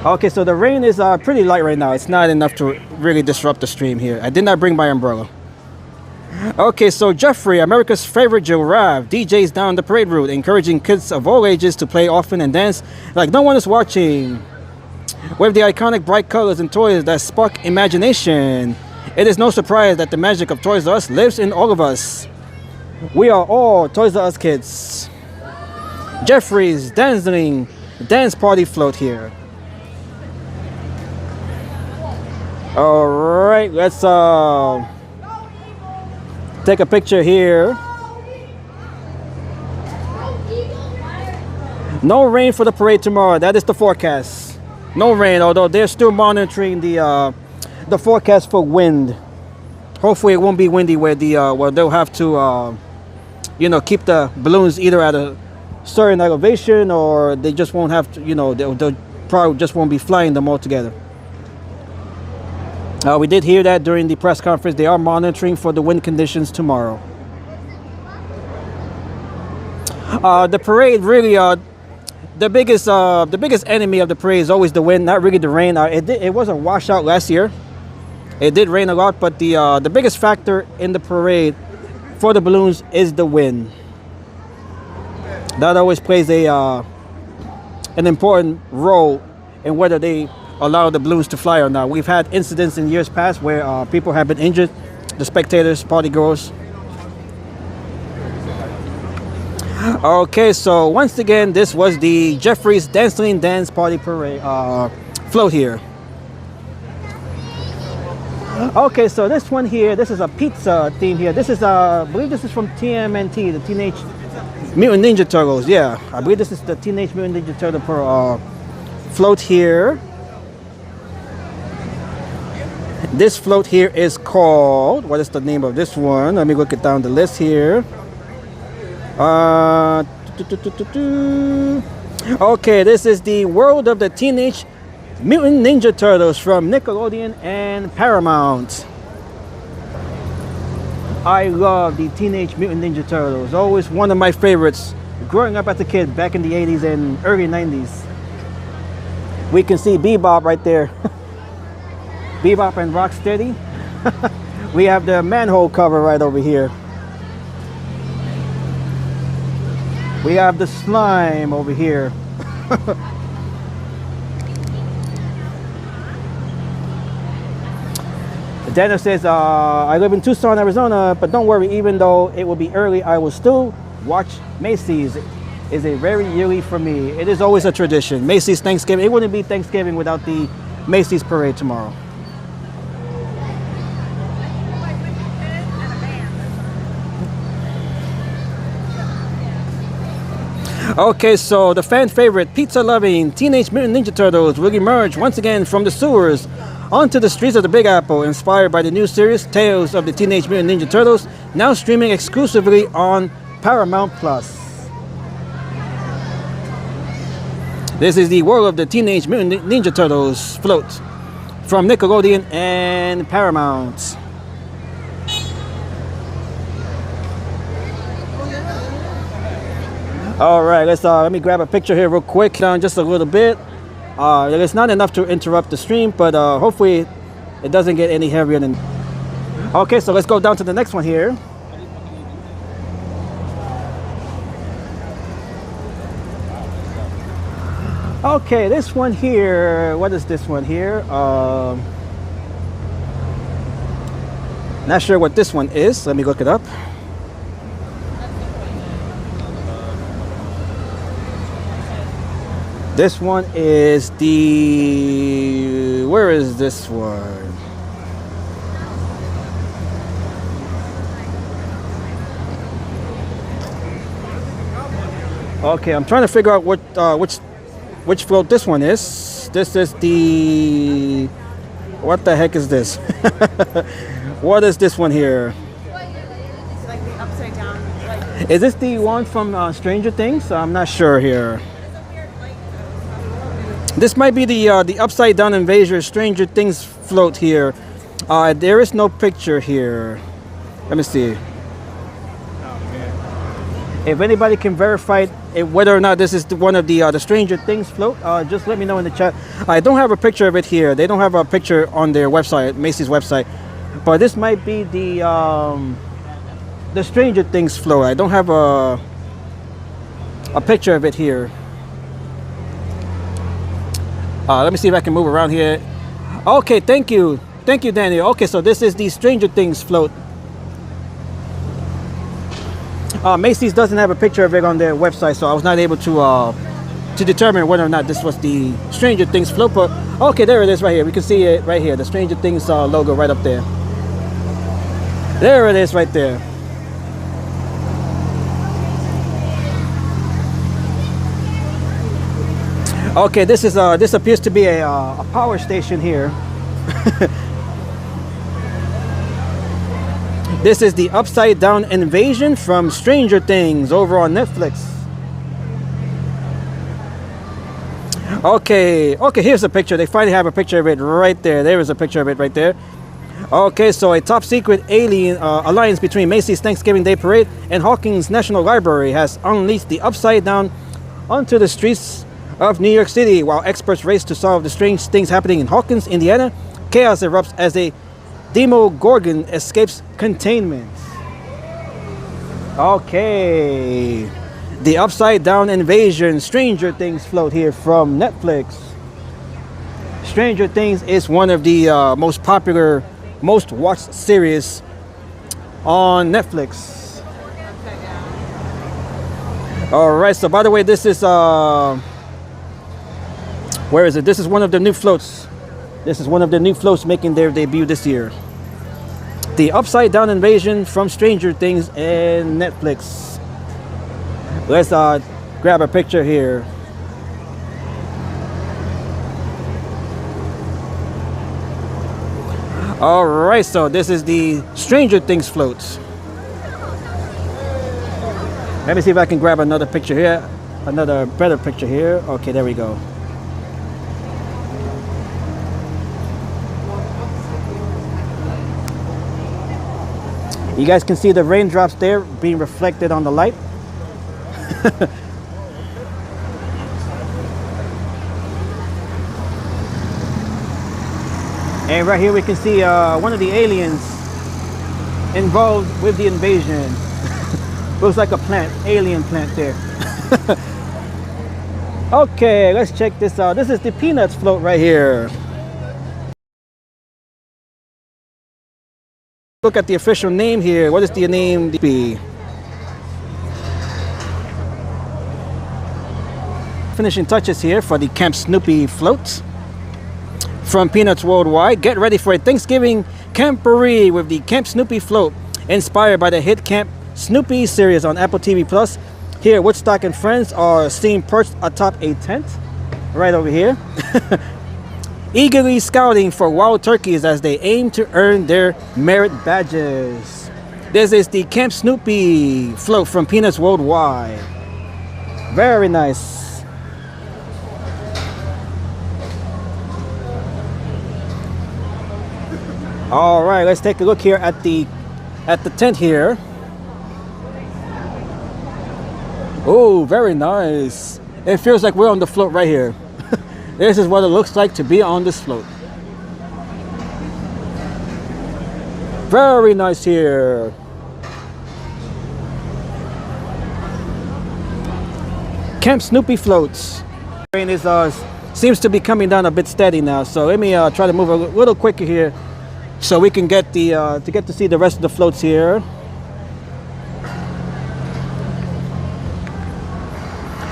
Okay, so the rain is pretty light right now. It's not enough to really disrupt the stream here. I did not bring my umbrella. Okay, so Jeffrey, America's favorite giraffe, DJs down the parade route, encouraging kids of all ages to play often and dance like no one is watching. With the iconic bright colors and toys that spark imagination, it is no surprise that the magic of Toys R Us lives in all of us. We are all Toys R Us kids. Jeffrey's Dazzling Dance Party float here. All right, let's take a picture here. No rain for the parade tomorrow. That is the forecast. No rain, although they're still monitoring the forecast for wind. Hopefully, it won't be windy where they'll have to, keep the balloons either at a certain elevation, or they just won't have to. They'll probably just won't be flying them all together. We did hear that during the press conference. They are monitoring for the wind conditions tomorrow. The parade really, the biggest enemy of the parade is always the wind, not really the rain. It was a washout last year. It did rain a lot, but the biggest factor in the parade for the balloons is the wind. That always plays an important role in whether they allow the balloons to fly or not. We've had incidents in years past where people have been injured, the spectators, party goers. Okay, so once again, this was the Jeffrey's Dazzling Dance Party Parade float here. Okay, so this one here, this is a pizza theme here. This is, I believe this is from TMNT, the Teenage Mutant Ninja Turtles. Yeah, I believe this is the Teenage Mutant Ninja Turtle float here. This float here is called, what is the name of this one? Let me look it down the list here. Okay, this is the World of the Teenage Mutant Ninja Turtles from Nickelodeon and Paramount. I love the Teenage Mutant Ninja Turtles. Always one of my favorites growing up as a kid back in the 80s and early 90s. We can see Bebop right there. Bebop and Rocksteady. We have the manhole cover right over here. We have the slime over here. Dennis says, I live in Tucson, Arizona, but don't worry, even though it will be early, I will still watch Macy's. It's a very yearly for me. It is always a tradition. Macy's Thanksgiving. It wouldn't be Thanksgiving without the Macy's parade tomorrow. Okay, so the fan favorite, pizza-loving Teenage Mutant Ninja Turtles will emerge once again from the sewers onto the streets of the Big Apple, inspired by the new series Tales of the Teenage Mutant Ninja Turtles, now streaming exclusively on Paramount+. This is the World of the Teenage Mutant Ninja Turtles float from Nickelodeon and Paramount. All right, let me grab a picture here real quick, down just a little bit. It's not enough to interrupt the stream, but hopefully it doesn't get any heavier than. Okay, so let's go down to the next one here. Okay, this one here. What is this one here? Not sure what this one is. Let me look it up. This one is the, where is this one? Okay, I'm trying to figure out what which float this one is. This is the, what the heck is this? What is this one here? It's like the upside down. Is this the one from Stranger Things? I'm not sure here. This might be the upside down invasion Stranger Things float here. There is no picture here. Let me see. If anybody can verify whether or not this is one of the Stranger Things float, just let me know in the chat. I don't have a picture of it here. They don't have a picture on their website, Macy's website. But this might be the Stranger Things float. I don't have a picture of it here. Let me see if I can move around here. Okay, thank you, Daniel. Okay, so this is the Stranger Things float. Macy's doesn't have a picture of it on their website, so I was not able to determine whether or not this was the Stranger Things float. But okay, there it is right here. We can see it right here, the Stranger Things logo right up there. There it is right there. Okay, this is this appears to be a power station here. This is the Upside Down Invasion from Stranger Things over on Netflix. Okay, here's a picture. They finally have a picture of it right there. There is a picture of it right there. Okay, so a top secret alien alliance between Macy's Thanksgiving Day Parade and Hawkins National Library has unleashed the Upside Down onto the streets of New York City. While experts race to solve the strange things happening in Hawkins, Indiana, chaos erupts as a Demogorgon escapes containment. Okay, the Upside Down Invasion Stranger Things float here from Netflix. Stranger Things is one of the most popular, most watched series on Netflix. All right, so by the way, this is where is it? This is one of the new floats. This is one of the new floats making their debut this year. The Upside Down Invasion from Stranger Things and Netflix. Let's grab a picture here. All right, so this is the Stranger Things floats. Let me see if I can grab another picture here. Another better picture here. Okay, there we go. You guys can see the raindrops there being reflected on the light. And right here we can see one of the aliens involved with the invasion. Looks like a plant, alien plant there. Okay, let's check this out. This is the Peanuts float right here. Look at the official name here. What is the name be? Finishing touches here for the Camp Snoopy float from Peanuts Worldwide. Get ready for a Thanksgiving camporee with the Camp Snoopy float, inspired by the hit Camp Snoopy series on Apple TV Plus. Here, Woodstock and friends are seen perched atop a tent right over here, eagerly scouting for wild turkeys as they aim to earn their merit badges. This is the Camp Snoopy float from Peanuts Worldwide. Very nice. All right, let's take a look here at the tent here. Oh, very nice. It feels like we're on the float right here. This is what it looks like to be on this float. Very nice here. Camp Snoopy floats. Rain is seems to be coming down a bit steady now, so let me try to move a little quicker here so we can get the to see the rest of the floats here.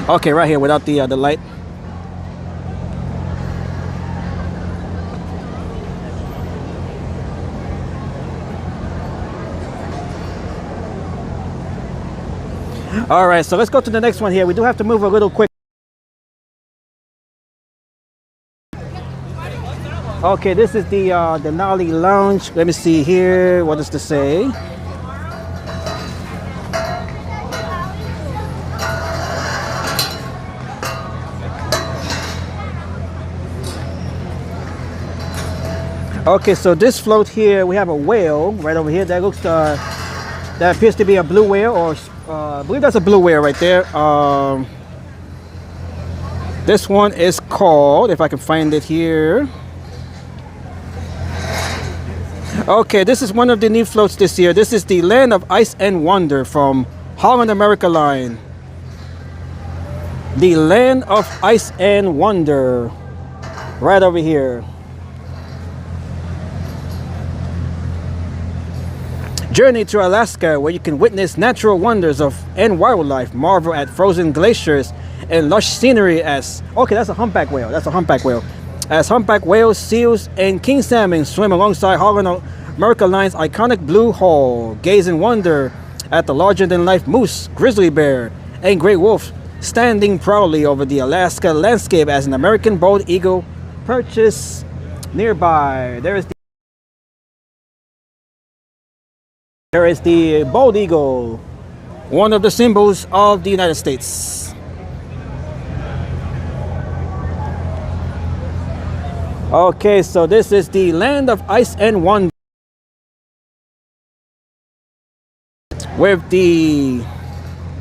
Okay, right here without the light. All right, so let's go to the next one here. We do have to move a little quick. Okay, this is the Denali Lounge. Let me see here. What does this say? Okay, so this float here, we have a whale right over here. That looks, that appears to be a blue whale, or I believe that's a blue whale right there. This one is called, if I can find it here. Okay, this is one of the new floats this year. This is the Land of Ice and Wonder from Holland America line. The Land of Ice and Wonder, right over here. Journey to Alaska, where you can witness natural wonders and wildlife, marvel at frozen glaciers and lush scenery as... Okay, that's a humpback whale. That's a humpback whale. As humpback whales, seals, and king salmon swim alongside Holland America Line's iconic blue hull. Gaze in wonder at the larger-than-life moose, grizzly bear, and great wolf standing proudly over the Alaska landscape as an American bald eagle perches nearby. There is the bald eagle, one of the symbols of the United States. Okay, so this is the Land of Ice and Wonder with the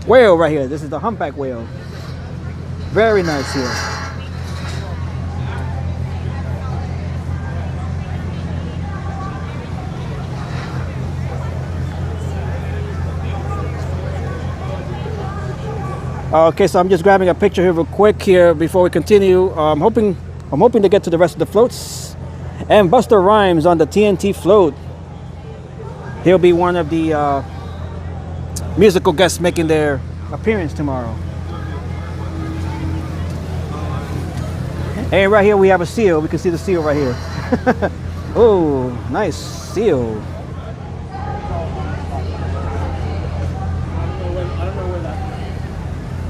whale right here. This is the humpback whale. Very nice here. Okay, so I'm just grabbing a picture here real quick here before we continue. I'm hoping to get to the rest of the floats. And Buster Rhymes on the TNT float. He'll be one of the musical guests making their appearance tomorrow. And right here we have a seal. We can see the seal right here. Oh, nice seal.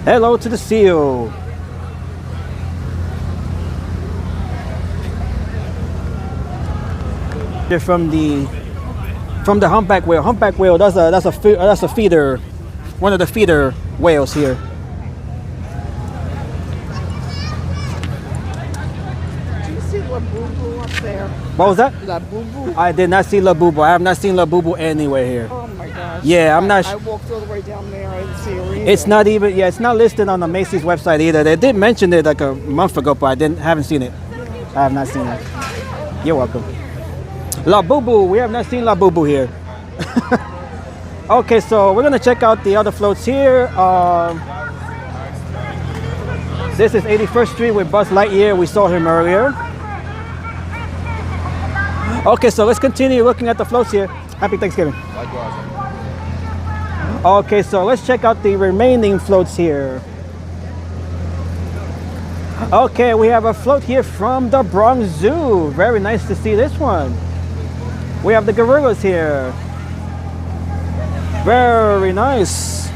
Hello to the seal. They're from the humpback whale. Humpback whale. That's a feeder, one of the feeder whales here. Do you see La Boo Boo up there? What was that? La Boo Boo. I did not see La Boo Boo. I have not seen La Boo Boo anywhere here. Oh my gosh. Yeah, I'm not. I walked all the way down there. I didn't see her either. It's not even. Yeah, it's not listed on the Macy's website either. They did mention it like a month ago, but I haven't seen it. I have not seen it. You're welcome. La Boo Boo. We have not seen La Boo Boo here. Okay, so we're gonna check out the other floats here. This is 81st Street with Buzz Lightyear. We saw him earlier. Okay, so let's continue looking at the floats here. Happy Thanksgiving. Okay, so let's check out the remaining floats here. Okay, we have a float here from the Bronx Zoo. Very nice to see this one. We have the gorillas here. Very nice.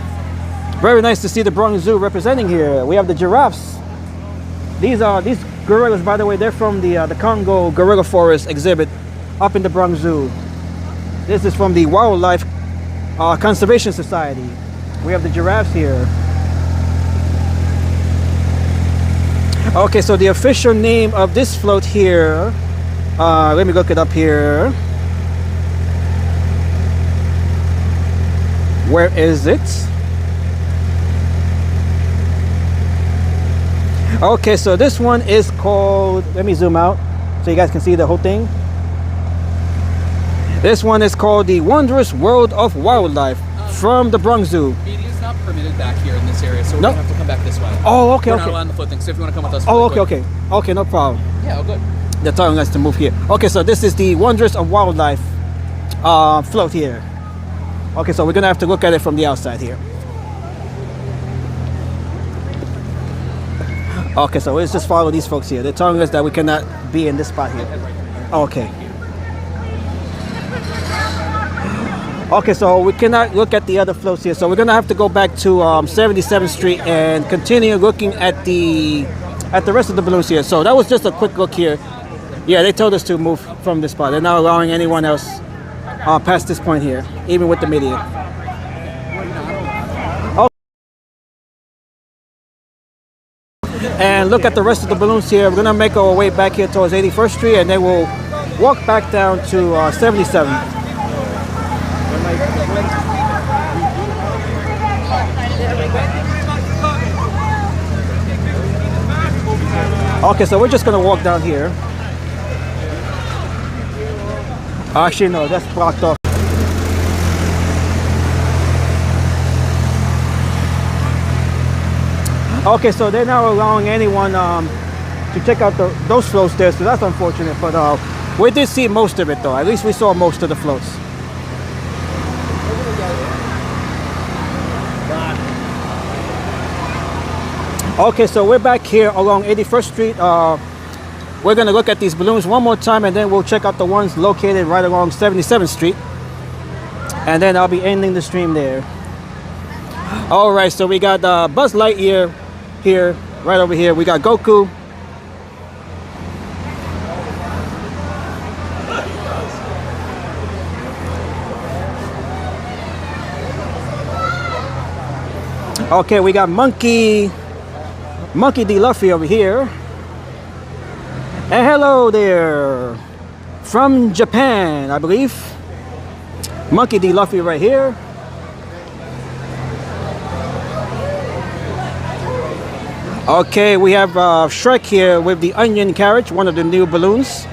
Very nice to see the Bronx Zoo representing here. We have the giraffes. These gorillas, by the way, they're from the Congo Gorilla Forest exhibit up in the Bronx Zoo. This is from the Wildlife Conservation Society. We have the giraffes here. Okay, so the official name of this float here, let me look it up here. Where is it? Okay, so this one is called, let me zoom out so you guys can see the whole thing. This one is called The Wondrous World of Wildlife from the Bronx Zoo. Media is not permitted back here in this area, so we're Nope. gonna have to come back this way. Oh, okay, We're okay. not allowed to float things, so if you want to come with us. Oh, really okay, quick. okay. Okay, no problem. Yeah, oh, good. They're telling us to move here. Okay, so this is the Wondrous of Wildlife float here. Okay, so we're gonna have to look at it from the outside here. Okay, so let's just follow these folks here. They're telling us that we cannot be in this spot here. Okay. Okay, so we cannot look at the other floats here. So we're gonna have to go back to 77th Street and continue looking at the rest of the balloons here. So that was just a quick look here. Yeah, they told us to move from this spot. They're not allowing anyone else past this point here, even with the media. And look at the rest of the balloons here. We're gonna make our way back here towards 81st Street, and then we'll walk back down to 77. Okay, so we're just gonna walk down here. Actually, no, that's blocked off. Okay, so they're not allowing anyone to check out those floats there, so that's unfortunate. But we did see most of it, though. At least we saw most of the floats. Okay, so we're back here along 81st Street. We're gonna look at these balloons one more time, and then we'll check out the ones located right along 77th Street. And then I'll be ending the stream there. All right, so we got Buzz Lightyear here, right over here. We got Goku. Okay, we got Monkey D. Luffy over here. And hello there, from Japan, I believe. Monkey D. Luffy right here. Okay, we have Shrek here with the onion carriage, one of the new balloons.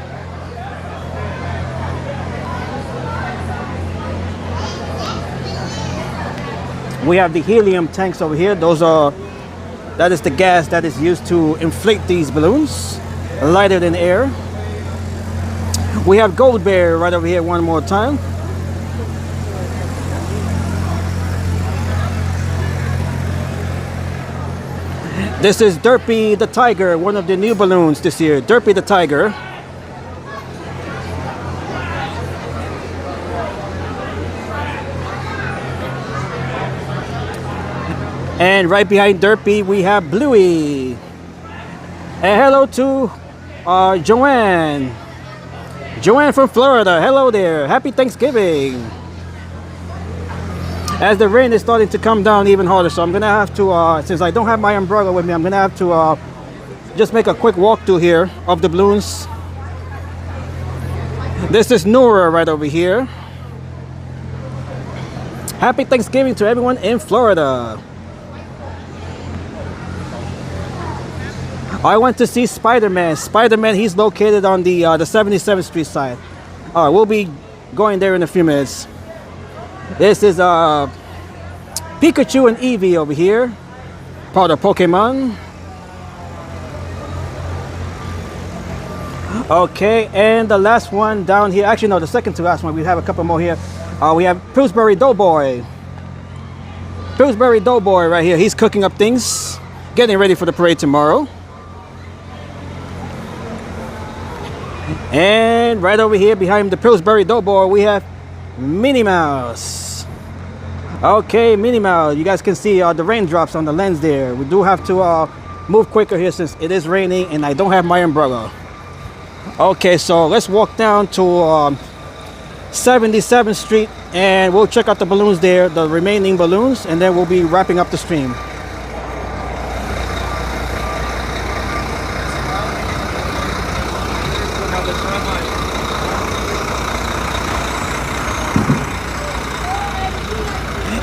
We have the helium tanks over here. That is the gas that is used to inflate these balloons, lighter than air. We have Gold Bear right over here one more time. This is Derpy the Tiger, one of the new balloons this year. Derpy the Tiger. And right behind Derpy, we have Bluey. And hello to Joanne. Joanne from Florida, hello there. Happy Thanksgiving. As the rain is starting to come down even harder, so I'm gonna have to, since I don't have my umbrella with me, I'm gonna have to just make a quick walkthrough here of the balloons. This is Nora right over here. Happy Thanksgiving to everyone in Florida. I went to see Spider-Man. Spider-Man, he's located on the 77th Street side. All right, we'll be going there in a few minutes. This is Pikachu and Eevee over here, part of Pokemon. Okay, and the last one down here, actually no, the second to last one, we have a couple more here. We have Pillsbury Doughboy. Pillsbury Doughboy right here, he's cooking up things, getting ready for the parade tomorrow. And right over here behind the Pillsbury Doughboy, we have Minnie Mouse. Okay, Minnie Mouse, you guys can see the raindrops on the lens there. We do have to move quicker here since it is raining and I don't have my umbrella. Okay, so let's walk down to 77th Street and we'll check out the balloons there, the remaining balloons, and then we'll be wrapping up the stream.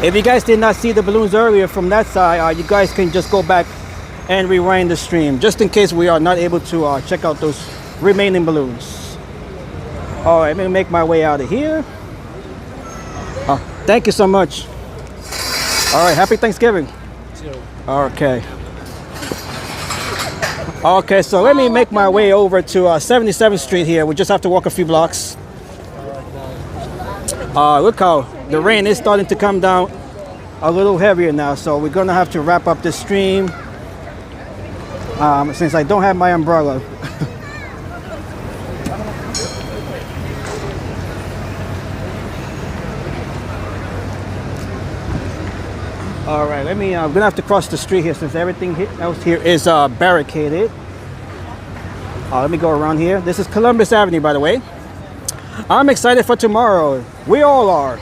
If you guys did not see the balloons earlier from that side, you guys can just go back and rewind the stream, just in case we are not able to check out those remaining balloons. All right, let me make my way out of here. Thank you so much. All right, happy Thanksgiving. Okay. Okay, so let me make my way over to 77th Street here. We just have to walk a few blocks. Look how the rain is starting to come down a little heavier now, so we're gonna have to wrap up this stream since I don't have my umbrella. All right, I'm gonna have to cross the street here since everything else here is barricaded. Let me go around here. This is Columbus Avenue, by the way. I'm excited for tomorrow. We all are.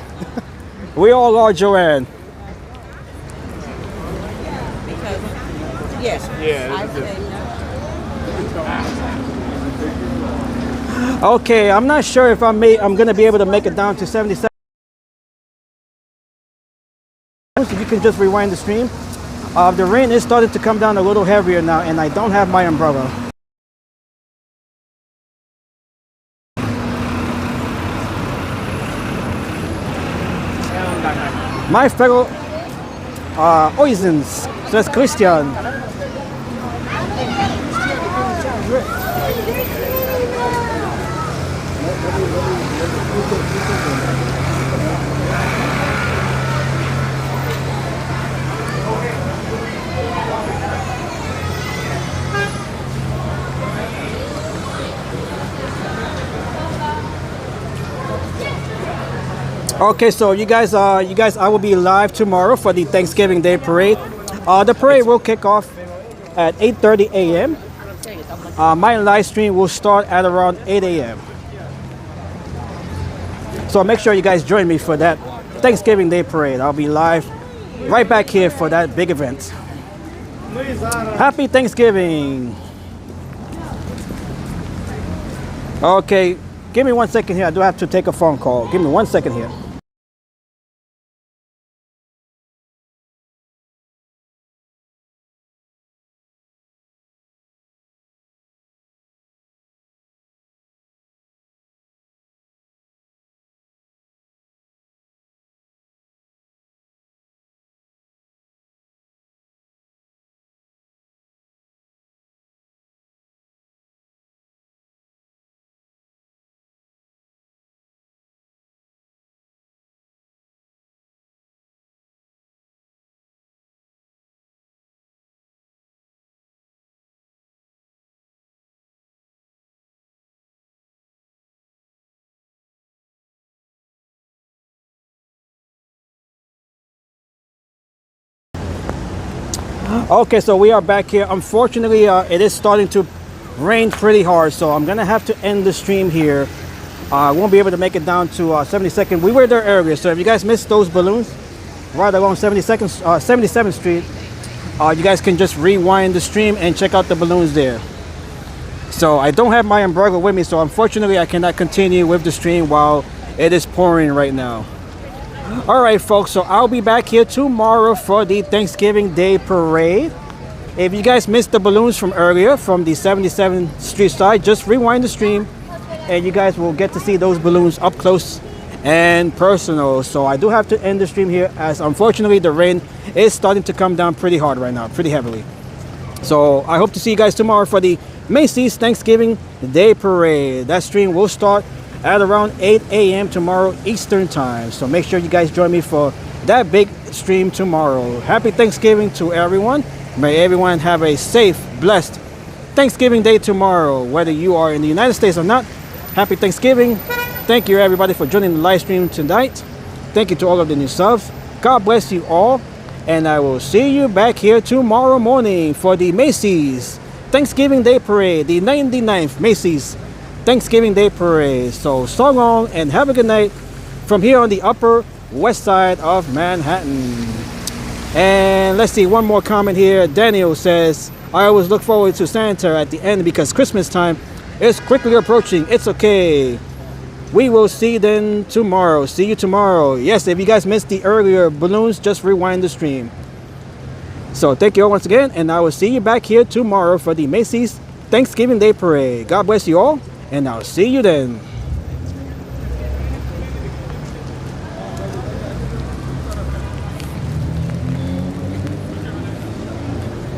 We all are, Joanne. Yes. Okay, I'm not sure if I'm gonna be able to make it down to 77. If you can just rewind the stream. The rain is starting to come down a little heavier now, and I don't have my umbrella. My fellow Oisens, says Christian. Okay, so you guys, I will be live tomorrow for the Thanksgiving Day Parade. The parade will kick off at 8:30 a.m. My live stream will start at around 8 a.m. So make sure you guys join me for that Thanksgiving Day Parade. I'll be live right back here for that big event. Happy Thanksgiving. Okay, give me 1 second here. I do have to take a phone call. Give me 1 second here. Okay, so we are back here. Unfortunately, it is starting to rain pretty hard, so I'm gonna have to end the stream here. Won't be able to make it down to 72nd. We were there earlier, so if you guys missed those balloons right along 77th Street, you guys can just rewind the stream and check out the balloons there. So I don't have my umbrella with me, so unfortunately I cannot continue with the stream while it is pouring right now. Alright folks, so I'll be back here tomorrow for the Thanksgiving Day Parade. If you guys missed the balloons from earlier from the 77th Street side, just rewind the stream and you guys will get to see those balloons up close and personal. So I do have to end the stream here, as unfortunately the rain is starting to come down pretty hard right now, pretty heavily. So I hope to see you guys tomorrow for the Macy's Thanksgiving Day Parade. That stream will start at around 8 a.m. tomorrow Eastern time. So make sure you guys join me for that big stream tomorrow. Happy Thanksgiving to everyone. May everyone have a safe, blessed Thanksgiving Day tomorrow, whether you are in the United States or not. Happy Thanksgiving. Thank you everybody for joining the live stream tonight. Thank you to all of the new subs. God bless you all. And I will see you back here tomorrow morning for the Macy's Thanksgiving Day Parade, the 99th Macy's Thanksgiving Day Parade. So long and have a good night from here on the Upper West Side of Manhattan. And let's see, one more comment here. Daniel says, I always look forward to Santa at the end because Christmas time is quickly approaching. It's okay. We will see then tomorrow. See you tomorrow. Yes, if you guys missed the earlier balloons, just rewind the stream. So thank you all once again, and I will see you back here tomorrow for the Macy's Thanksgiving Day Parade. God bless you all, and I'll see you then.